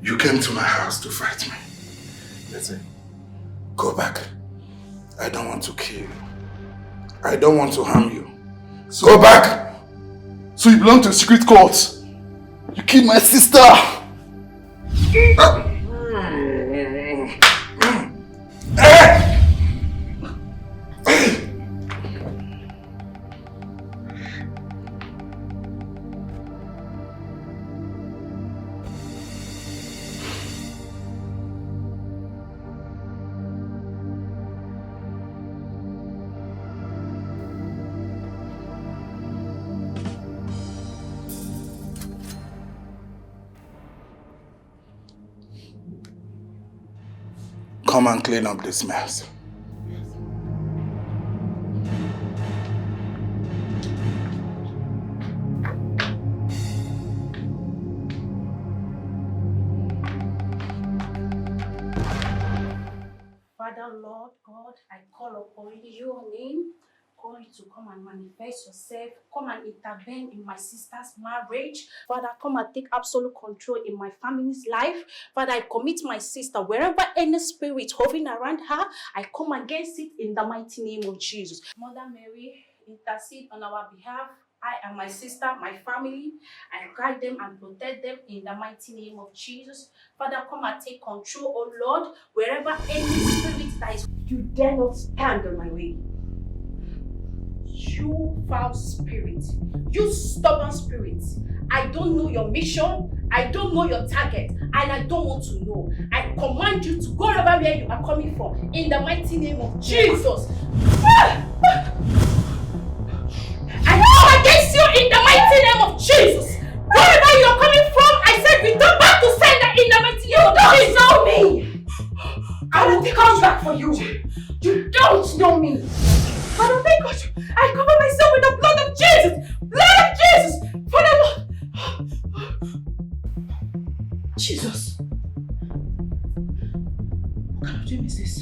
You came to my house to fight me. Listen, go back. I don't want to kill you. I don't want to harm you. So go back! So you belong to a secret cult. You killed my sister! Come and clean up this mess. Father, Lord God, I call upon your name. Call you to come and manifest yourself. Come and intervene in my sister's marriage. Father, come and take absolute control in my family's life. Father, I commit my sister wherever any spirit hovering around her, I come against it in the mighty name of Jesus. Mother Mary, intercede on our behalf. I and my sister, my family, I guide them and protect them in the mighty name of Jesus. Father, come and take control, oh Lord, wherever any spirit that is, you dare not stand on my way. You foul spirit, you stubborn spirit, I don't know your mission, I don't know your target, and I don't want to know. I command you to go over where you are coming from, in the mighty name of Jesus. I come against you in the mighty name of Jesus. Wherever you are coming from, I said return back to sender in the mighty name of Jesus. You don't know me. I will come back for you. You don't know me. Father, thank God, I cover myself with the blood of Jesus! Blood of Jesus! Father, Lord! Jesus! What kind of dream is this?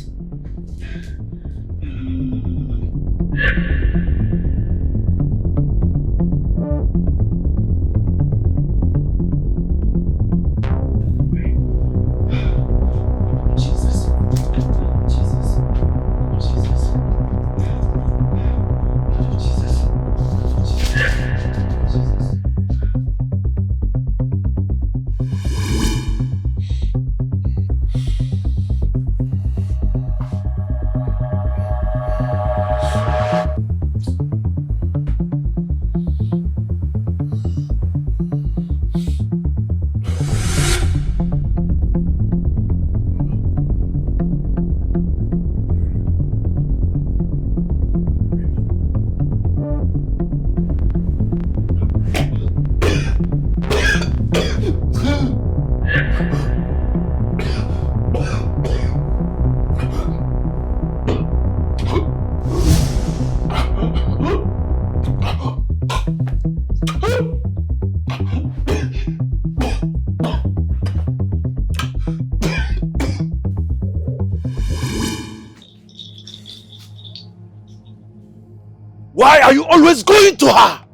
Why are you always going to her?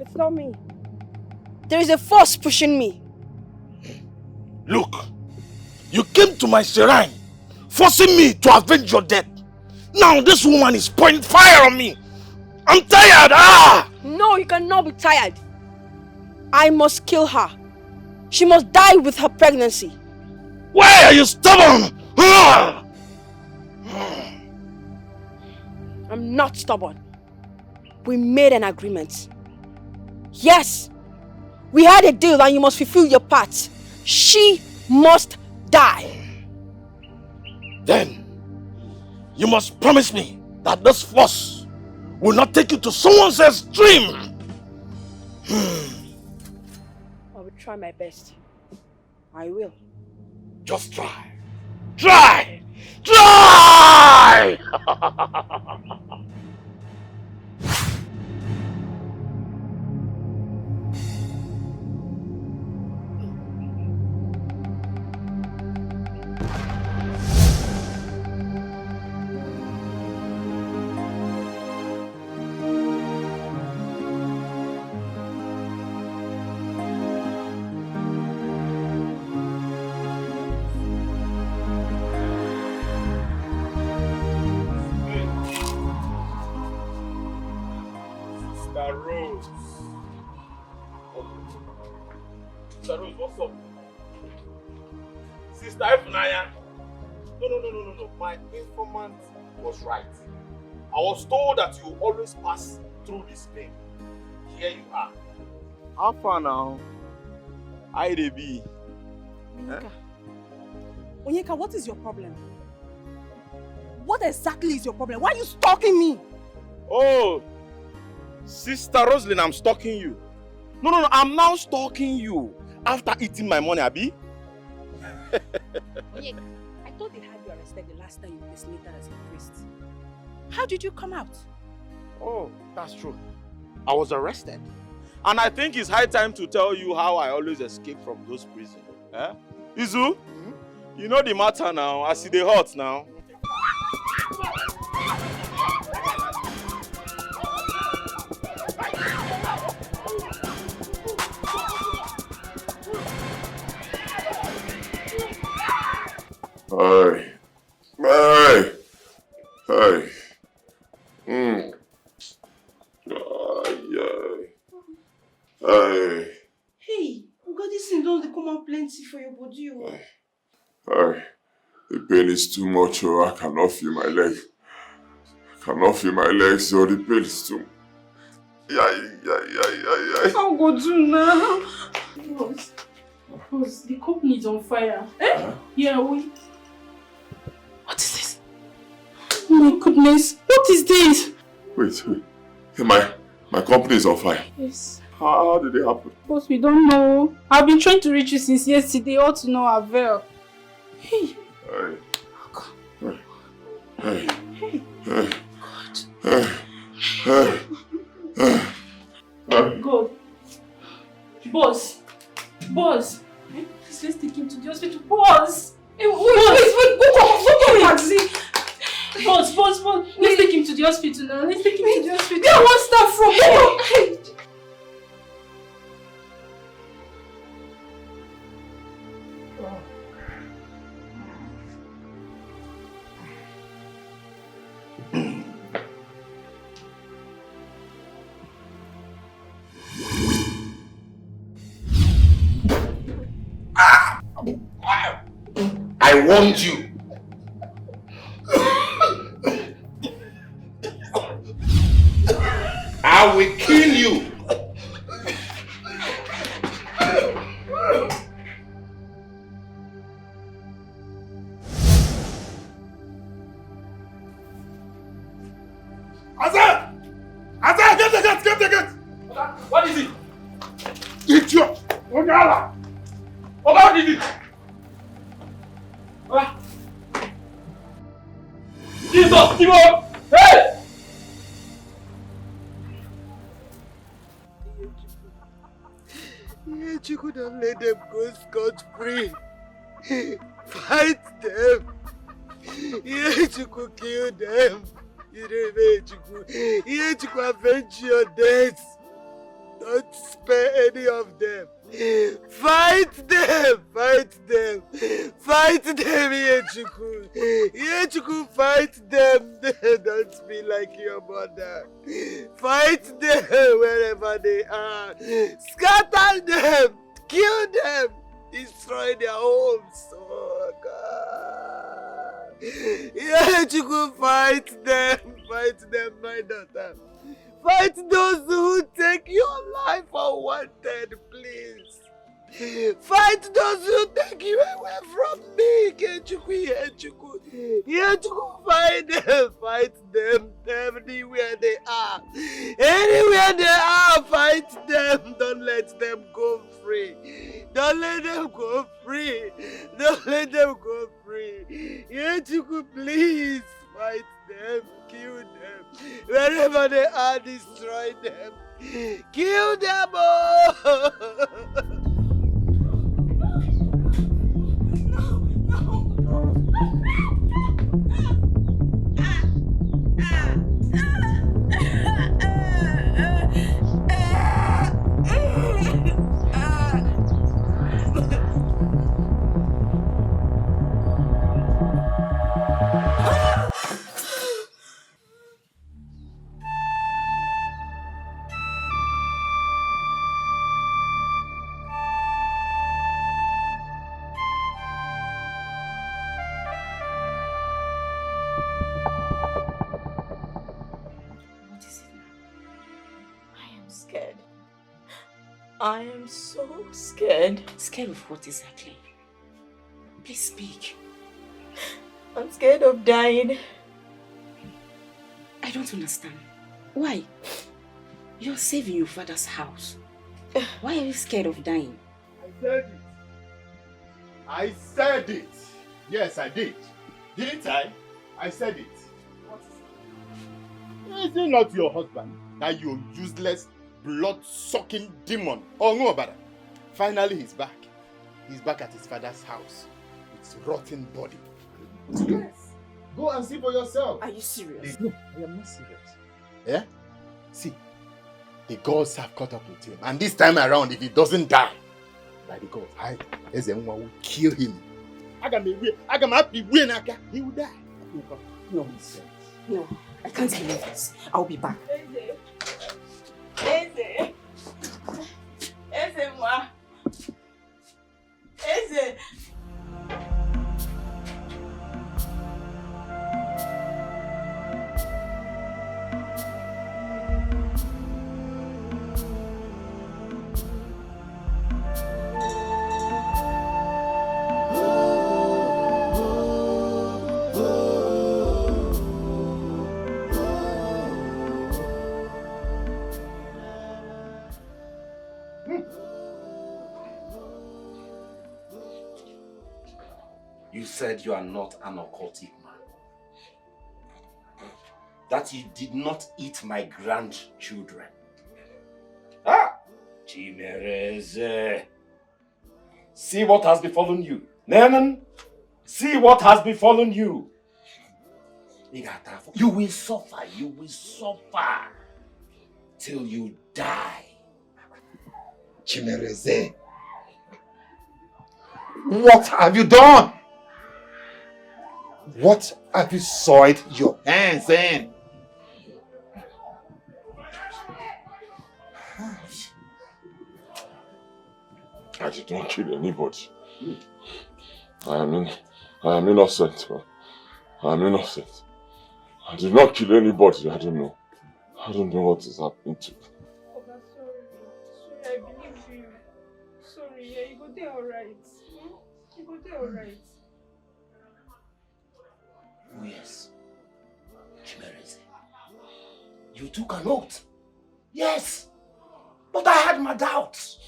It's not me. There is a force pushing me. Look, you came to my shrine, forcing me to avenge your death. Now this woman is pouring fire on me. I'm tired, No, you cannot be tired. I must kill her. She must die with her pregnancy. Why are you stubborn? I'm not stubborn. We made an agreement. Yes, we had a deal and you must fulfill your part. She must die. Then, you must promise me that this force will not take you to someone else's dream. I will try my best. I will. Just try. Try! Try! Sister Rose. Sister Rose, what's up? Sister Ifunanya. No. My informant was right. I was told that you always pass through this pain. Here you are. How far now? Hi, Debbie. Onyeka. Onyeka, what is your problem? What exactly is your problem? Why are you stalking me? Oh, Sister Rosalind, I'm stalking you. No, I'm now stalking you after eating my money, Abi. Onyeka, I thought they had you arrested the last time you impersonated as a priest. How did you come out? Oh, that's true. I was arrested. And I think it's high time to tell you how I always escape from those prisons. Eh? Izu, you know the matter now. I see the hot now. Hey. Hey, God, this thing don't come out plenty for your body. Hey. The pain is too much, oh, I cannot feel my leg. I cannot feel my legs, so the pain is too much. How go do now? Boss, the company is on fire. Eh? Yeah, we. What is this? Oh my goodness, what is this? Wait. Hey, my company is on fire. Yes. How did it happen? Boss, we don't know. I've been trying to reach you since yesterday, all to no avail. Hey. God. Boss. Please, let's take him to the hospital. Boss. Hey, wait. Go come taxi. Boss. Let's take him to the hospital now. Let's take him to the hospital. Where I want start from? I warned you. I will kill you. Azar, get the gate. What is it? Idiot. Onyala. What is it? Jesus, Timo! Hey! Yet you could have let them go scot-free. Fight them. Yet you could kill them. Yet you could avenge your deaths. Don't spare any of them. Fight them! Fight them! Fight them, Yechuku! Yechuku, fight them! Don't be like your mother. Fight them wherever they are. Scatter them! Kill them! Destroy their homes! Oh, God! Yechuku, fight them! Fight them, my daughter! Fight those who take your life unwanted, please. Fight those who take you away from me. Yechuku, fight them. Fight them everywhere they are. Anywhere they are, fight them. Don't let them go free. Don't let them go free. Don't let them go free. Yechuku, please fight them. Kill them. Wherever they are, destroy them. Kill them all. I am so scared. Scared of what exactly? Please speak. I'm scared of dying. I don't understand. Why? You're saving your father's house. Why are you scared of dying? I said it. I said it. Yes, I did. Didn't I? I said it. What is it? Is it not your husband? That you useless, blood-sucking demon. Oh, no, brother. Finally, he's back. He's back at his father's house. With his rotten body. Yes. Go and see for yourself. Are you serious? No, I am not serious. Yeah? See, the gods have caught up with him. And this time around, if he doesn't die, by the gods, Ezenwa will kill him. He will die. Nonsense. No, I can't believe this. I'll be back. Eze. Ma. Eze. You said you are not an occultic man. That you did not eat my grandchildren. Ah! Chimereze. See what has befallen you. Neman, see what has befallen you. You will suffer, till you die. Chimereze, what have you done? What have you soiled your hands in? I did not kill anybody. I am innocent, man. I am innocent. I did not kill anybody. I don't know. I don't know what is happening to me. Oga, sorry. Sorry, I believe you. Sorry, yeah, you go there alright. You go there alright. Oh yes. Chimereze. You took an oath. Yes. But I had my doubts.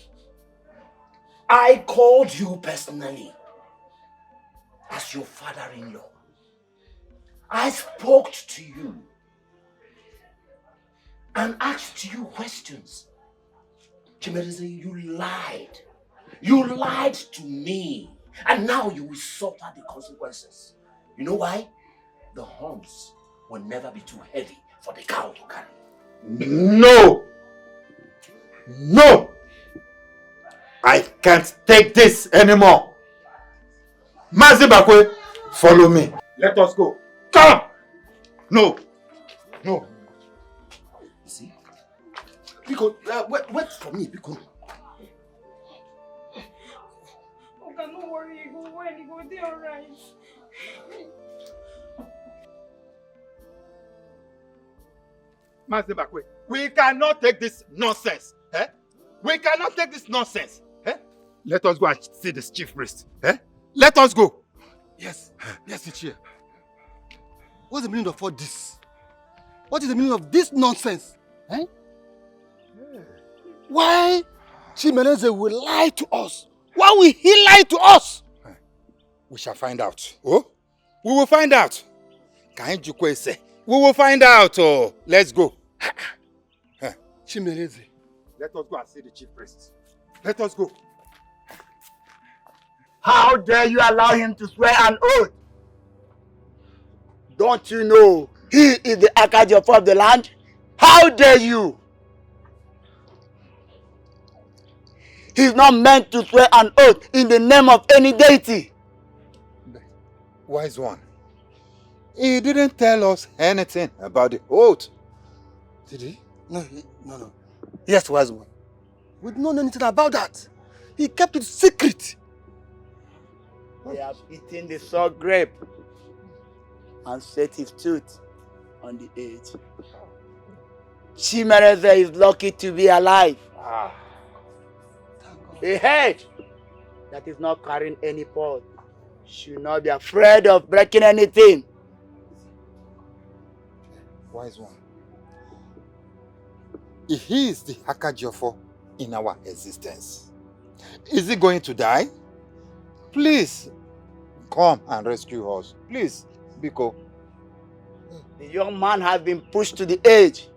I called you personally as your father-in-law. I spoke to you and asked you questions. Chimereze, you lied. You lied to me. And now you will suffer the consequences. You know why? The horns will never be too heavy for the cow to carry. No! No! I can't take this anymore. Mazibakwe, follow me. Let us go. Come! No. No. See? Because, wait for me, because. Oga, no worry, you go well, you go there alright. Mazibakwe, we cannot take this nonsense. Eh? We cannot take this nonsense. Eh? Let us go and see this chief priest. Eh? Let us go. Yes, yes, it's here. What's the meaning of all this? What is the meaning of this nonsense? Eh? Why Chimereze will lie to us? Why will he lie to us? We shall find out. Oh? We will find out. We will find out. Oh, let's go. Chimereze. Let us go and see the chief priest. Let us go. How dare you allow him to swear an oath? Don't you know he is the Akajiofor of the land? How dare you? He's not meant to swear an oath in the name of any deity. Wise one. He didn't tell us anything about the oath. Did he? No. Yes, wise one. We don't know anything about that. He kept it secret. They have eaten the sour grape and set his tooth on the edge. Chimereze is lucky to be alive. A head that is not carrying any pot should not be afraid of breaking anything. Wise one. If he is the Hakajofo in our existence, is he going to die? Please, come and rescue us. Please, Biko. The young man has been pushed to the edge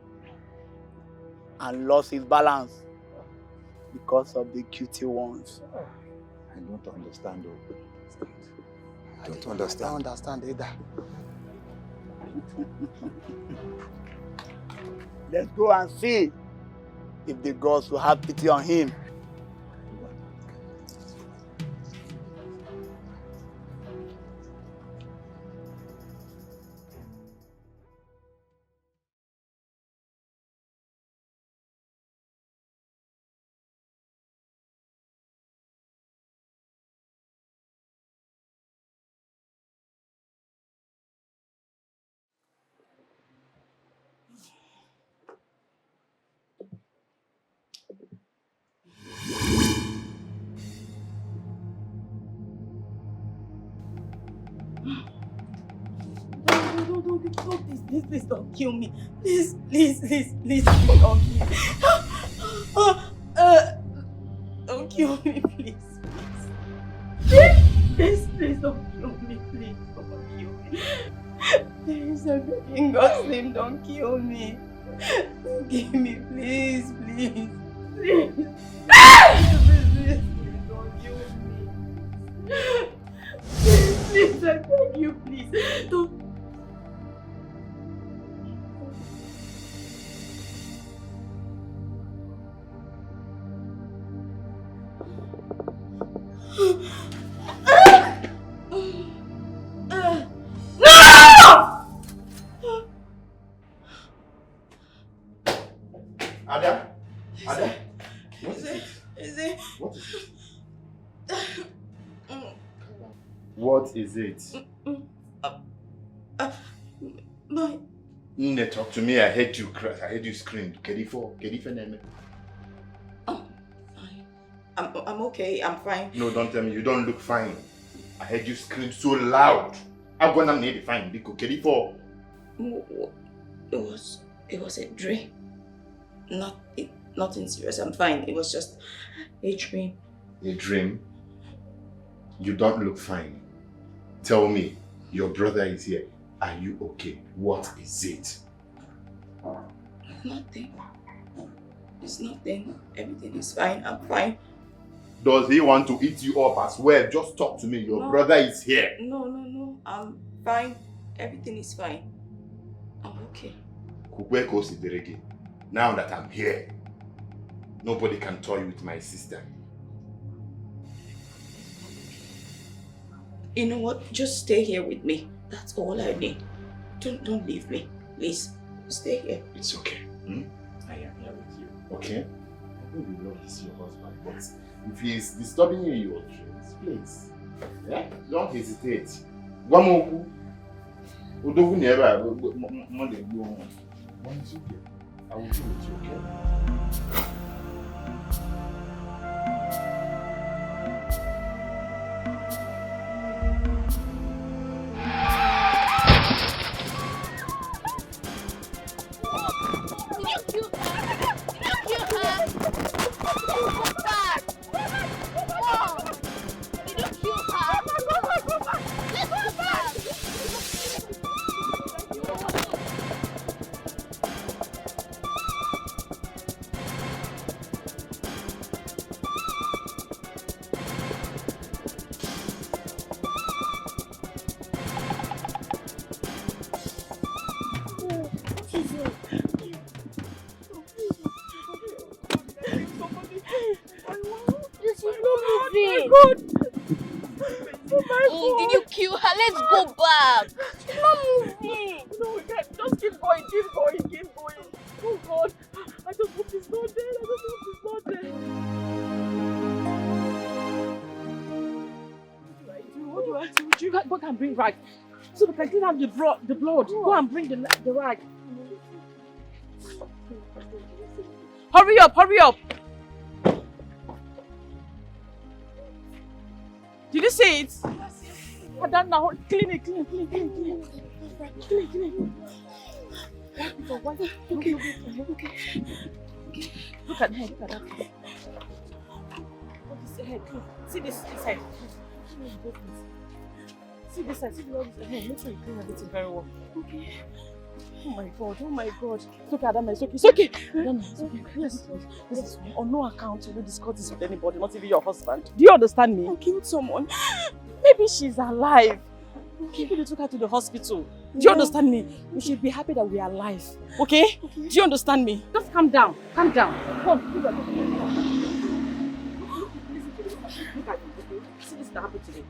and lost his balance because of the cutie ones. I don't understand. I don't understand. I don't understand either. Let's go and see if the gods will have pity on him. No, please don't kill me. Please don't kill me. Don't kill me, please. Please don't kill me. Please don't kill me. Please, I'm begging God's name, don't kill me. Don't kill me, please. Please, don't kill me. Please, I beg you, please. Don't. Ada? Ada? What is it? What is it? What is it? My... Nne, talk to me. I heard you cry. I heard you scream. Kedifo neme. I'm okay. I'm fine. No, don't tell me. You don't look fine. I heard you scream so loud. I'm gonna need it fine. Because Kedifo. It was a dream. Nothing serious. I'm fine. It was just a dream. A dream? You don't look fine. Tell me, your brother is here. Are you okay? What is it? Nothing. It's nothing. Everything is fine. I'm fine. Does he want to eat you up as well? Just talk to me. Your brother is here. No. I'm fine. Everything is fine. I'm okay. Now that I'm here, nobody can toy with my sister. You know what? Just stay here with me. That's all I need. Don't leave me. Please, stay here. It's okay. I am here with you. Okay? I know you love to see your husband, but if he is disturbing you in your dreams, please, yeah? Don't hesitate. Guamoku. Udogu never. Monday, go on. Once you get, I will be with you, okay? Did you kill her? Let's go back. She's not moving. No, we can't. Just keep going. Oh God, I just hope she's not dead. What do I do? You go and bring rag so we can clean up the blood. Go and bring the rag. Hurry up! Did you see it? That now, clean it. Okay. Look at the head, What is the head? See this side. See this side, see all this head. Make sure you clean everything very well. Okay. Oh my God. It's okay, Adama, it's okay. Adama, it's okay. Yes. This is on no account you will discuss this with anybody, not even your husband. Do you understand me? I killed someone. Maybe she's alive. Maybe they took her to the hospital. Do you understand me? We should be happy that we are alive. Okay? Do you understand me? Just calm down. Calm down. Come. Look at See this that happened today.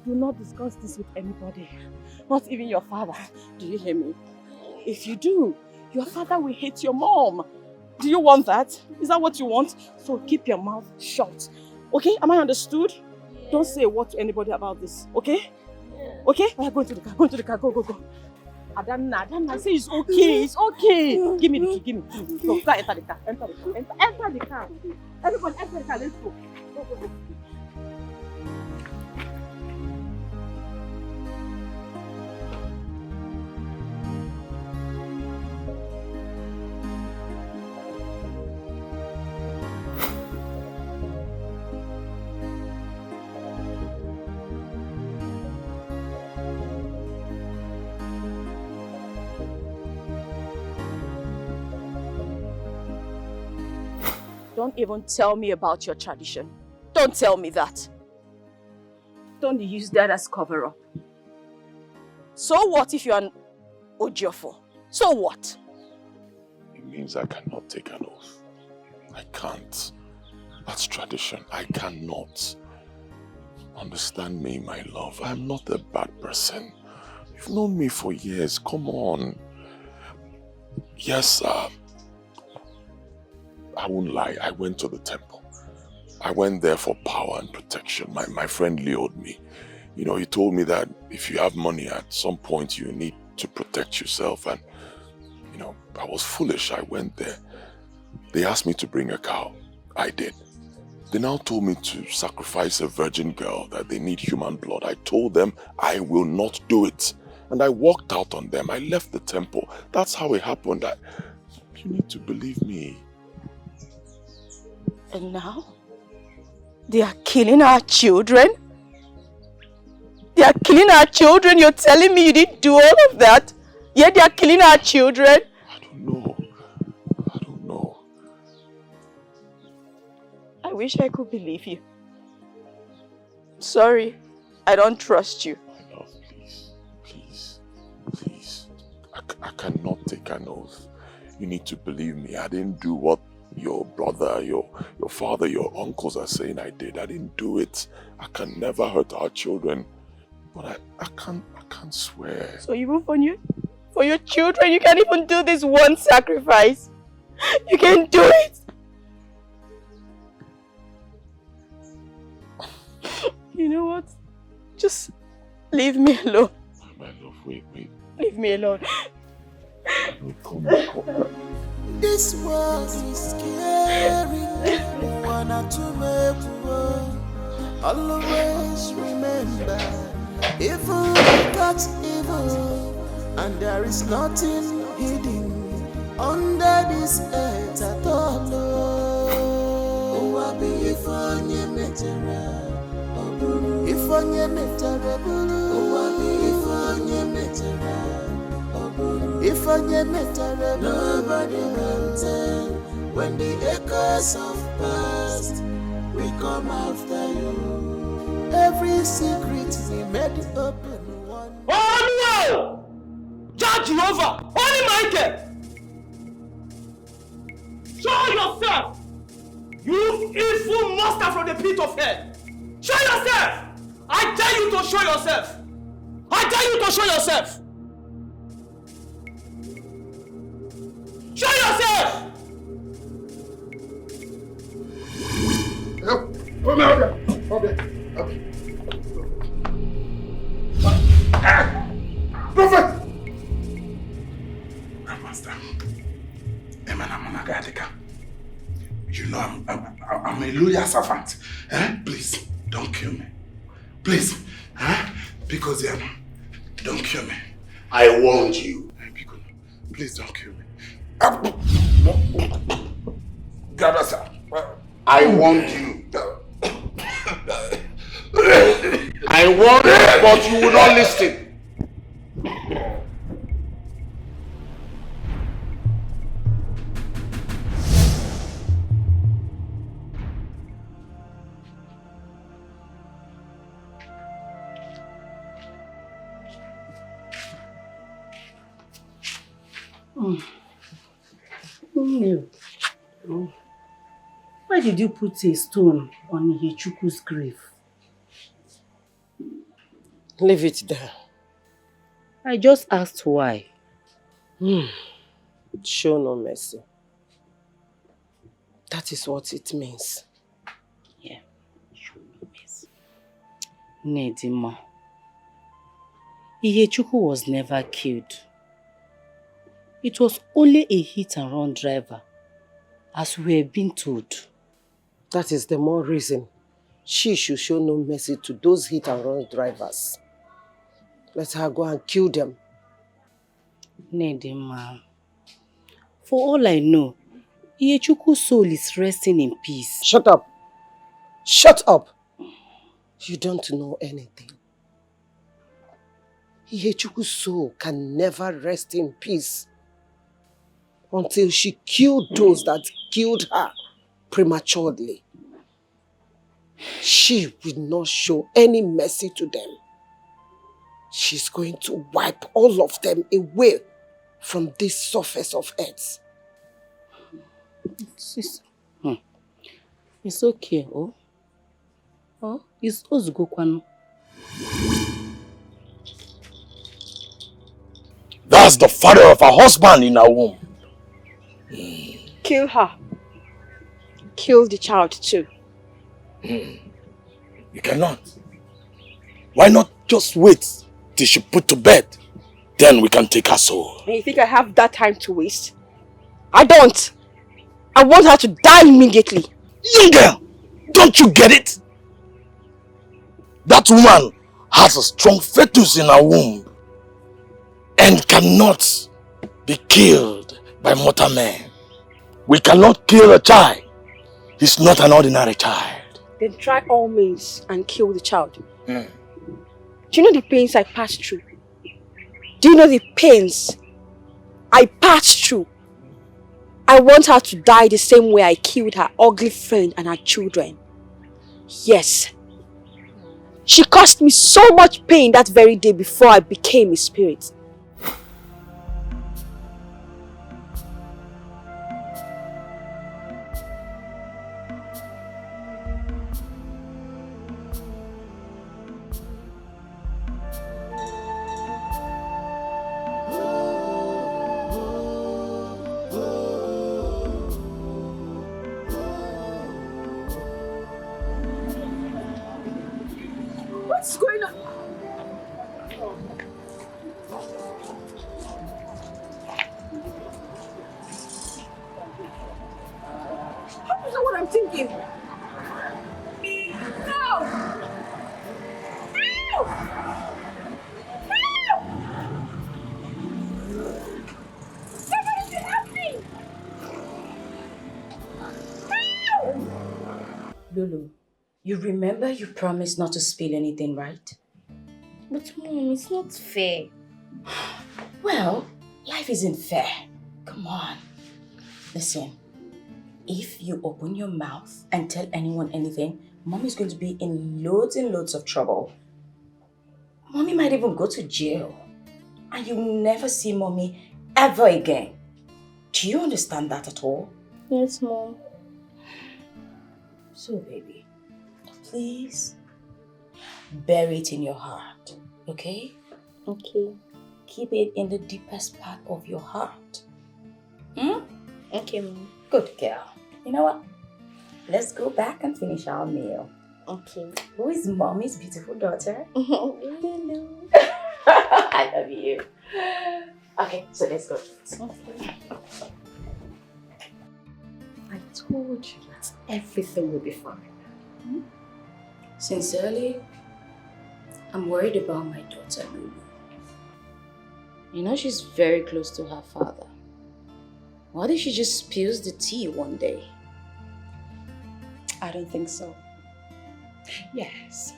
Do not discuss this with anybody. Not even your father. Do you hear me? If you do, your father will hate your mom. Do you want that? Is that what you want? So keep your mouth shut. Okay? Am I understood? Don't say a word to anybody about this. Okay? Okay? Go into the car. Go. Adana, say it's okay. It's okay. Give me the key. Go, enter the car. Enter the car. Everybody, enter the car. Let's go. Go. Don't even tell me about your tradition. Don't tell me that. Don't use that as cover-up. So what if you're an Ojiofo? So what? It means I cannot take an oath. I can't. That's tradition. I cannot. Understand me, my love. I'm not a bad person. You've known me for years. Come on. Yes, I won't lie, I went to the temple. I went there for power and protection. My friend lured me. You know, he told me that if you have money at some point you need to protect yourself, and you know, I was foolish. I went there. They asked me to bring a cow. I did. They now told me to sacrifice a virgin girl, that they need human blood. I told them I will not do it. And I walked out on them. I left the temple. That's how it happened. You need to believe me. And now, they are killing our children? They are killing our children? You're telling me you didn't do all of that? Yet they are killing our children? I don't know. I wish I could believe you. Sorry, I don't trust you. My love, please. I cannot take an oath. You need to believe me. I didn't do what your brother, your father, your uncles are saying I did. I didn't do it. I can never hurt our children. But I can't swear. So even for your children, you can't even do this one sacrifice. You can't do it. You know what? Just leave me alone. My love, wait. Leave me alone. Come. This world is scary. One or two always remember, evil got evil, and there is nothing hidden under this earth at all. Oh, I be if onye metere buru. Oh, I be if onye metere buru. Nobody can tell when the echoes of past will come after you. Every secret we made open one. Oh no! Judge Jehovah! Holy Michael! Show yourself! You evil monster from the pit of hell! Show yourself! I dare you to show yourself! I dare you to show yourself! Show yourself! Come out there. Prophet! Grandmaster, you know I'm a loyal servant. Please, don't kill me. Please, because don't kill me. I warned you. Please don't kill me. God, sir. I warned you. I warned you, but you will not listen. Why did you put a stone on Ihechukwu's grave? Leave it there. I just asked why. Show no mercy. That is what it means. Yeah, show no mercy. Nedima, Ihechukwu was never killed. It was only a hit-and-run driver, as we have been told. That is the more reason she should show no mercy to those hit-and-run drivers. Let her go and kill them. Nedima, for all I know, Ihechukwu's soul is resting in peace. Shut up! Shut up! You don't know anything. Ihechukwu's soul can never rest in peace until she killed those that killed her prematurely. She will not show any mercy to them. She's going to wipe all of them away from this surface of earth. It's okay, oh? Oh, it's Ozugokwanu. That's the father of her husband in her womb. Kill her. Kill the child too. You cannot. Why not just wait till she put to bed? Then we can take her soul. And you think I have that time to waste? I don't. I want her to die immediately. Young girl, don't you get it? That woman has a strong fetus in her womb and cannot be killed by mortal men. We cannot kill a child. He's not an ordinary child. Then try all means and kill the child. Do you know the pains I passed through? Do you know the pains I passed through? I want her to die the same way I killed her ugly friend and her children. Yes. She caused me so much pain that very day before I became a spirit. What's going on? How is that what I'm thinking? No! No! No! Somebody help me! No! Lulu, you remember you promised not to spill anything, right? But Mom, it's not fair. Well, life isn't fair. Come on. Listen, if you open your mouth and tell anyone anything, Mommy's going to be in loads and loads of trouble. Mommy might even go to jail. And you'll never see Mommy ever again. Do you understand that at all? Yes, Mom. So, baby, please bury it in your heart, okay? Okay. Keep it in the deepest part of your heart. Okay, Mom. Good girl. You know what? Let's go back and finish our meal. Okay. Who is Mommy's beautiful daughter? Lulu. I love you. Okay, so let's go. Okay. I told you that everything will be fine. Sincerely, I'm worried about my daughter, Lulu. You know she's very close to her father. What if she just spills the tea one day? I don't think so. Yes.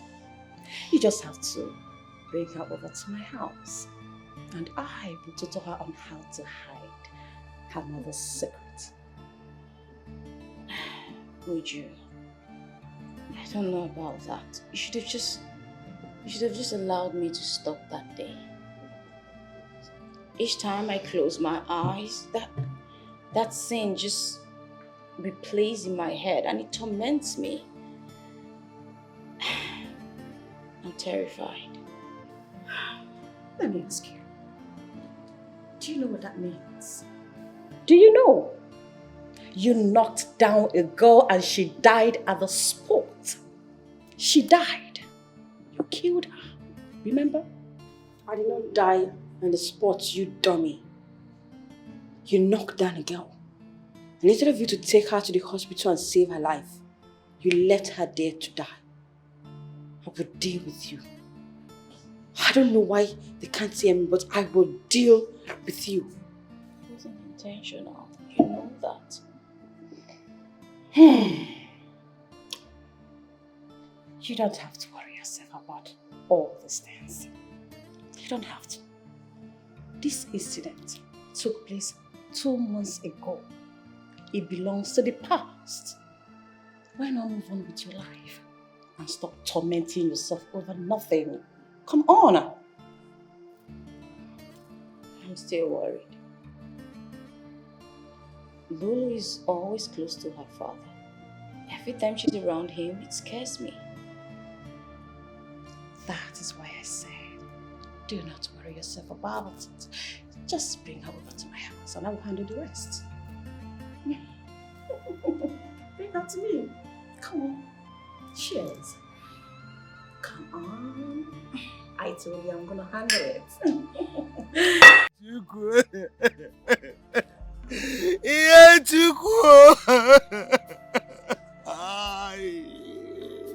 You just have to bring her over to my house. And I will tutor her on how to hide her mother's secret. Would you? I don't know about that. You should have just allowed me to stop that day. Each time I close my eyes, that scene just replays in my head and it torments me. I'm terrified. Let me ask you. Do you know what that means? Do you know? You knocked down a girl and she died at the spot. She died. You killed her. Remember? I did not die on the spot, you dummy. You knocked down a girl. And instead of you to take her to the hospital and save her life, you left her there to die. I will deal with you. I don't know why they can't see me, but I will deal with you. It wasn't intentional. You know that. You don't have to worry yourself about all these things. You don't have to. This incident took place 2 months ago. It belongs to the past. Why not move on with your life and stop tormenting yourself over nothing? Come on. I'm still worried. Lulu is always close to her father. Every time she's around him, it scares me. That is why I said, do not worry yourself about it. Just bring her over to my house and I will handle the rest. Bring her to me. Come on. Cheers. Come on. I told you I'm gonna handle it. Yeah, Chukwu.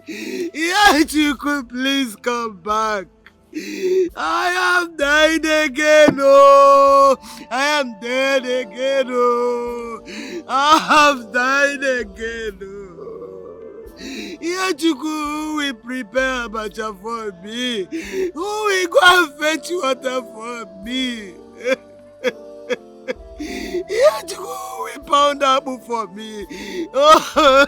Yeah, Chukwu, please come back. I am dying again, oh. I am dead again, oh. I have died again, oh. Yeah, Chukwu, we prepare abacha for me. Who will go and fetch water for me? Yeah, Chukwu, we pound apple for me. Oh.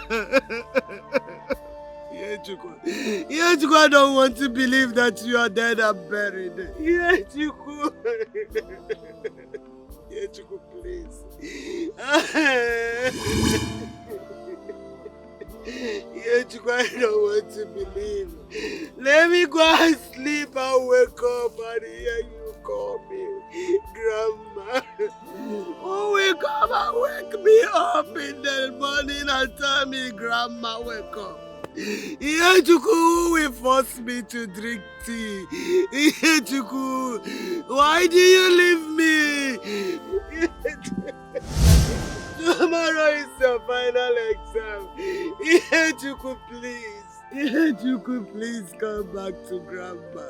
Yeah, Chukwu, I don't want to believe that you are dead and buried. Yeah, Chukwu. Yeah, Chukwu, please. Yeah, Chukwu, I don't want to believe. Let me go and sleep and wake up and hear you call me Grandma. Who will come and wake me up in the morning and tell me, Grandma, wake up? Chukwu will force me to drink tea. Chukwu, why do you leave me? Tomorrow is your final exam. Chukwu, please. Chukwu, please come back to Grandma.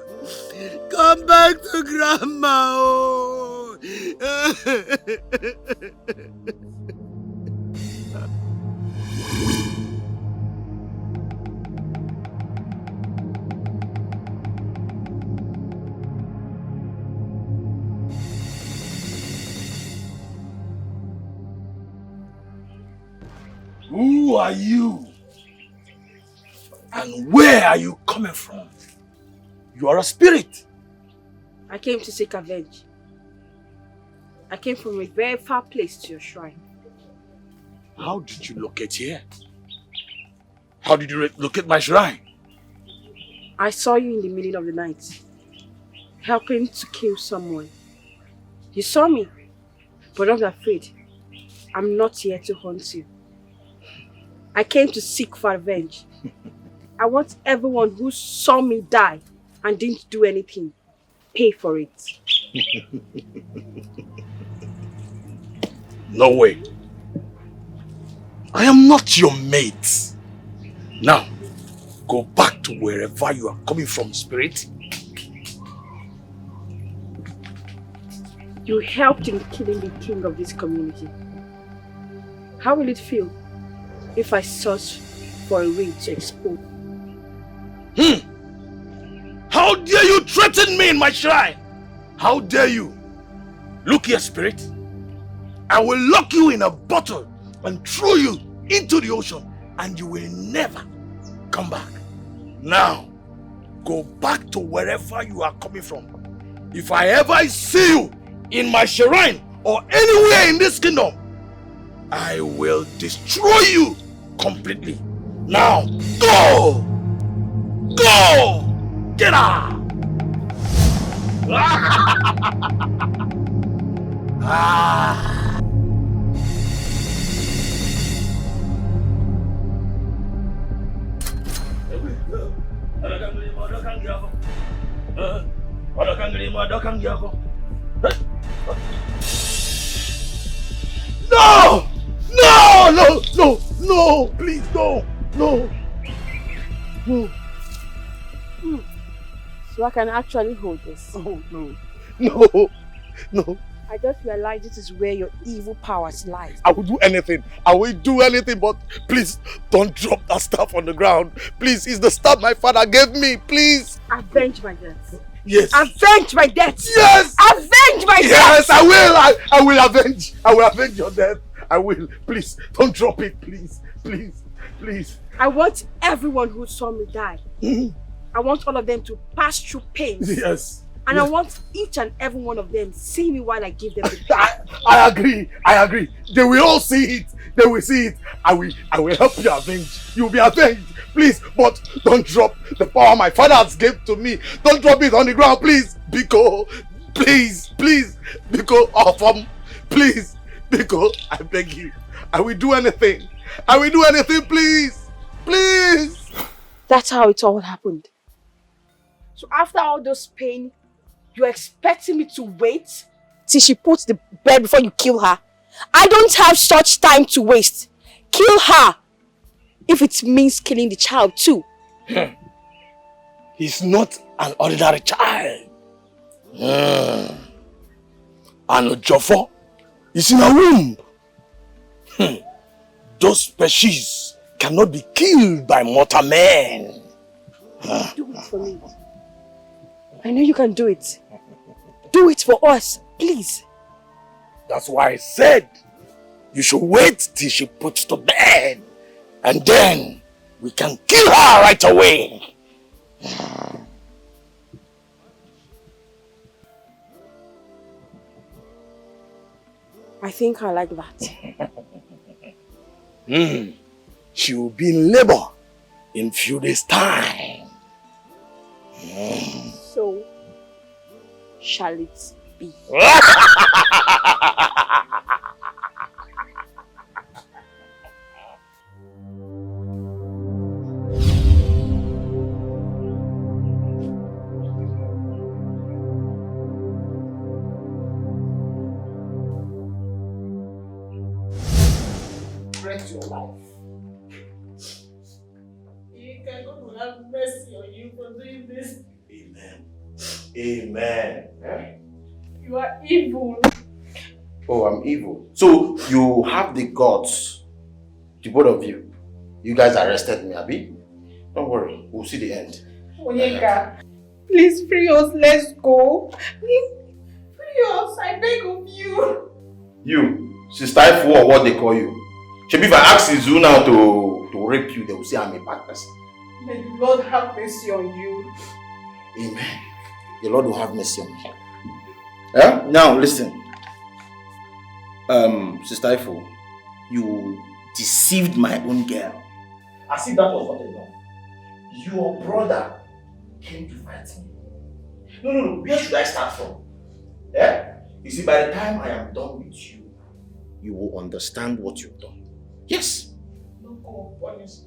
Come back to Grandma. Oh. Who are you? And where are you coming from? You are a spirit. I came to seek revenge. I came from a very far place to your shrine. How did you locate here? How did you locate my shrine? I saw you in the middle of the night, helping to kill someone. You saw me, but don't be afraid. I'm not here to hunt you. I came to seek for revenge. I want everyone who saw me die and didn't do anything, pay for it. No way. I am not your mate. Now, go back to wherever you are coming from, spirit, you helped in killing the king of this community. How will it feel if I search for a way to expose? How dare you threaten me in my shrine? How dare you? Look here, spirit. I will lock you in a bottle and throw you into the ocean, and you will never come back. Now, go back to wherever you are coming from. If I ever see you in my shrine or anywhere in this kingdom, I will destroy you completely. Now, go! Go! Get out! No! No! No! No! No! Please, no! No! No! So I can actually hold this. Oh, no. No! No! I just realized this is where your evil powers lie. I will do anything. I will do anything, but please don't drop that staff on the ground. Please, it's the staff my father gave me. Please. Avenge my death. Yes. Avenge my death. Yes. Avenge my death. Yes, I will. I will avenge. I will avenge your death. I will. Please, don't drop it. Please. Please. Please. I want everyone who saw me die. I want all of them to pass through pain. Yes. And yes. I want each and every one of them see me while I give them the pain. I agree. I agree. They will all see it. They will see it. I will help you avenge. You will be avenged. Please, but don't drop the power my father has given to me. Don't drop it on the ground, please. Biko, please, please. Biko, Ofam, please. Biko, I beg you. I will do anything. I will do anything, please. Please. That's how it all happened. So after all those pain, you're expecting me to wait till she puts the bed before you kill her? I don't have such time to waste. Kill her. If it means killing the child too. He's not an ordinary child. And Jofo is in a womb. Those species cannot be killed by mortal men. Do it for me. I know you can do it. Do it for us, please. That's why I said you should wait till she puts to bed. And then we can kill her right away. I think I like that. She will be in labor in few days' time. So shall it be. Your life. God will have mercy on you for doing this. Amen. Amen. Eh? You are evil. Oh, I'm evil. So you have the guts, the both of you. You guys arrested me, Abi. Don't worry, we'll see the end. Onyeka, please free us. Let's go. Free us. I beg of you. You, Sister Ifu, or what they call you. Should if I ask Izu now to rape you, they will say I'm a bad person. May the Lord have mercy on you. Amen. The Lord will have mercy on me. Yeah? Now listen. Sister Ifu, you deceived my own girl. As if that was not enough. Your brother came to fight me. No. Where should I start from? Yeah? You see, by the time I am done with you, you will understand what you've done. Yes. Don't go unpunished.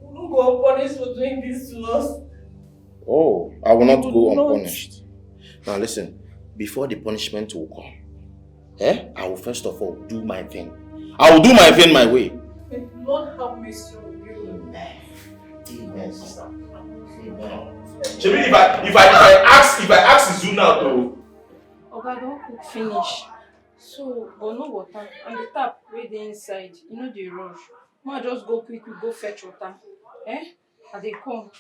Don't go unpunished for doing this to us. Oh, I will not go unpunished. Now listen, before the punishment will come, I will first of all do my thing. I will do my thing my way. May the Lord have mercy on you. Amen, sister. Amen. Shebi, if I ask Izu now to Oga don cook finish. So, but no water. And the tap wey dey inside, you know the rush. Ma just go quick, go fetch water. Eh? And they come.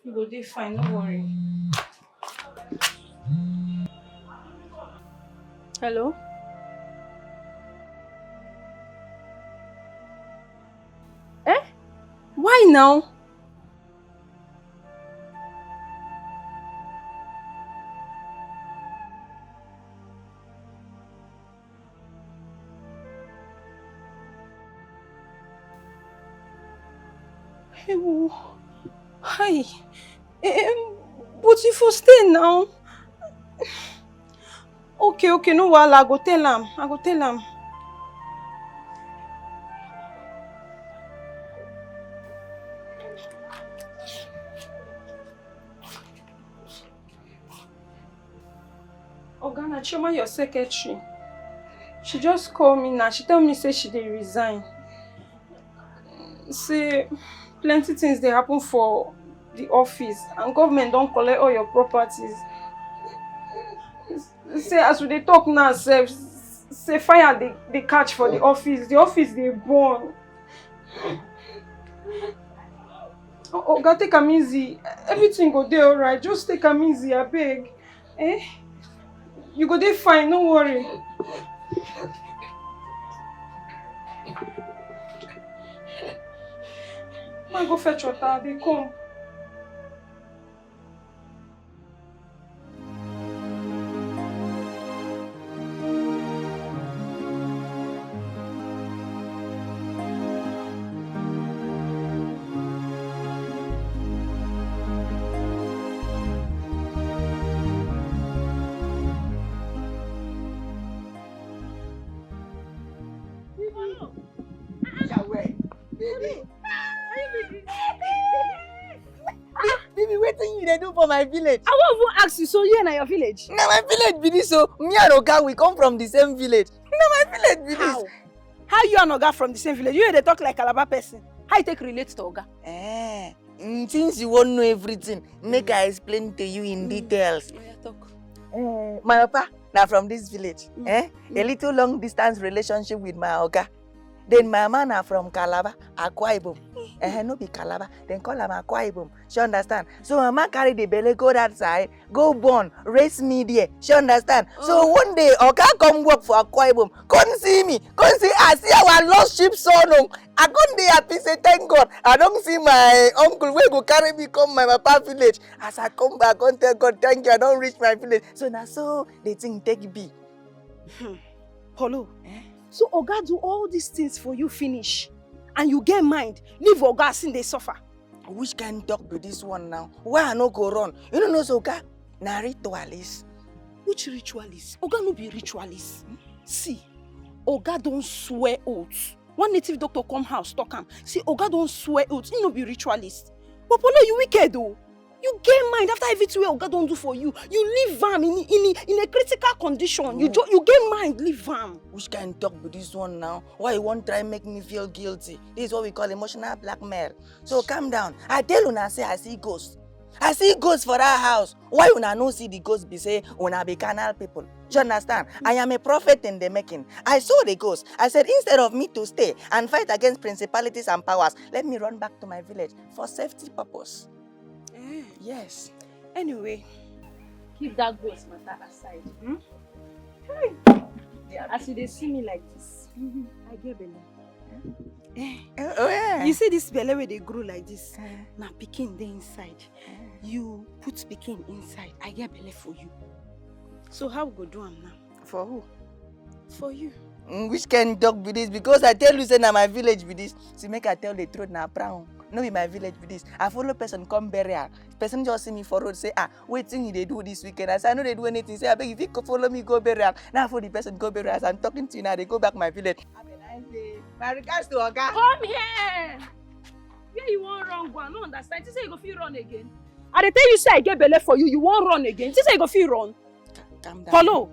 You go dey fine, no worry. Hello? Eh? Why now? Hey, hi. But you for stay now. Okay, no wahala. I go tell am. Oga, na Chioma, your secretary. She just called me now. She tell me say she dey resign. Say plenty things dey happen for the office and government don collect all your properties. Say as we dey talk now sef, say fire dey catch for the office. The office dey burn. Oga, take am easy. Everything go dey alright. Just take am easy, abeg. Eh? You go dey fine, no worry. Ma go fetch water, they come. Baby, wetin you dey do for my village? I won't even ask you, so you and your village? Na my village be this, so me and Oga we come from the same village. Na my village be this. How you and Oga from the same village? You dey talk like Calabar person. How you take relate to Oga? Since you won't know everything, make I explain to you in details. My papa na from this village. A little long distance relationship with my Oga. Then my mama na from Calabar, Akwa Ibom. No be Calabar, then call am Akwa Ibom. She understand? So mama carry the belly, go that side, go born, raise me there. She understand? So one day, Oga come work for Akwa Ibom. Come see me. Come see, I see our lost sheep son. I come there happy, say thank God. I don't see my uncle wey go carry me come my papa village. As I come back, I tell God, thank you, I don't reach my village. So now so the thing take be. Hello. So Oga do all these things for you finish. And you get mind, leave Oga sin they suffer. Which kind of talk be this one now? Why I no go run? You don't know so Oga na ritualist. Which ritualist? Oga no be ritualist. See, Oga don't swear oaths. One native doctor come house talk am. See, Oga don't swear oaths. He no be ritualist. But Polo, you wicked though. You get mind after everything Oga don't do for you. You leave am in a critical condition. You get mind, leave am. Which kind of talk be this one now? Why you want try make me feel guilty? This is what we call emotional blackmail. So calm down. I tell una say I see ghosts. I see ghosts for that house. Why una no see the ghost be say una be carnal people? You understand? I am a prophet in the making. I saw the ghost. I said instead of me to stay and fight against principalities and powers, let me run back to my village for safety purpose. Yes. Anyway, keep that ghost matter aside. As you dey see me like this, I get belly. You see this belly where they grow like this? Now pikin dey inside. You put pikin inside. I get belly for you. So how we go do am now? For who? For you. Which kind dog be this? Because I tell you say na my village be this. See, make I tell the truth na brown. No be my village be this. I follow person come burial. Person just see me for road say, wetin you dey do this weekend? I say I no dey do anything. Say abeg if you follow me go burial. Now for the person go burial. As I'm talking to you now, they go back my village. Have a nice day. My regards to Oga. Come here. Where you want run go? I no understand. You say you go fit run again. I dey tell you say I get belly for you. You want run again? You say you go fit run. Calm down. Follow.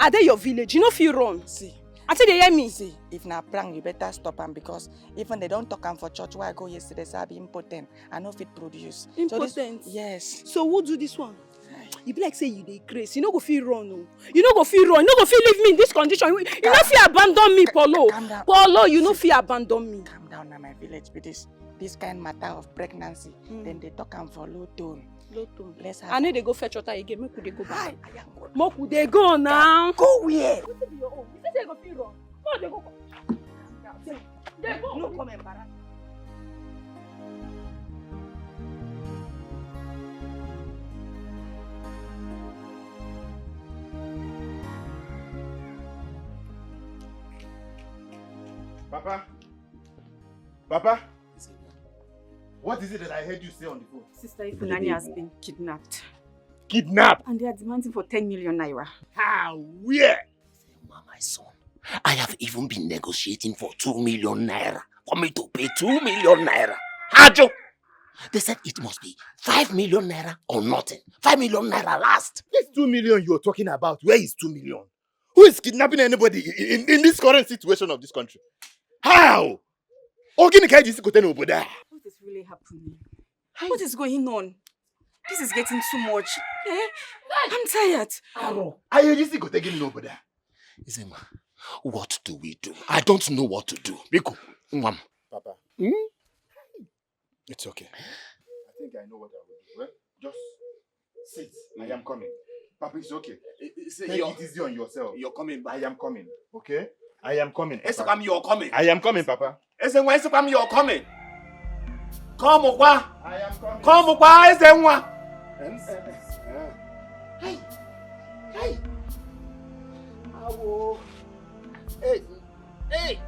I dey your village. You no fit run. See. I say they hear me. See, if na prank, you better stop them because even they don't talk am for church where I go yesterday, so I be impotent. I know fit produce. Impotent? So yes. So who do this one? You be like say you dey craze. You no go feel run, no. You no go feel run. You no go feel leave me in this condition. You no feel abandon me, Paulo. Paulo, you no feel abandon me. Calm down now, my village. Be this kind matter of pregnancy. Then they talk am for low tone. Low tone. Let's have. I know they go fetch water again. Make we dey go back. Make we dey go now. Go where? Wetin be your own? You say you go feel run. Go dey go. Dey go. No come embarrass. Papa? Papa? What is it that I heard you say on the phone? Sister Ifunanya has been kidnapped. Kidnapped? And they are demanding for 10 million naira. How? Where? My son, I have even been negotiating for 2 million naira for me to pay 2 million naira. Hajo! They said it must be 5 million naira or nothing. 5 million naira last. This 2 million you're talking about, where is 2 million? Who is kidnapping anybody in this current situation of this country? How? What is really happening? What is going on? This is getting too much. Eh? I'm tired. Are you just taking over there? Izema, what do we do? I don't know what to do. Biko, Mwam. Papa. It's okay. I think I know what I will do. Well, just sit. I am coming. Papa, it's okay. Take it easy on yourself. You're coming back. I am coming. Okay? I am coming. Papa. You're coming. I am coming, Papa. You're coming. Come, Okwa. I am coming. Come, Okwa. Hey. Hey. Hey. Hey.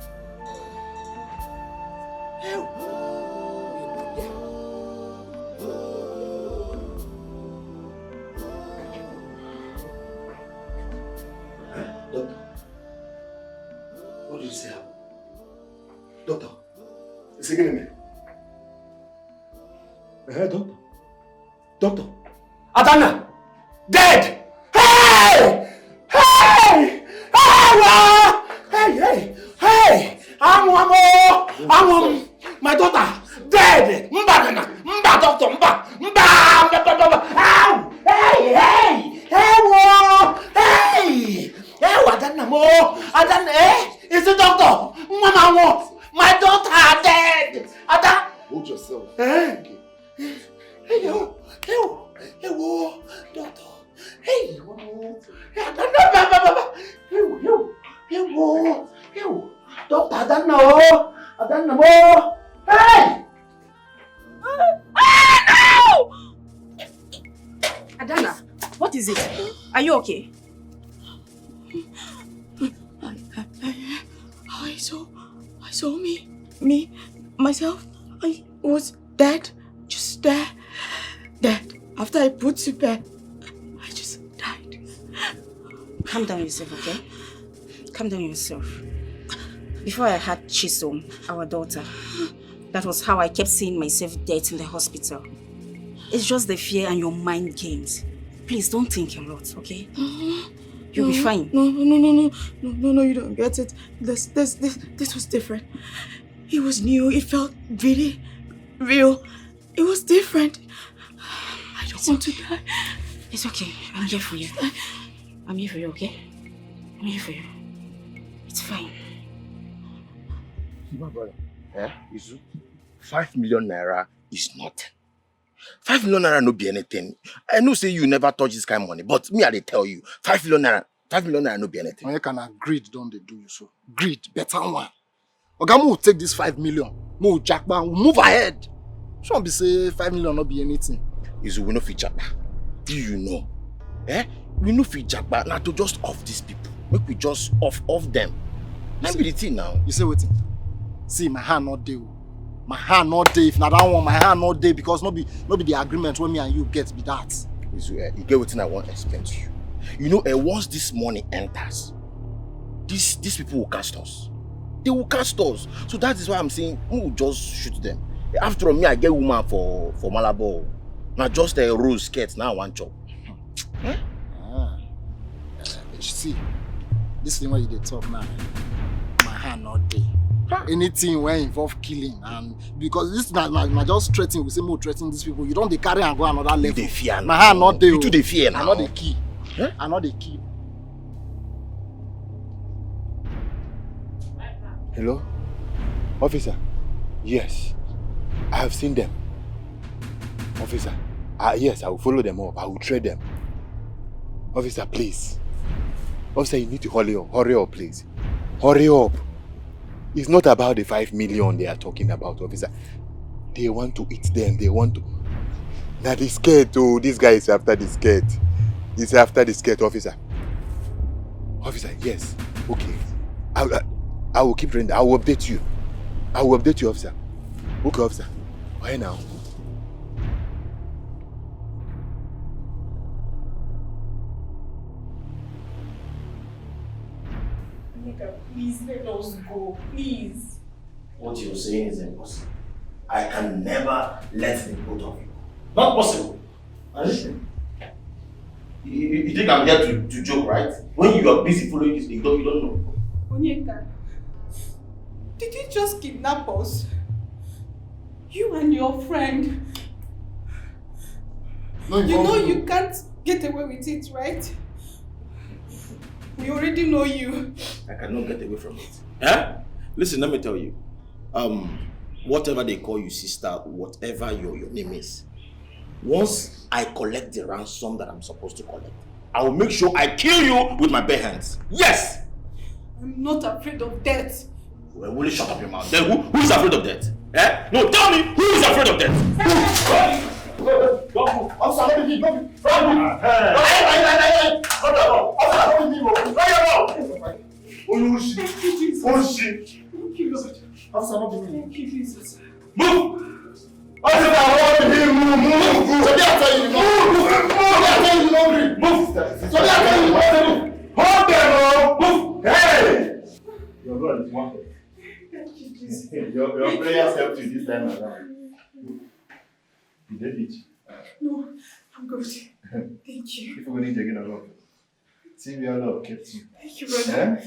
Doctor, what do you say? Doctor, is he getting me? Doctor. Doctor. Adana! Dead! Hey! Hey! Hey! Hey! I'm my daughter! Dead! Mba, doctor! Mba! Ow! Hey! Adana mo! Adana, is the doctor? Mama, my daughter dead! Adana! Hold yourself. Okay. Hey, doctor. Hey, doctor, I don't know. Hey! No! Adana, what is it? Are you okay? I saw myself. I was dead, just there, dead. After I put to bed, I just died. Calm down yourself, okay? Calm down yourself. Before I had Chisom, our daughter, that was how I kept seeing myself dead in the hospital. It's just the fear and your mind games. Please don't think a lot, okay? You'll be fine. No, you don't get it. This was different. It was new. It felt really real. It was different. I don't want to die. It's okay. I'm here for you. I'm here for you, okay? I'm here for you. It's fine. My brother, Izu, 5 million naira is nothing. 5 million naira no be anything. I know say you never touch this kind of money, but me I dey tell you, 5 million naira no be anything. You can greed, don't they do you so? Greed, better one. Ogamu will take this 5 million. Mo jackba, we'll move ahead. Shouldn't be say 5 million not be anything. Izu, we no fit jackba. Do you know? We no fit jackba. Now to just off these people. Make we just off them. Let be the thing now. You say what? See, my hand not there. My hand not there. If not that one, my hand not there because no be the agreement when me and you get be that. Izu, you get what I want to explain to you. You know, once this money enters, these people will cast us. They will cast us. So that is why I'm saying we will just shoot them. After all, me, I get woman for Malabo. Not just a rose skirt, now one chop. You see, this thing where you dey talk now, my hand not there. anything where involve killing, and because this na just threatening, we say more threatening these people. You don't they carry and go another level. They fear now. Nah, not they. You too they fear now. I'm not the key. Huh? I'm not the key. Hello? Officer? Yes. I have seen them. Officer? Yes, I will follow them up. I will train them. Officer, please. Officer, you need to hurry up. Hurry up, please. Hurry up. It's not about the 5 million they are talking about, officer. They want to eat them. They want to... Now the skirt, oh, this guy is after the skirt. He's after the skirt, officer. Officer, yes. Okay. I will keep training. I will update you. I will update you, officer. Okay, officer. Why now? Please let us go, please. What you're saying is impossible. I can never let the both of you. Not possible. Listen. You think I'm here to joke, right? When you are busy following this thing, you don't know. Onyeka, did you just kidnap us? You and your friend. No, you know you can't get away with it, right? We already know you. I cannot get away from it. Eh? Listen, let me tell you. Whatever they call you, sister, whatever your name is, once I collect the ransom that I'm supposed to collect, I will make sure I kill you with my bare hands. Yes! I'm not afraid of death. Well, will you shut up your mouth? Then who is afraid of death? Eh? No, tell me, who is afraid of death? Your God is wonderful. Your prayers helped you this time around. You did it. No, I'm good. Thank you. If we need to get a lot. See, we are love kept you. Thank you, brother.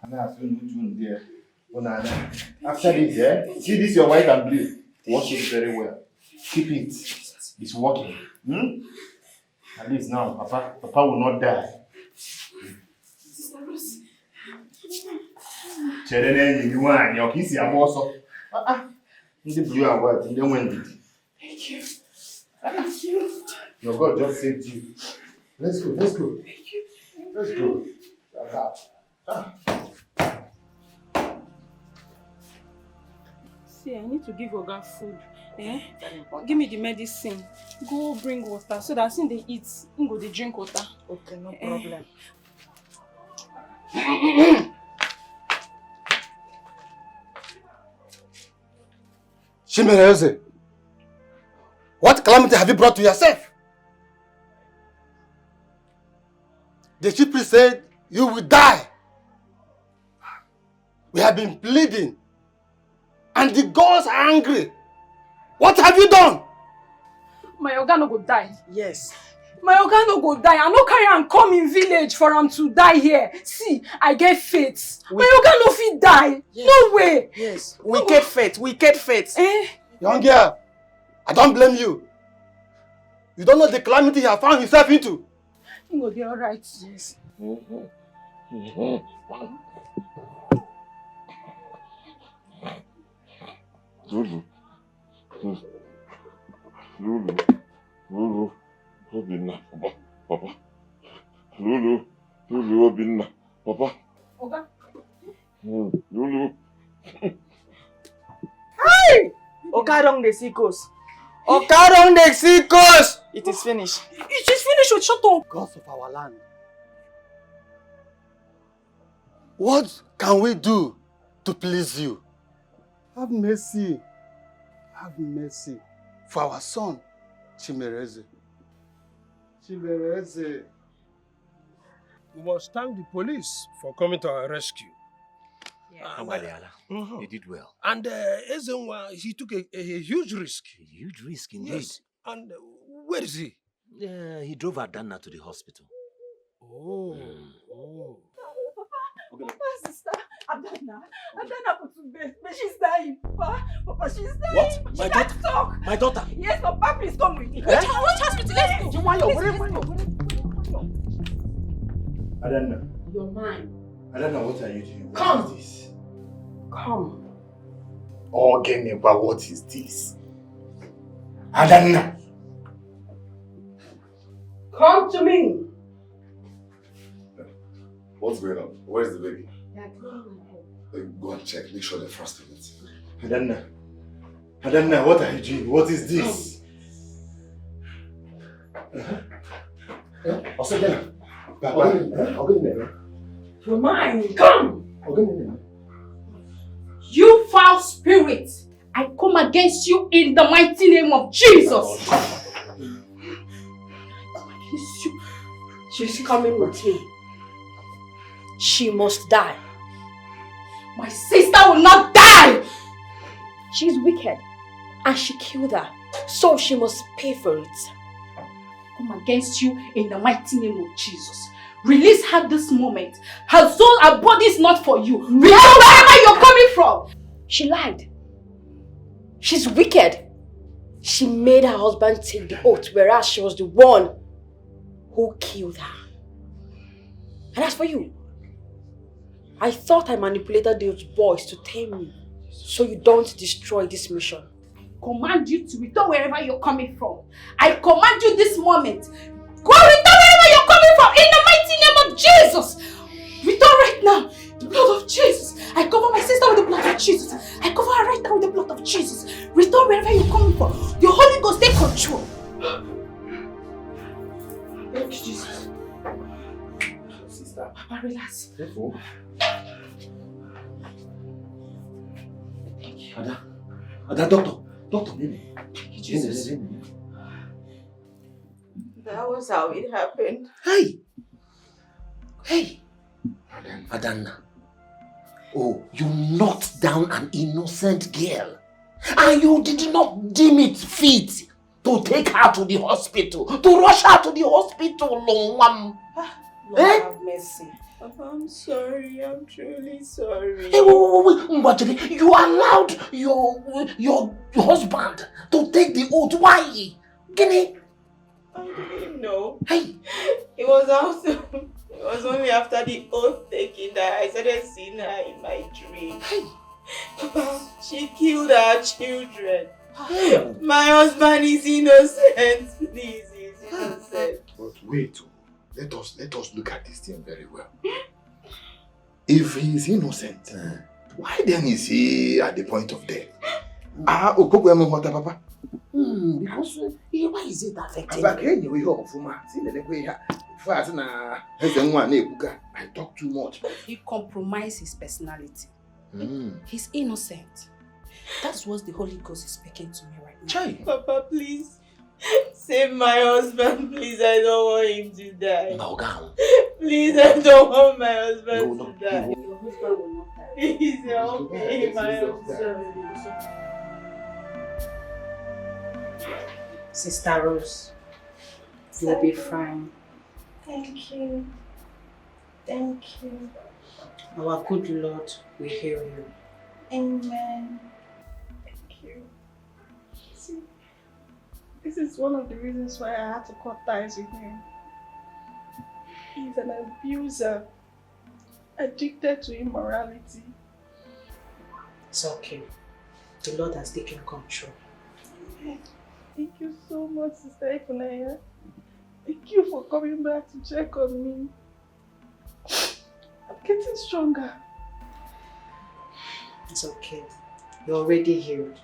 And I feel good there. After this, see this your white and blue. Wash it very well. Keep it. It's working. At least now, Papa will not die. Sister Rose. You want your kiss your boss. The blue and white, and then when did. Thank you. Thank you. Your God just saved you. Let's go. Thank you. Let's go. See, I need to give Oga food. Eh? Give me the medicine. Go bring water so that since they eat, go they drink water. Okay, no problem. Chimereze, what calamity have you brought to yourself? The chief priest said you will die. We have been pleading, and the gods are angry. What have you done? My Oga no go die. Yes. My Oga no go die. I no carry am come in village for him to die here. See, I get faith. My Oga no fit die. Yes. No way. Yes. Wicked faith. Wicked faith. Young girl, I don't blame you. You don't know the calamity he has found himself into. He will be alright. Yes. Lulu. Lulu, Obinna, Papa. Lulu, Obinna, Papa. Oga. Lulu. Hey! Okarong the Sikos. Okarong the Sikos! It is finished. It is finished. Shut up. Gods of our land. What can we do to please you? Have mercy. Have mercy for our son, Chimereze. Chimereze. We must thank the police for coming to our rescue. You did well. And Ezenwa, he took a huge risk. A huge risk indeed. Yes. And where is he? He drove Adana to the hospital. Oh. Papa, sister, Adana put to bed. What? My daughter? Talk. My daughter? Yes, Papa, please come with me. Eh? Which hospital? Let's go. I don't know. You're mine. I don't know what are you doing. Come. What is this? Come. Ogeneba, what is this? I don't know. Come to me. What's going on? Where's the baby? Yeah, come. Go and check. Make sure they're fast with it. I don't know. I don't know. What are you doing? What is this? I'll sit down. You're mine. Come. You foul spirit. I come against you in the mighty name of Jesus. I come against you. She's coming with me. She must die. My sister will not die. She's wicked and she killed her, so she must pay for it. I come against you in the mighty name of Jesus. Release her this moment. Her soul, her body is not for you. Return wherever you're coming from. She lied. She's wicked. She made her husband take the oath, whereas she was the one who killed her. And as for you, I thought I manipulated those boys to tame you, so you don't destroy this mission. I command you to return wherever you're coming from. I command you this moment. Go return wherever you're coming from in the mighty name of Jesus. Return right now. The blood of Jesus. I cover my sister with the blood of Jesus. I cover her right now with the blood of Jesus. Return wherever you're coming from. The Holy Ghost, take control. Thank you, Jesus. Sister. Papa, relax. Careful. Ada, doctor, Nene. Jesus. That was how it happened. Hey! Adanna. Oh, you knocked down an innocent girl. And you did not deem it fit to take her to the hospital. To rush her to the hospital, Lord, have mercy. Papa, I'm sorry. I'm truly sorry. Hey, wait. You allowed your husband to take the oath. Why? Guinea? I didn't know. Hey. It was only after the oath taking that I started seeing her in my dream. Hey. Papa, she killed our children. Hey. My husband is innocent. Please, he's innocent. But wait. Let us look at this thing very well. If he is innocent, why then is he at the point of death? Papa. Because why is it affecting I talk too much. He compromised his personality. He's innocent. That's what the Holy Ghost is speaking to me right now. Papa, please. Save my husband, please. I don't want him to die. Please, I don't want my husband to die. Your husband will not die. Please help me, my husband. Sister Rose, you'll be fine. Thank you. Thank you. Our good Lord will heal you. Amen. Thank you. See, this is one of the reasons why I had to cut ties with him. He's an abuser, addicted to immorality. It's okay. The Lord has taken control. Thank you so much, Sister Ifunaya. Thank you for coming back to check on me. I'm getting stronger. It's okay. You're already healed.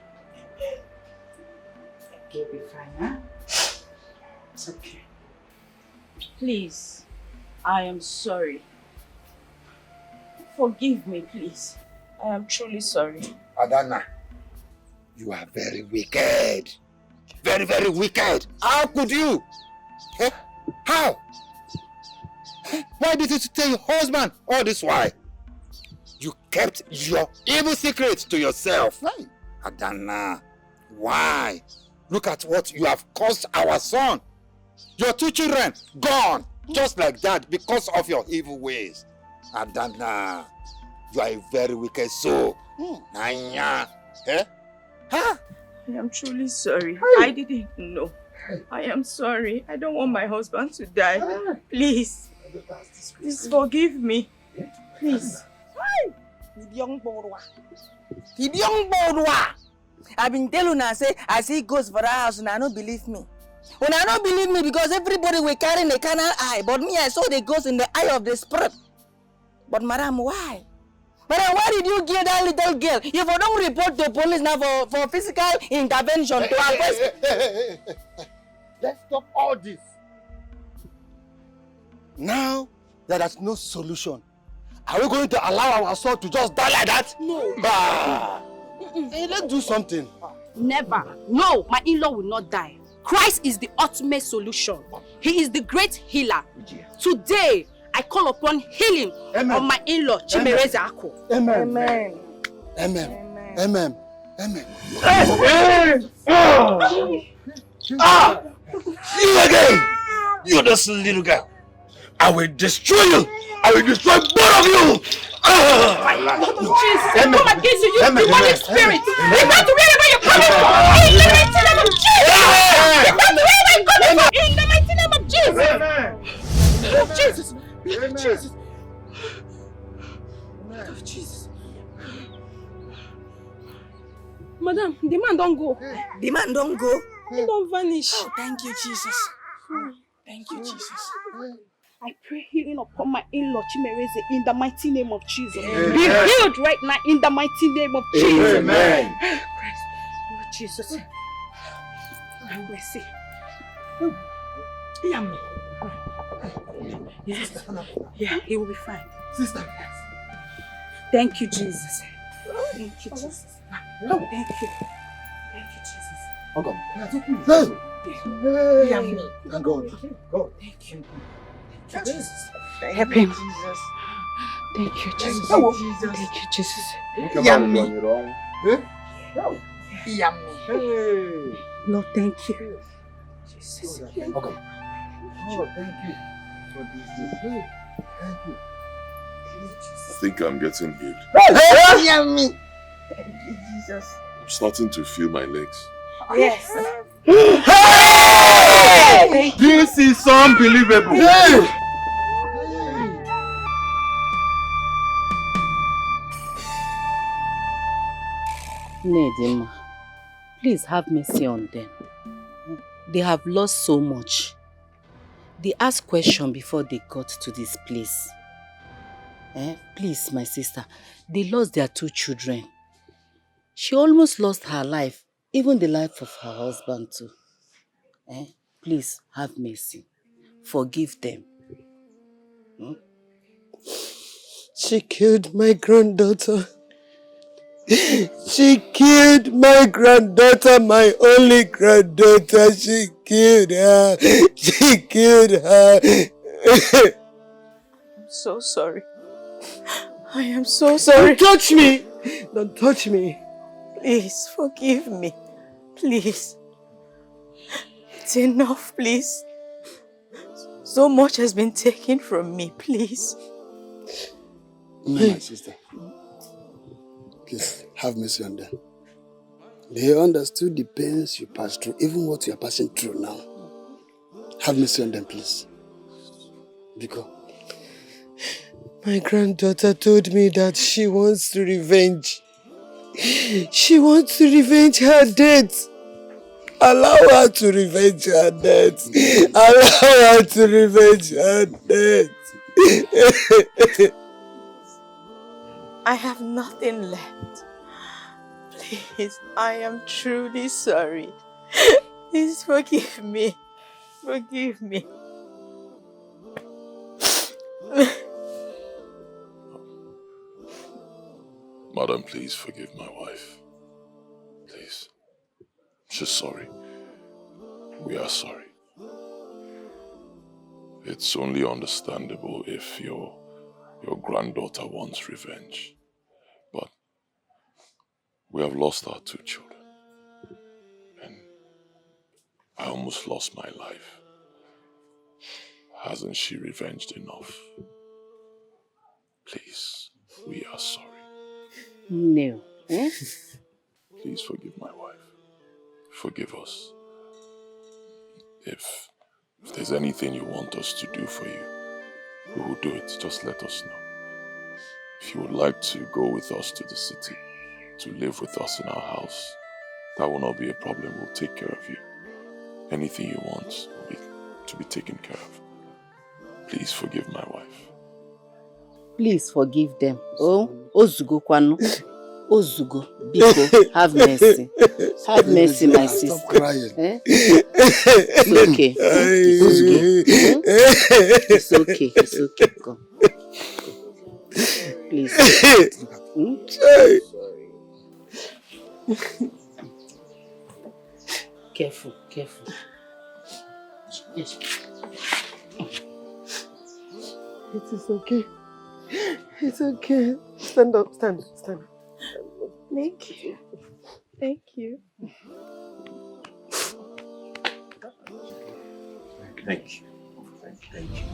You'll be fine, huh? It's okay. Please, I am sorry. Forgive me, please. I am truly sorry. Adanna, you are very wicked. Very, very wicked. How could you? Eh? How? Why did you tell your husband all this while? You kept your evil secrets to yourself. Right. Adanna, why? Look at what you have caused our son. Your 2 children gone. Just like that because of your evil ways. Adanna, you are a very wicked soul. Nanya. Eh? Huh? I am truly sorry. I didn't know. I am sorry. I don't want my husband to die. Please. Please forgive me. Please. Young Bodwa. I've been telling una say I see ghosts for that house and I don't believe me. When I don't believe me because everybody will carry the carnal eye, but me I saw the ghost in the eye of the spirit. But madam, why? Madam, why did you give that little girl? If you don't report to police now for physical intervention to arrest. Let's stop all this. Now that there's no solution, are we going to allow our soul to just die like that? No. Bah. Hey, let's do something. Never. No, my in-law will not die. Christ is the ultimate solution. He is the great healer. Today, I call upon healing on my in-law, Chimereze Ako. Amen. Amen. Amen. Amen. Amen. You again! You this little girl! I will destroy you! I will destroy both of you! Jesus, I come against you, you demonic spirit! Return to wherever you're coming from! In the mighty name of Jesus! Return to wherever you're coming from! In the mighty name of Jesus! Oh, Jesus! Jesus! Oh, Jesus! Madam, the man don't go. The man don't go? He don't vanish. Oh, thank you, Jesus. Thank you, Jesus. I pray healing upon my in-law Chimereze in the mighty name of Jesus. Amen. Be healed right now in the mighty name of Jesus. Amen. Christ, Lord Jesus. Have mercy. Yeah, he will be fine. Sister. Thank you, Jesus. Thank you, Jesus. Thank you. Thank you, Jesus. Okay. Thank God. God. Thank you. Thank you, Jesus. Help him. Jesus. Thank you, Jesus. Jesus. Thank you, Jesus. Yummy. Lord, thank you. Jesus. Okay. Oh, thank you for this. Thank you. I think I'm getting healed. Yummy. Thank you, Jesus. I'm starting to feel my legs. Yes. Hey! This is unbelievable. Hey! Nedima, please have mercy on them. They have lost so much. They asked questions before they got to this place. Please, my sister, they lost their 2 children. She almost lost her life, even the life of her husband too. Please have mercy. Forgive them. She killed my granddaughter. She killed my granddaughter, my only granddaughter. She killed her. She killed her. I'm so sorry. I am so sorry. Don't touch me. Don't touch me. Please, forgive me. Please. It's enough, please. So much has been taken from me, please. My sister, please have mercy on them. They understood the pains you passed through, even what you are passing through now. Have mercy on them, please. Because my granddaughter told me that she wants to revenge. She wants to revenge her death. Allow her to revenge her death. Allow her to revenge her death. I have nothing left. Please, I am truly sorry. Please forgive me. Forgive me. Madam, please forgive my wife. Please. She's sorry. We are sorry. It's only understandable if your granddaughter wants revenge. But we have lost our 2 children. And I almost lost my life. Hasn't she revenged enough? Please, we are sorry. No. Please forgive my wife. Forgive us. If there's anything you want us to do for you, we will do it. Just let us know. If you would like to go with us to the city, to live with us in our house, that will not be a problem. We'll take care of you. Anything you want will be to be taken care of. Please forgive my wife. Please forgive them. Oh, Ozugo Kwanu. Ozugo, Biko, have mercy. Have mercy, my sister. Stop crying. Eh? It's okay. Ozugo. It's okay. It's okay. Go. Please. Careful. Yes. It is okay. It's okay. Stand up. Thank you. Thank you. Thank you.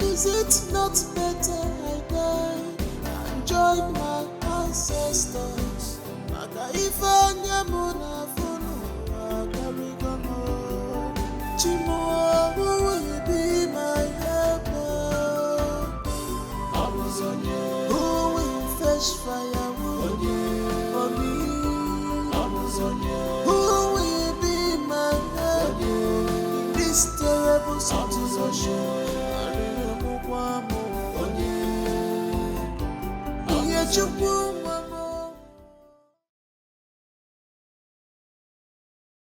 Is it not better I die and join my ancestors? Makaifanya muna funu akarigomo. Chimo, who will be my helper? Who will fetch firewood for me? Who will be my helper in this terrible situation? Chukwu